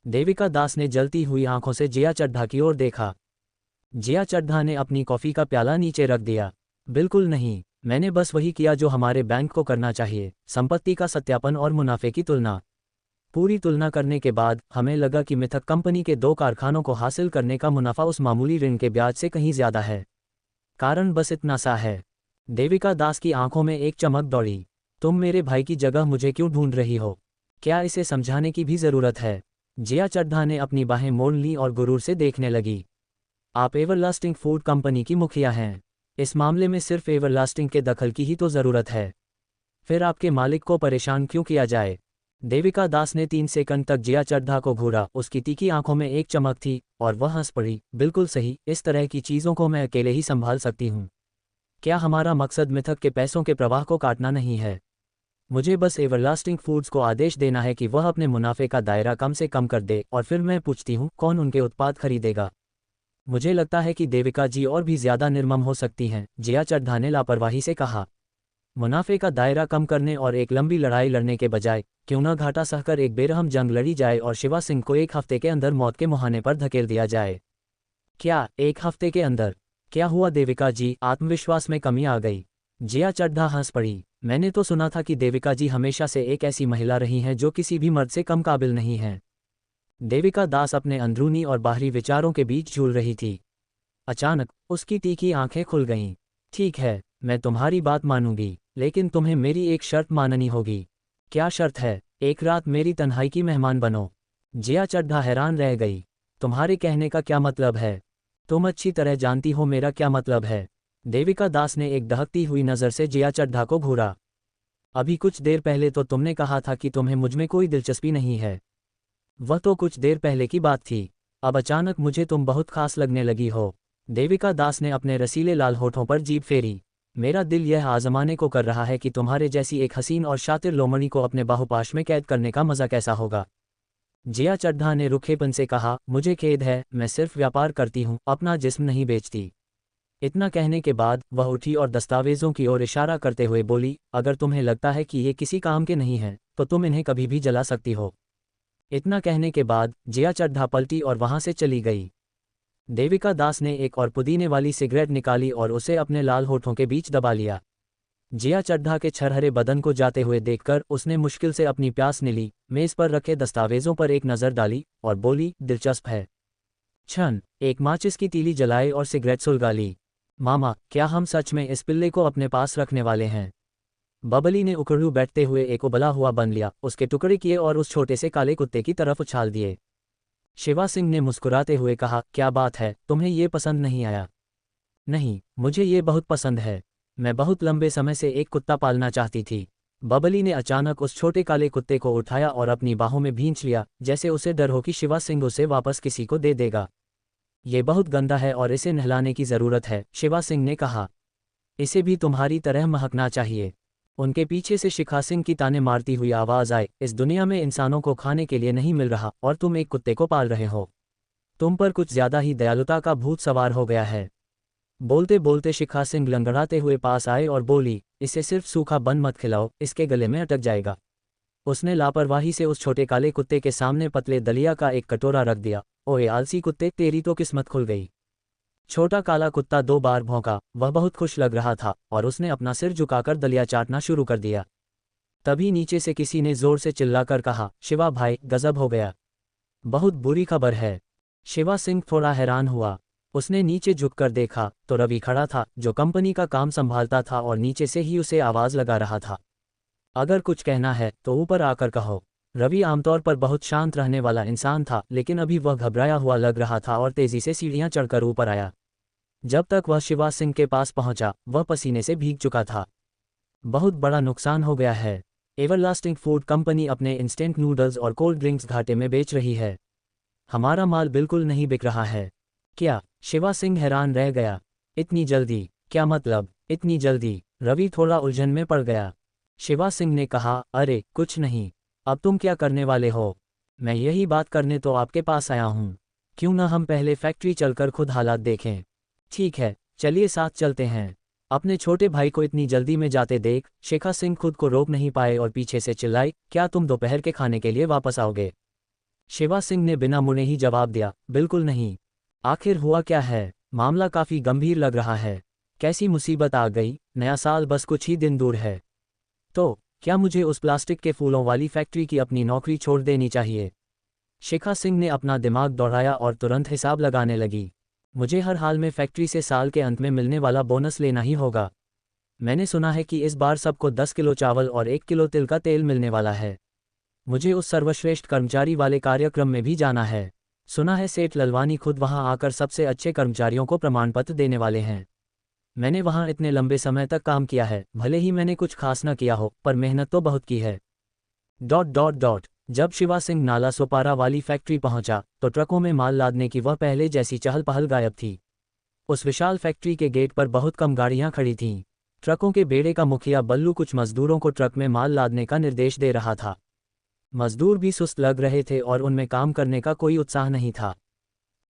देविका दास ने जलती हुई आंखों से जिया चड्ढा की ओर देखा। जिया चड्ढा ने अपनी कॉफी का प्याला नीचे रख दिया। बिल्कुल नहीं, मैंने बस वही किया जो हमारे बैंक को करना चाहिए, संपत्ति का सत्यापन और मुनाफे की तुलना। पूरी तुलना करने के बाद हमें लगा कि मिथक कंपनी के 2 कारखानों को हासिल करने का मुनाफा उस मामूली ऋण के ब्याज से कहीं ज्यादा है। कारण बस इतना सा है। देविका दास की आंखों में एक चमक दौड़ी। तुम मेरे भाई की जगह मुझे क्यों ढूंढ रही हो? क्या इसे समझाने की भी जरूरत है? जिया चड्ढा ने अपनी बाहें मोड़ ली और गुरूर से देखने लगी। आप एवरलास्टिंग फूड कंपनी की मुखिया हैं। इस मामले में सिर्फ एवरलास्टिंग के दखल की ही तो जरूरत है। फिर आपके मालिक को परेशान क्यों किया जाए? देविका दास ने 3 सेकंड तक जिया चड्ढा को घूरा, उसकी तीखी आंखों में एक चमक थी और वह हंस पड़ी। बिल्कुल सही, इस तरह की चीजों को मैं अकेले ही संभाल सकती हूँ। क्या हमारा मकसद मिथक के पैसों के प्रवाह को काटना नहीं है? मुझे बस एवरलास्टिंग फूड्स को आदेश देना है कि वह अपने मुनाफे का दायरा कम से कम कर दे और फिर मैं पूछती हूँ कौन उनके उत्पाद खरीदेगा। मुझे लगता है कि देविका जी और भी ज्यादा निर्मम हो सकती हैं, जिया चड्ढा ने लापरवाही से कहा। मुनाफे का दायरा कम करने और एक लंबी लड़ाई लड़ने के बजाय क्यों न घाटा सहकर एक बेरहम जंग लड़ी जाए और शिवा सिंह को 1 हफ्ते के अंदर मौत के मुहाने पर धकेल दिया जाए। क्या 1 हफ्ते के अंदर? क्या हुआ देविका जी? आत्मविश्वास में कमी आ गई। जिया चड्ढा हंस पड़ी। मैंने तो सुना था कि देविका जी हमेशा से एक ऐसी महिला रही हैं जो किसी भी मर्द से कम काबिल नहीं हैं। देविका दास अपने अंदरूनी और बाहरी विचारों के बीच झूल रही थी। अचानक उसकी तीखी आंखें खुल गईं। ठीक है, मैं तुम्हारी बात मानूंगी, लेकिन तुम्हें मेरी एक शर्त माननी होगी। क्या शर्त है? एक रात मेरी तन्हाई की मेहमान बनो। जिया चड्ढा हैरान रह गई। तुम्हारे कहने का क्या मतलब है? तुम अच्छी तरह जानती हो मेरा क्या मतलब है। देविका दास ने एक दहकती हुई नज़र से जिया चड्ढा को घूरा। अभी कुछ देर पहले तो तुमने कहा था कि तुम्हें मुझमें कोई दिलचस्पी नहीं है। वह तो कुछ देर पहले की बात थी। अब अचानक मुझे तुम बहुत खास लगने लगी हो। देविका दास ने अपने रसीले लाल होठों पर जीभ फेरी। मेरा दिल यह आजमाने को कर रहा है कि तुम्हारे जैसी एक हसीन और शातिर लोमड़ी को अपने बाहुपाश में कैद करने का मजा कैसा होगा। जिया चड्ढा ने रुखेपन से कहा, मुझे खेद है, मैं सिर्फ व्यापार करती हूँ, अपना जिस्म नहीं बेचती। इतना कहने के बाद वह उठी और दस्तावेजों की ओर इशारा करते हुए बोली, अगर तुम्हें लगता है कि ये किसी काम के नहीं हैं, तो तुम इन्हें कभी भी जला सकती हो। इतना कहने के बाद जिया चड्ढा पलटी और वहां से चली गई। देविका दास ने एक और पुदीने वाली सिगरेट निकाली और उसे अपने लाल होठों के बीच दबा लिया। जिया चड्ढा के छरहरे बदन को जाते हुए देखकर उसने मुश्किल से अपनी प्यास निली, मेज पर रखे दस्तावेजों पर एक नज़र डाली और बोली, दिलचस्प है। क्षण एक माचिस की तीली जलाए और सिगरेट सुलगा ली। मामा, क्या हम सच में इस पिल्ले को अपने पास रखने वाले हैं? बबली ने उकड़ू बैठते हुए एक उबला हुआ बन लिया, उसके टुकड़े किए और उस छोटे से काले कुत्ते की तरफ उछाल दिए। शिवा सिंह ने मुस्कुराते हुए कहा, क्या बात है, तुम्हें ये पसंद नहीं आया? नहीं, मुझे ये बहुत पसंद है। मैं बहुत लंबे समय से एक कुत्ता पालना चाहती थी। बबली ने अचानक उस छोटे काले कुत्ते को उठाया और अपनी बाहों में भींच लिया, जैसे उसे डर हो कि शिवा सिंह उसे वापस किसी को दे देगा। ये बहुत गंदा है और इसे नहलाने की ज़रूरत है, शिवा सिंह ने कहा। इसे भी तुम्हारी तरह महकना चाहिए। उनके पीछे से शिखा सिंह की ताने मारती हुई आवाज़ आए, इस दुनिया में इंसानों को खाने के लिए नहीं मिल रहा और तुम एक कुत्ते को पाल रहे हो। तुम पर कुछ ज़्यादा ही दयालुता का भूत सवार हो गया है। बोलते बोलते शिखा सिंह लंगड़ाते हुए पास आए और बोली, इसे सिर्फ सूखा बन मत खिलाओ, इसके गले में अटक जाएगा। उसने लापरवाही से उस छोटे काले कुत्ते के सामने पतले दलिया का एक कटोरा रख दिया। ओए आलसी कुत्ते, तेरी तो किस्मत खुल गई। छोटा काला कुत्ता 2 बार भौंका, वह बहुत खुश लग रहा था और उसने अपना सिर झुकाकर दलिया चाटना शुरू कर दिया। तभी नीचे से किसी ने जोर से चिल्लाकर कहा, शिवा भाई, गजब हो गया। बहुत बुरी खबर है। शिवा सिंह थोड़ा हैरान हुआ। उसने नीचे झुककर देखा तो रवि खड़ा था, जो कंपनी का काम संभालता था और नीचे से ही उसे आवाज लगा रहा था। अगर कुछ कहना है तो ऊपर आकर कहो। रवि आमतौर पर बहुत शांत रहने वाला इंसान था, लेकिन अभी वह घबराया हुआ लग रहा था और तेजी से सीढ़ियां चढ़कर ऊपर आया। जब तक वह शिवा सिंह के पास पहुंचा, वह पसीने से भीग चुका था। बहुत बड़ा नुकसान हो गया है। एवरलास्टिंग फूड कंपनी अपने इंस्टेंट नूडल्स और कोल्ड ड्रिंक्स घाटे में बेच रही है। हमारा माल बिल्कुल नहीं बिक रहा है। क्या? शिवा सिंह हैरान रह गया। इतनी जल्दी? क्या मतलब, इतनी जल्दी? रवि थोड़ा उलझन में पड़ गया। शिवा सिंह ने कहा, अरे कुछ नहीं। अब तुम क्या करने वाले हो? मैं यही बात करने तो आपके पास आया हूँ। क्यों ना हम पहले फैक्ट्री चलकर खुद हालात देखें? ठीक है, चलिए साथ चलते हैं। अपने छोटे भाई को इतनी जल्दी में जाते देख शिखा सिंह खुद को रोक नहीं पाए और पीछे से चिल्लाई, क्या तुम दोपहर के खाने के लिए वापस आओगे? शिवा सिंह ने बिना मुड़े ही जवाब दिया, बिल्कुल नहीं। आखिर हुआ क्या है? मामला काफी गंभीर लग रहा है। कैसी मुसीबत आ गई? नया साल बस कुछ ही दिन दूर है। तो क्या मुझे उस प्लास्टिक के फूलों वाली फैक्ट्री की अपनी नौकरी छोड़ देनी चाहिए? शिखा सिंह ने अपना दिमाग दौड़ाया और तुरंत हिसाब लगाने लगी। मुझे हर हाल में फैक्ट्री से साल के अंत में मिलने वाला बोनस लेना ही होगा। मैंने सुना है कि इस बार सबको 10 किलो चावल और 1 किलो तिल का तेल मिलने वाला है। मुझे उस सर्वश्रेष्ठ कर्मचारी वाले कार्यक्रम में भी जाना है। सुना है सेठ ललवानी खुद वहां आकर सबसे अच्छे कर्मचारियों को प्रमाण पत्र देने वाले हैं। मैंने वहां इतने लंबे समय तक काम किया है, भले ही मैंने कुछ खास न किया हो, पर मेहनत तो बहुत की है। ... जब शिवा सिंह नाला सोपारा वाली फैक्ट्री पहुंचा तो ट्रकों में माल लादने की वह पहले जैसी चहल पहल गायब थी। उस विशाल फैक्ट्री के गेट पर बहुत कम गाड़ियां खड़ी थीं। ट्रकों के बेड़े का मुखिया बल्लू कुछ मजदूरों को ट्रक में माल लादने का निर्देश दे रहा था। मजदूर भी सुस्त लग रहे थे और उनमें काम करने का कोई उत्साह नहीं था।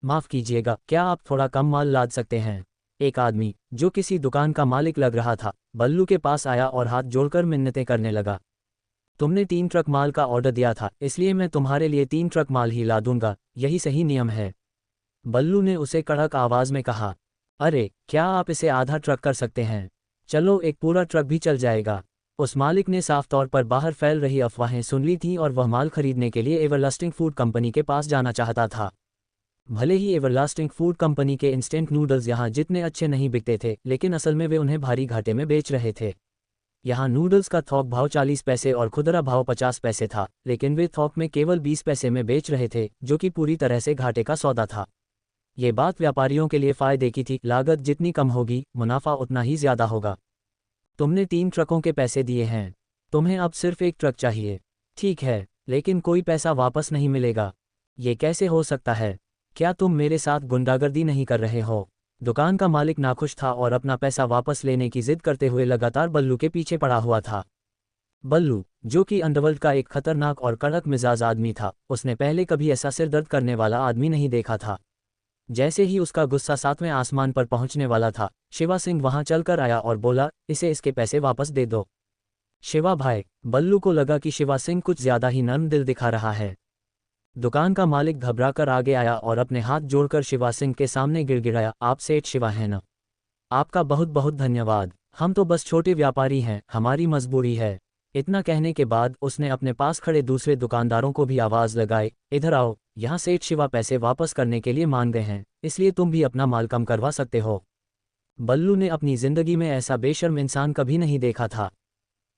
माफ़ कीजिएगा, क्या आप थोड़ा कम माल लाद सकते हैं? एक आदमी, जो किसी दुकान का मालिक लग रहा था, बल्लू के पास आया और हाथ जोड़कर मिन्नतें करने लगा। तुमने 3 ट्रक माल का ऑर्डर दिया था, इसलिए मैं तुम्हारे लिए 3 ट्रक माल ही ला दूंगा, यही सही नियम है। बल्लू ने उसे कड़क आवाज में कहा। अरे, क्या आप इसे आधा ट्रक कर सकते हैं? चलो, एक पूरा ट्रक भी चल जाएगा। उस मालिक ने साफ तौर पर बाहर फैल रही अफवाहें सुन ली थीं और वह माल खरीदने के लिए एवरलास्टिंग फूड कंपनी के पास जाना चाहता था। भले ही एवरलास्टिंग फूड कंपनी के इंस्टेंट नूडल्स यहाँ जितने अच्छे नहीं बिकते थे, लेकिन असल में वे उन्हें भारी घाटे में बेच रहे थे। यहाँ नूडल्स का थोक भाव 40 पैसे और खुदरा भाव 50 पैसे था, लेकिन वे थोक में केवल 20 पैसे में बेच रहे थे, जो कि पूरी तरह से घाटे का सौदा था। ये बात व्यापारियों के लिए फायदे की थी, लागत जितनी कम होगी, मुनाफा उतना ही ज्यादा होगा। तुमने 3 ट्रकों के पैसे दिए हैं। तुम्हें अब सिर्फ एक ट्रक चाहिए। ठीक है, लेकिन कोई पैसा वापस नहीं मिलेगा। ये कैसे हो सकता है? क्या तुम मेरे साथ गुंडागर्दी नहीं कर रहे हो? दुकान का मालिक नाखुश था और अपना पैसा वापस लेने की जिद करते हुए लगातार बल्लू के पीछे पड़ा हुआ था। बल्लू, जो कि अंडरवर्ल्ड का एक खतरनाक और कड़क मिजाज आदमी था, उसने पहले कभी ऐसा सिर दर्द करने वाला आदमी नहीं देखा था। जैसे ही उसका गुस्सा 7वें आसमान पर पहुंचने वाला था, शिवा सिंह वहां चलकर आया और बोला, इसे इसके पैसे वापस दे दो। शिवा भाई, बल्लू को लगा कि शिवा सिंह कुछ ज्यादा ही नर्म दिल दिखा रहा है। दुकान का मालिक घबराकर आगे आया और अपने हाथ जोड़कर शिवा सिंह के सामने गिड़गिड़ाया, आप सेठ शिवा हैं ना? आपका बहुत बहुत धन्यवाद। हम तो बस छोटे व्यापारी हैं, हमारी मजबूरी है। इतना कहने के बाद उसने अपने पास खड़े दूसरे दुकानदारों को भी आवाज लगाई, इधर आओ, यहाँ सेठ शिवा पैसे वापस करने के लिए मान गए हैं, इसलिए तुम भी अपना माल कम करवा सकते हो। बल्लू ने अपनी जिंदगी में ऐसा बेशर्म इंसान कभी नहीं देखा था।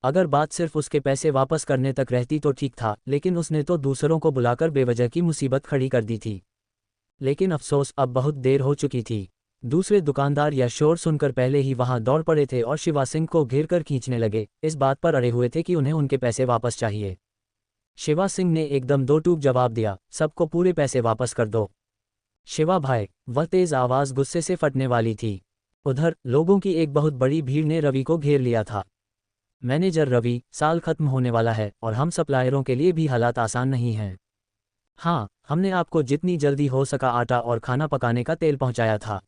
अगर बात सिर्फ उसके पैसे वापस करने तक रहती तो ठीक था, लेकिन उसने तो दूसरों को बुलाकर बेवजह की मुसीबत खड़ी कर दी थी। लेकिन अफसोस, अब बहुत देर हो चुकी थी। दूसरे दुकानदार यह शोर सुनकर पहले ही वहां दौड़ पड़े थे और शिवा सिंह को घेर कर खींचने लगे, इस बात पर अड़े हुए थे कि उन्हें उनके पैसे वापस चाहिए। शिवा सिंह ने एकदम दो टूक जवाब दिया, सबको पूरे पैसे वापस कर दो। शिवा भाई, वह तेज आवाज गुस्से से फटने वाली थी। उधर लोगों की एक बहुत बड़ी भीड़ ने रवि को घेर लिया था। मैनेजर रवि, साल खत्म होने वाला है और हम सप्लायरों के लिए भी हालात आसान नहीं हैं। हाँ, हमने आपको जितनी जल्दी हो सका आटा और खाना पकाने का तेल पहुंचाया था।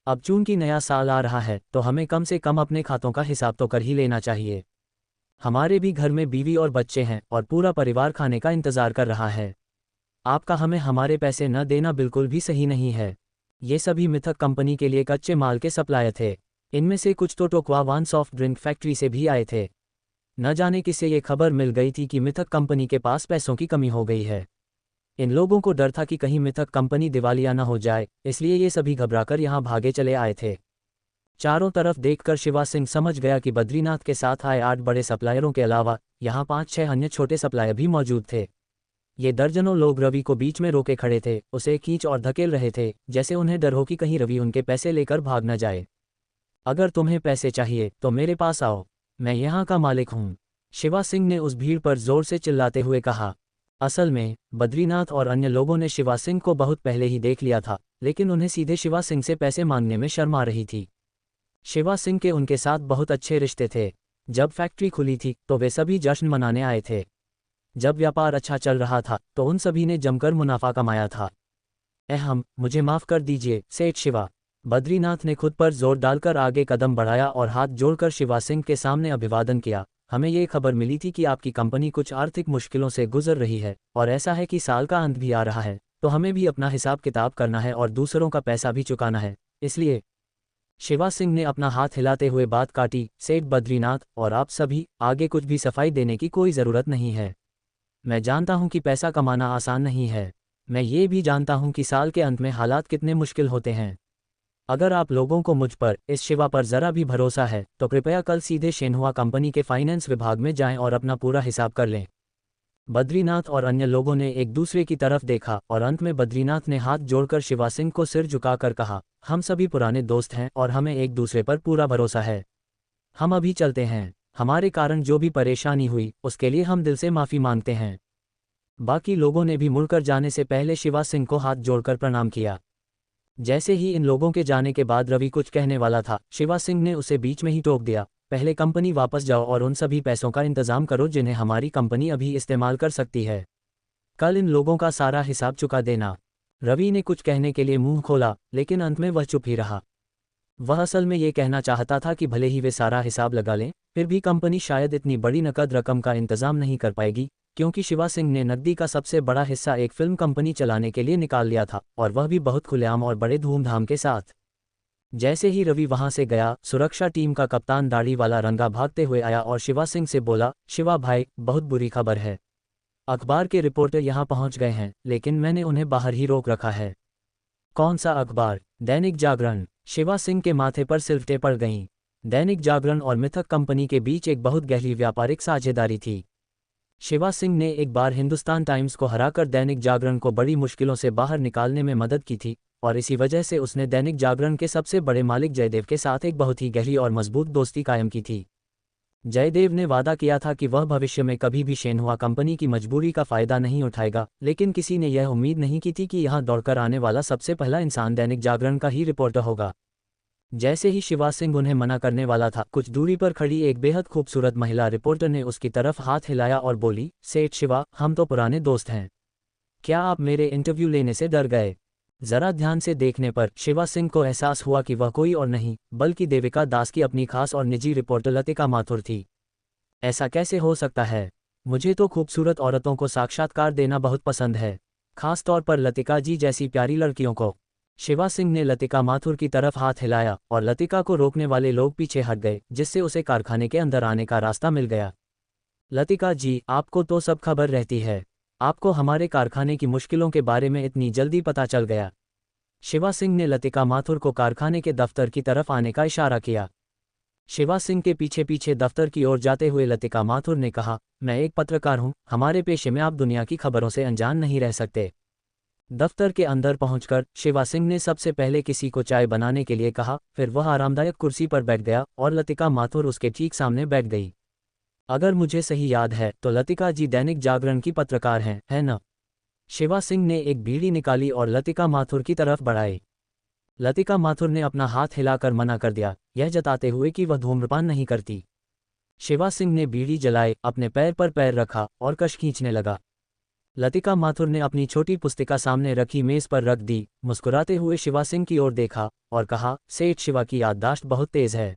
अब चूंकि नया साल आ रहा है तो हमें कम से कम अपने खातों का हिसाब तो कर ही लेना चाहिए। हमारे भी घर में बीवी और बच्चे हैं और पूरा परिवार खाने का इंतजार कर रहा है। आपका हमें हमारे पैसे न देना बिल्कुल भी सही नहीं है। ये सभी मिथक कंपनी के लिए कच्चे माल के सप्लायर थे। इनमें से कुछ तो टोक्वावान सॉफ्ट ड्रिंक फैक्ट्री से भी आए थे। न जाने किससे ये खबर मिल गई थी कि मिथक कंपनी के पास पैसों की कमी हो गई है। इन लोगों को डर था कि कहीं मिथक कंपनी दिवालिया न हो जाए, इसलिए ये सभी घबराकर यहाँ भागे चले आए थे। चारों तरफ देखकर शिवा सिंह समझ गया कि बद्रीनाथ के साथ आए 8 बड़े सप्लायरों के अलावा यहाँ 5-6 अन्य छोटे सप्लायर भी मौजूद थे। ये दर्जनों लोग रवि को बीच में रोके खड़े थे, उसे खींच और धकेल रहे थे, जैसे उन्हें डर हो कि कहीं रवि उनके पैसे लेकर भाग न जाए। अगर तुम्हें पैसे चाहिए तो मेरे पास आओ, मैं यहाँ का मालिक हूँ, शिवा सिंह ने उस भीड़ पर जोर से चिल्लाते हुए कहा। असल में बद्रीनाथ और अन्य लोगों ने शिवा सिंह को बहुत पहले ही देख लिया था, लेकिन उन्हें सीधे शिवा सिंह से पैसे मांगने में शर्म आ रही थी। शिवा सिंह के उनके साथ बहुत अच्छे रिश्ते थे। जब फैक्ट्री खुली थी तो वे सभी जश्न मनाने आए थे। जब व्यापार अच्छा चल रहा था तो उन सभी ने जमकर मुनाफा कमाया था। मुझे माफ़ कर दीजिए सेठ शिवा। बद्रीनाथ ने खुद पर जोर डालकर आगे कदम बढ़ाया और हाथ जोड़कर शिवा सिंह के सामने अभिवादन किया। हमें ये खबर मिली थी कि आपकी कंपनी कुछ आर्थिक मुश्किलों से गुजर रही है और ऐसा है कि साल का अंत भी आ रहा है, तो हमें भी अपना हिसाब किताब करना है और दूसरों का पैसा भी चुकाना है, इसलिए। शिवा सिंह ने अपना हाथ हिलाते हुए बात काटी, सेठ बद्रीनाथ और आप सभी, आगे कुछ भी सफाई देने की कोई ज़रूरत नहीं है। मैं जानता हूं कि पैसा कमाना आसान नहीं है। मैं ये भी जानता हूं कि साल के अंत में हालात कितने मुश्किल होते हैं। अगर आप लोगों को मुझ पर, इस शिवा पर ज़रा भी भरोसा है तो कृपया कल सीधे शेनहुआ कंपनी के फाइनेंस विभाग में जाएं और अपना पूरा हिसाब कर लें। बद्रीनाथ और अन्य लोगों ने एक दूसरे की तरफ देखा और अंत में बद्रीनाथ ने हाथ जोड़कर शिवा सिंह को सिर झुकाकर कहा, हम सभी पुराने दोस्त हैं और हमें एक दूसरे पर पूरा भरोसा है। हम अभी चलते हैं। हमारे कारण जो भी परेशानी हुई उसके लिए हम दिल से माफ़ी मांगते हैं। बाकी लोगों ने भी मुड़कर जाने से पहले शिवा सिंह को हाथ जोड़कर प्रणाम किया। जैसे ही इन लोगों के जाने के बाद रवि कुछ कहने वाला था, शिवा सिंह ने उसे बीच में ही टोक दिया, पहले कंपनी वापस जाओ और उन सभी पैसों का इंतजाम करो जिन्हें हमारी कंपनी अभी इस्तेमाल कर सकती है। कल इन लोगों का सारा हिसाब चुका देना। रवि ने कुछ कहने के लिए मुंह खोला, लेकिन अंत में वह चुप ही रहा। वह असल में ये कहना चाहता था कि भले ही वे सारा हिसाब लगा लें, फिर भी कंपनी शायद इतनी बड़ी नकद रकम का इंतजाम नहीं कर पाएगी, क्योंकि शिवा सिंह ने नकदी का सबसे बड़ा हिस्सा एक फिल्म कंपनी चलाने के लिए निकाल लिया था, और वह भी बहुत खुलेआम और बड़े धूमधाम के साथ। जैसे ही रवि वहां से गया, सुरक्षा टीम का कप्तान दाढ़ी वाला रंगा भागते हुए आया और शिवा सिंह से बोला, शिवा भाई, बहुत बुरी खबर है। अखबार के रिपोर्टर यहाँ पहुंच गए हैं, लेकिन मैंने उन्हें बाहर ही रोक रखा है। कौन सा अखबार? दैनिक जागरण। शिवा सिंह के माथे पर सिलवटें पड़ गईं। दैनिक जागरण और मिथक कंपनी के बीच एक बहुत गहरी व्यापारिक साझेदारी थी। शिवा सिंह ने एक बार हिंदुस्तान टाइम्स को हराकर दैनिक जागरण को बड़ी मुश्किलों से बाहर निकालने में मदद की थी, और इसी वजह से उसने दैनिक जागरण के सबसे बड़े मालिक जयदेव के साथ एक बहुत ही गहरी और मजबूत दोस्ती कायम की थी। जयदेव ने वादा किया था कि वह भविष्य में कभी भी शेनहुआ कंपनी की मजबूरी का फायदा नहीं उठाएगा, लेकिन किसी ने यह उम्मीद नहीं की थी कि यहाँ दौड़कर आने वाला सबसे पहला इंसान दैनिक जागरण का ही रिपोर्टर होगा। जैसे ही शिवा सिंह उन्हें मना करने वाला था, कुछ दूरी पर खड़ी एक बेहद खूबसूरत महिला रिपोर्टर ने उसकी तरफ हाथ हिलाया और बोली, सेठ शिवा, हम तो पुराने दोस्त हैं। क्या आप मेरे इंटरव्यू लेने से डर गए? जरा ध्यान से देखने पर शिवा सिंह को एहसास हुआ कि वह कोई और नहीं बल्कि देविका दास की अपनी खास और निजी रिपोर्टर लतिका माथुर थी। ऐसा कैसे हो सकता है? मुझे तो खूबसूरत औरतों को साक्षात्कार देना बहुत पसंद है, खास तौर पर लतिका जी जैसी प्यारी लड़कियों को। शिवा सिंह ने लतिका माथुर की तरफ हाथ हिलाया और लतिका को रोकने वाले लोग पीछे हट गए, जिससे उसे कारखाने के अंदर आने का रास्ता मिल गया। लतिका जी, आपको तो सब खबर रहती है, आपको हमारे कारखाने की मुश्किलों के बारे में इतनी जल्दी पता चल गया। शिवा सिंह ने लतिका माथुर को कारखाने के दफ्तर की तरफ आने का इशारा किया। शिवा सिंह के पीछे पीछे दफ्तर की ओर जाते हुए लतिका माथुर ने कहा, मैं एक पत्रकार हूं, हमारे पेशे में आप दुनिया की खबरों से अनजान नहीं रह सकते। दफ्तर के अंदर पहुंचकर शिवा सिंह ने सबसे पहले किसी को चाय बनाने के लिए कहा, फिर वह आरामदायक कुर्सी पर बैठ गया और लतिका माथुर उसके ठीक सामने बैठ गई। अगर मुझे सही याद है तो लतिका जी दैनिक जागरण की पत्रकार हैं, है न? शिवा सिंह ने एक बीड़ी निकाली और लतिका माथुर की तरफ बढ़ाई। लतिका माथुर ने अपना हाथ हिलाकर मना कर दिया, यह जताते हुए कि वह धूम्रपान नहीं करती। शिवा सिंह ने बीड़ी जलाए, अपने पैर पर पैर रखा और कश खींचने लगा। लतिका माथुर ने अपनी छोटी पुस्तिका सामने रखी मेज पर रख दी, मुस्कुराते हुए शिवा सिंह की ओर देखा और कहा, सेठ शिवा की याददाश्त बहुत तेज है।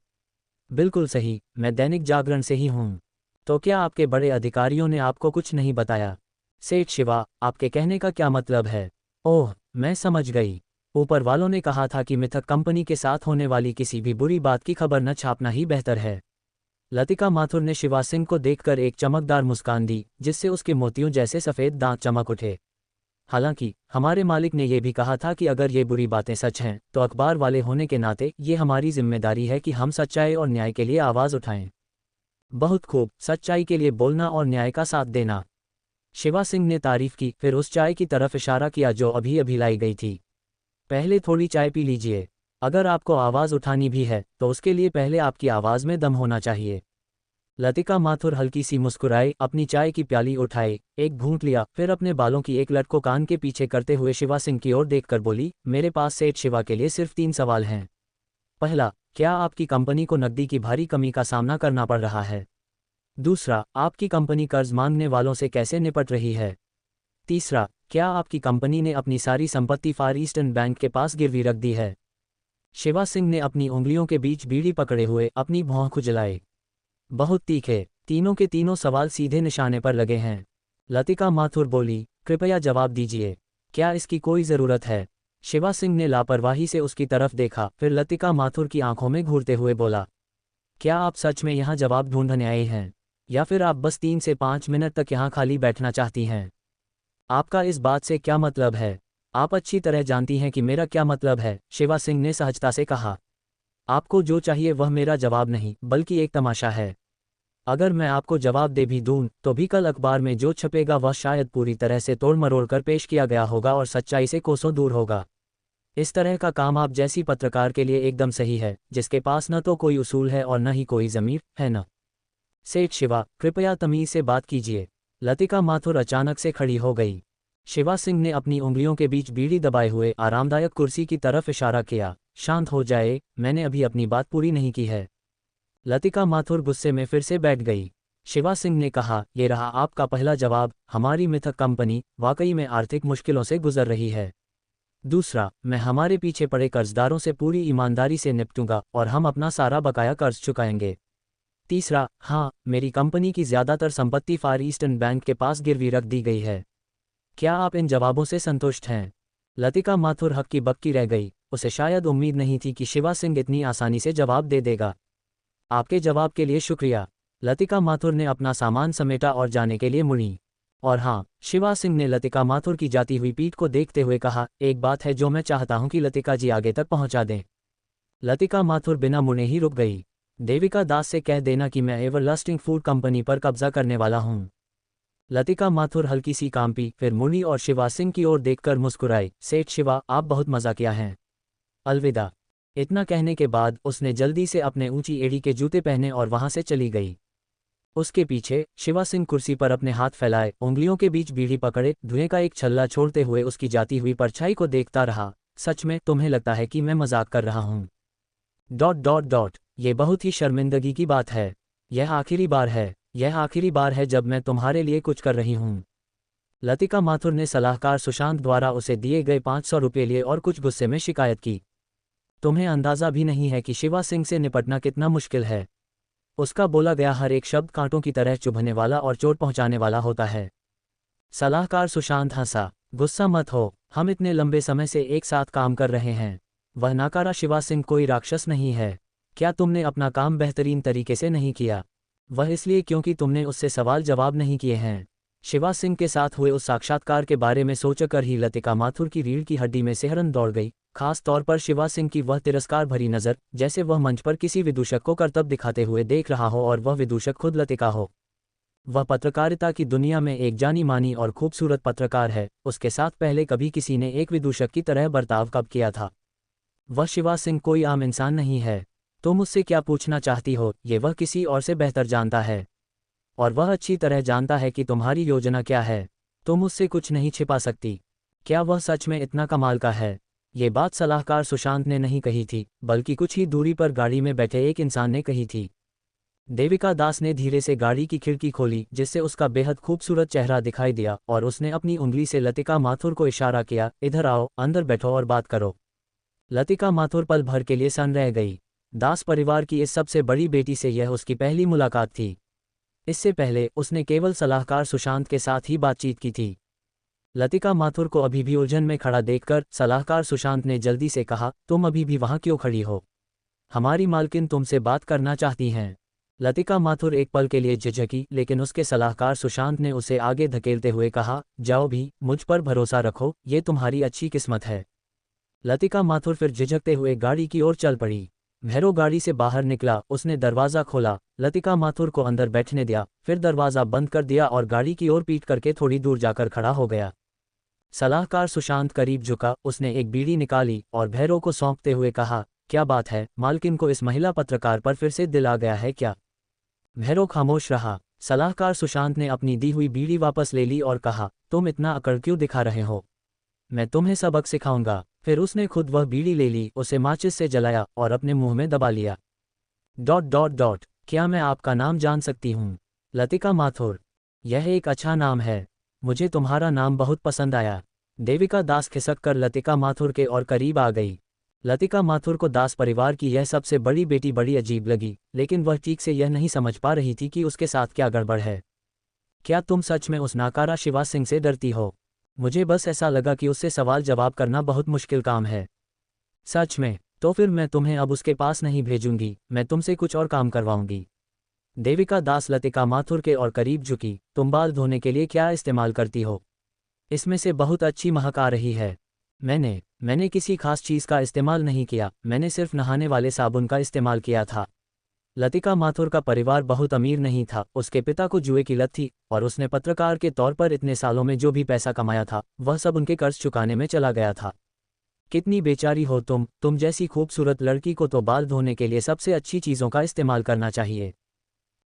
बिल्कुल सही, मैं दैनिक जागरण से ही हूँ। तो क्या आपके बड़े अधिकारियों ने आपको कुछ नहीं बताया? सेठ शिवा, आपके कहने का क्या मतलब है? ओह, मैं समझ गई। ऊपर वालों ने कहा था कि मिथक कंपनी के साथ होने वाली किसी भी बुरी बात की खबर न छापना ही बेहतर है। लतिका माथुर ने शिवा सिंह को देखकर एक चमकदार मुस्कान दी, जिससे उसके मोतियों जैसे सफ़ेद दांत चमक उठे। हालांकि हमारे मालिक ने यह भी कहा था कि अगर ये बुरी बातें सच हैं तो अखबार वाले होने के नाते ये हमारी जिम्मेदारी है कि हम सच्चाई और न्याय के लिए आवाज़ उठाएं। बहुत खूब, सच्चाई के लिए बोलना और न्याय का साथ देना। शिवा सिंह ने तारीफ की, फिर उस चाय की तरफ इशारा किया जो अभी अभी लाई गई थी। पहले थोड़ी चाय पी लीजिए। अगर आपको आवाज़ उठानी भी है तो उसके लिए पहले आपकी आवाज़ में दम होना चाहिए। लतिका माथुर हल्की सी मुस्कुराई, अपनी चाय की प्याली उठाई, एक घूंट लिया, फिर अपने बालों की एक लट को कान के पीछे करते हुए शिवा सिंह की ओर देखकर बोली, मेरे पास सेठ शिवा के लिए सिर्फ 3 सवाल हैं। पहला, क्या आपकी कंपनी को नकदी की भारी कमी का सामना करना पड़ रहा है? दूसरा, आपकी कंपनी कर्ज मांगने वालों से कैसे निपट रही है? तीसरा, क्या आपकी कंपनी ने अपनी सारी संपत्ति फार ईस्टर्न बैंक के पास गिरवी रख दी है? शिवा सिंह ने अपनी उंगलियों के बीच बीड़ी पकड़े हुए अपनी भौं खुजलाई। बहुत तीखे, तीनों के तीनों सवाल सीधे निशाने पर लगे हैं। लतिका माथुर बोली, कृपया जवाब दीजिए, क्या इसकी कोई ज़रूरत है? शिवा सिंह ने लापरवाही से उसकी तरफ देखा, फिर लतिका माथुर की आंखों में घूरते हुए बोला, क्या आप सच में यहाँ जवाब ढूंढने आए हैं, या फिर आप बस 3 से 5 मिनट तक यहाँ खाली बैठना चाहती हैं? आपका इस बात से क्या मतलब है? आप अच्छी तरह जानती हैं कि मेरा क्या मतलब है, शिवा सिंह ने सहजता से कहा। आपको जो चाहिए वह मेरा जवाब नहीं बल्कि एक तमाशा है। अगर मैं आपको जवाब दे भी दूं तो भी कल अखबार में जो छपेगा वह शायद पूरी तरह से तोड़ मरोड़ कर पेश किया गया होगा और सच्चाई से कोसों दूर होगा। इस तरह का काम आप जैसी पत्रकार के लिए एकदम सही है, जिसके पास न तो कोई उसूल है और न ही कोई ज़मीर है न। सेठ शिवा, कृपया तमीज़ से बात कीजिए। लतिका माथुर अचानक से खड़ी हो गई। शिवा सिंह ने अपनी उंगलियों के बीच बीड़ी दबाए हुए आरामदायक कुर्सी की तरफ इशारा किया, शांत हो जाए, मैंने अभी अपनी बात पूरी नहीं की है। लतिका माथुर गुस्से में फिर से बैठ गई। शिवा सिंह ने कहा, ये रहा आपका पहला जवाब, हमारी मिथक कंपनी वाकई में आर्थिक मुश्किलों से गुजर रही है। दूसरा, मैं हमारे पीछे पड़े कर्जदारों से पूरी ईमानदारी से निपटूंगा और हम अपना सारा बकाया कर्ज चुकाएंगे। तीसरा, हाँ, मेरी कंपनी की ज़्यादातर संपत्ति फार ईस्टर्न बैंक के पास गिरवी रख दी गई है। क्या आप इन जवाबों से संतुष्ट हैं? लतिका माथुर हक्की बक्की रह गई, उसे शायद उम्मीद नहीं थी कि शिवा सिंह इतनी आसानी से जवाब दे देगा। आपके जवाब के लिए शुक्रिया। लतिका माथुर ने अपना सामान समेटा और जाने के लिए मुड़ी। और हाँ, शिवा सिंह ने लतिका माथुर की जाती हुई पीठ को देखते हुए कहा, एक बात है जो मैं चाहता हूं कि लतिका जी आगे तक पहुंचा दें। लतिका माथुर बिना मुड़े ही रुक गई। देविका दास से कह देना कि मैं एवरलास्टिंग फूड कंपनी पर कब्जा करने वाला हूं। लतिका माथुर हल्की सी कांपी, फिर मुड़ी और शिवा सिंह की ओर देखकर मुस्कुराई, सेठ शिवा, आप बहुत मजा किया हैं। अलविदा। इतना कहने के बाद उसने जल्दी से अपने ऊंची एड़ी के जूते पहने और वहां से चली गई। उसके पीछे शिवा सिंह कुर्सी पर अपने हाथ फैलाए, उंगलियों के बीच बीड़ी पकड़े, धुएं का एक छल्ला छोड़ते हुए उसकी जाती हुई परछाई को देखता रहा। सच में तुम्हें लगता है कि मैं मजाक कर रहा हूँ? ये बहुत ही शर्मिंदगी की बात है। यह आखिरी बार है, यह आखिरी बार है जब मैं तुम्हारे लिए कुछ कर रही हूँ। लतिका माथुर ने सलाहकार सुशांत द्वारा उसे दिए गए 500 रुपये लिए और कुछ गुस्से में शिकायत की। तुम्हें अंदाजा भी नहीं है कि शिवा सिंह से निपटना कितना मुश्किल है। उसका बोला गया हर एक शब्द कांटों की तरह चुभने वाला और चोट पहुंचाने वाला होता है। सलाहकार सुशांत हंसा। गुस्सा मत हो, हम इतने लंबे समय से एक साथ काम कर रहे हैं। वह नाकारा शिवा सिंह कोई राक्षस नहीं है। क्या तुमने अपना काम बेहतरीन तरीके से नहीं किया? वह इसलिए क्योंकि तुमने उससे सवाल जवाब नहीं किए हैं। शिवा सिंह के साथ हुए उस साक्षात्कार के बारे में सोचकर ही लतिका माथुर की रीढ़ की हड्डी में सिहरन दौड़ गई, खास तौर पर शिवा सिंह की वह तिरस्कार भरी नज़र, जैसे वह मंच पर किसी विदूषक को करतब दिखाते हुए देख रहा हो और वह विदूषक खुद लतिका हो। वह पत्रकारिता की दुनिया में एक जानी मानी और खूबसूरत पत्रकार है। उसके साथ पहले कभी किसी ने एक विदूषक की तरह बर्ताव कब किया था? वह शिवा सिंह कोई आम इंसान नहीं है। तुम उससे क्या पूछना चाहती हो, ये वह किसी और से बेहतर जानता है। और वह अच्छी तरह जानता है कि तुम्हारी योजना क्या है। तुम उससे कुछ नहीं छिपा सकती। क्या वह सच में इतना कमाल का है? ये बात सलाहकार सुशांत ने नहीं कही थी, बल्कि कुछ ही दूरी पर गाड़ी में बैठे एक इंसान ने कही थी। देविका दास ने धीरे से गाड़ी की खिड़की खोली, जिससे उसका बेहद खूबसूरत चेहरा दिखाई दिया, और उसने अपनी उंगली से लतिका माथुर को इशारा किया, इधर आओ, अंदर बैठो और बात करो। लतिका माथुर पल भर के लिए सन रह गई। दास परिवार की इस सबसे बड़ी बेटी से यह उसकी पहली मुलाकात थी। इससे पहले उसने केवल सलाहकार सुशांत के साथ ही बातचीत की थी। लतिका माथुर को अभी भी उलझन में खड़ा देखकर सलाहकार सुशांत ने जल्दी से कहा, तुम अभी भी वहां क्यों खड़ी हो? हमारी मालकिन तुमसे बात करना चाहती हैं। लतिका माथुर एक पल के लिए झिझकी, लेकिन उसके सलाहकार सुशांत ने उसे आगे धकेलते हुए कहा, जाओ भी, मुझ पर भरोसा रखो, ये तुम्हारी अच्छी किस्मत है। लतिका माथुर फिर झिझकते हुए गाड़ी की ओर चल पड़ी। भैरव गाड़ी से बाहर निकला, उसने दरवाज़ा खोला, लतिका माथुर को अंदर बैठने दिया, फिर दरवाज़ा बंद कर दिया और गाड़ी की ओर पीट करके थोड़ी दूर जाकर खड़ा हो गया। सलाहकार सुशांत करीब झुका, उसने एक बीड़ी निकाली और भैरव को सौंपते हुए कहा, क्या बात है, मालकिन को इस महिला पत्रकार पर फिर से दिल आ गया है क्या? भैरव खामोश रहा। सलाहकार सुशांत ने अपनी दी हुई बीड़ी वापस ले ली और कहा, तुम इतना अकड़ क्यों दिखा रहे हो? मैं तुम्हें सबक सिखाऊंगा। फिर उसने खुद वह बीड़ी ले ली, उसे माचिस से जलाया और अपने मुंह में दबा लिया। क्या मैं आपका नाम जान सकती हूँ? लतिका माथुर। यह एक अच्छा नाम है। मुझे तुम्हारा नाम बहुत पसंद आया। देविका दास खिसक कर लतिका माथुर के और करीब आ गई। लतिका माथुर को दास परिवार की यह सबसे बड़ी बेटी बड़ी अजीब लगी, लेकिन वह ठीक से यह नहीं समझ पा रही थी कि उसके साथ क्या गड़बड़ है। क्या तुम सच में उस नाकारा शिवा सिंह से डरती हो? मुझे बस ऐसा लगा कि उससे सवाल जवाब करना बहुत मुश्किल काम है। सच में? तो फिर मैं तुम्हें अब उसके पास नहीं भेजूंगी, मैं तुमसे कुछ और काम करवाऊंगी। देविका दास लतिका माथुर के और करीब झुकी। तुम बाल धोने के लिए क्या इस्तेमाल करती हो? इसमें से बहुत अच्छी महक आ रही है। मैंने किसी खास चीज़ का इस्तेमाल नहीं किया, मैंने सिर्फ नहाने वाले साबुन का इस्तेमाल किया था। लतिका माथुर का परिवार बहुत अमीर नहीं था, उसके पिता को जुए की लत थी और उसने पत्रकार के तौर पर इतने सालों में जो भी पैसा कमाया था वह सब उनके कर्ज चुकाने में चला गया था। कितनी बेचारी हो तुम जैसी खूबसूरत लड़की को तो बाल धोने के लिए सबसे अच्छी चीज़ों का इस्तेमाल करना चाहिए।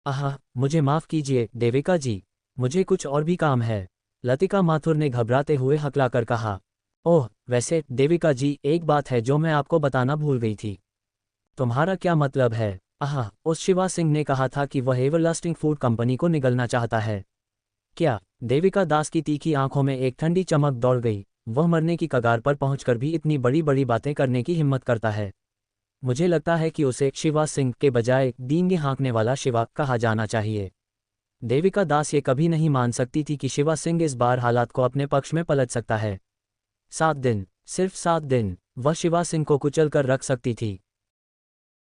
आह, मुझे माफ़ कीजिए देविका जी, मुझे कुछ और भी काम है। लतिका माथुर ने घबराते हुए हकलाकर कहा। ओह वैसे देविका जी, एक बात है जो मैं आपको बताना भूल गई थी। तुम्हारा क्या मतलब है? आह, उस शिवा सिंह ने कहा था कि वह एवरलास्टिंग फूड कंपनी को निगलना चाहता है। क्या? देविका दास की तीखी आंखों में एक ठंडी चमक दौड़ गई। वह मरने की कगार पर पहुंचकर भी इतनी बड़ी बड़ी बातें करने की हिम्मत करता है। मुझे लगता है कि उसे शिवा सिंह के बजाय डींगे हाँकने वाला शिवा कहा जाना चाहिए। देविका दास ये कभी नहीं मान सकती थी कि शिवा सिंह इस बार हालात को अपने पक्ष में पलट सकता है। 7 दिन, सिर्फ 7 दिन, वह शिवा सिंह को कुचल कर रख सकती थी।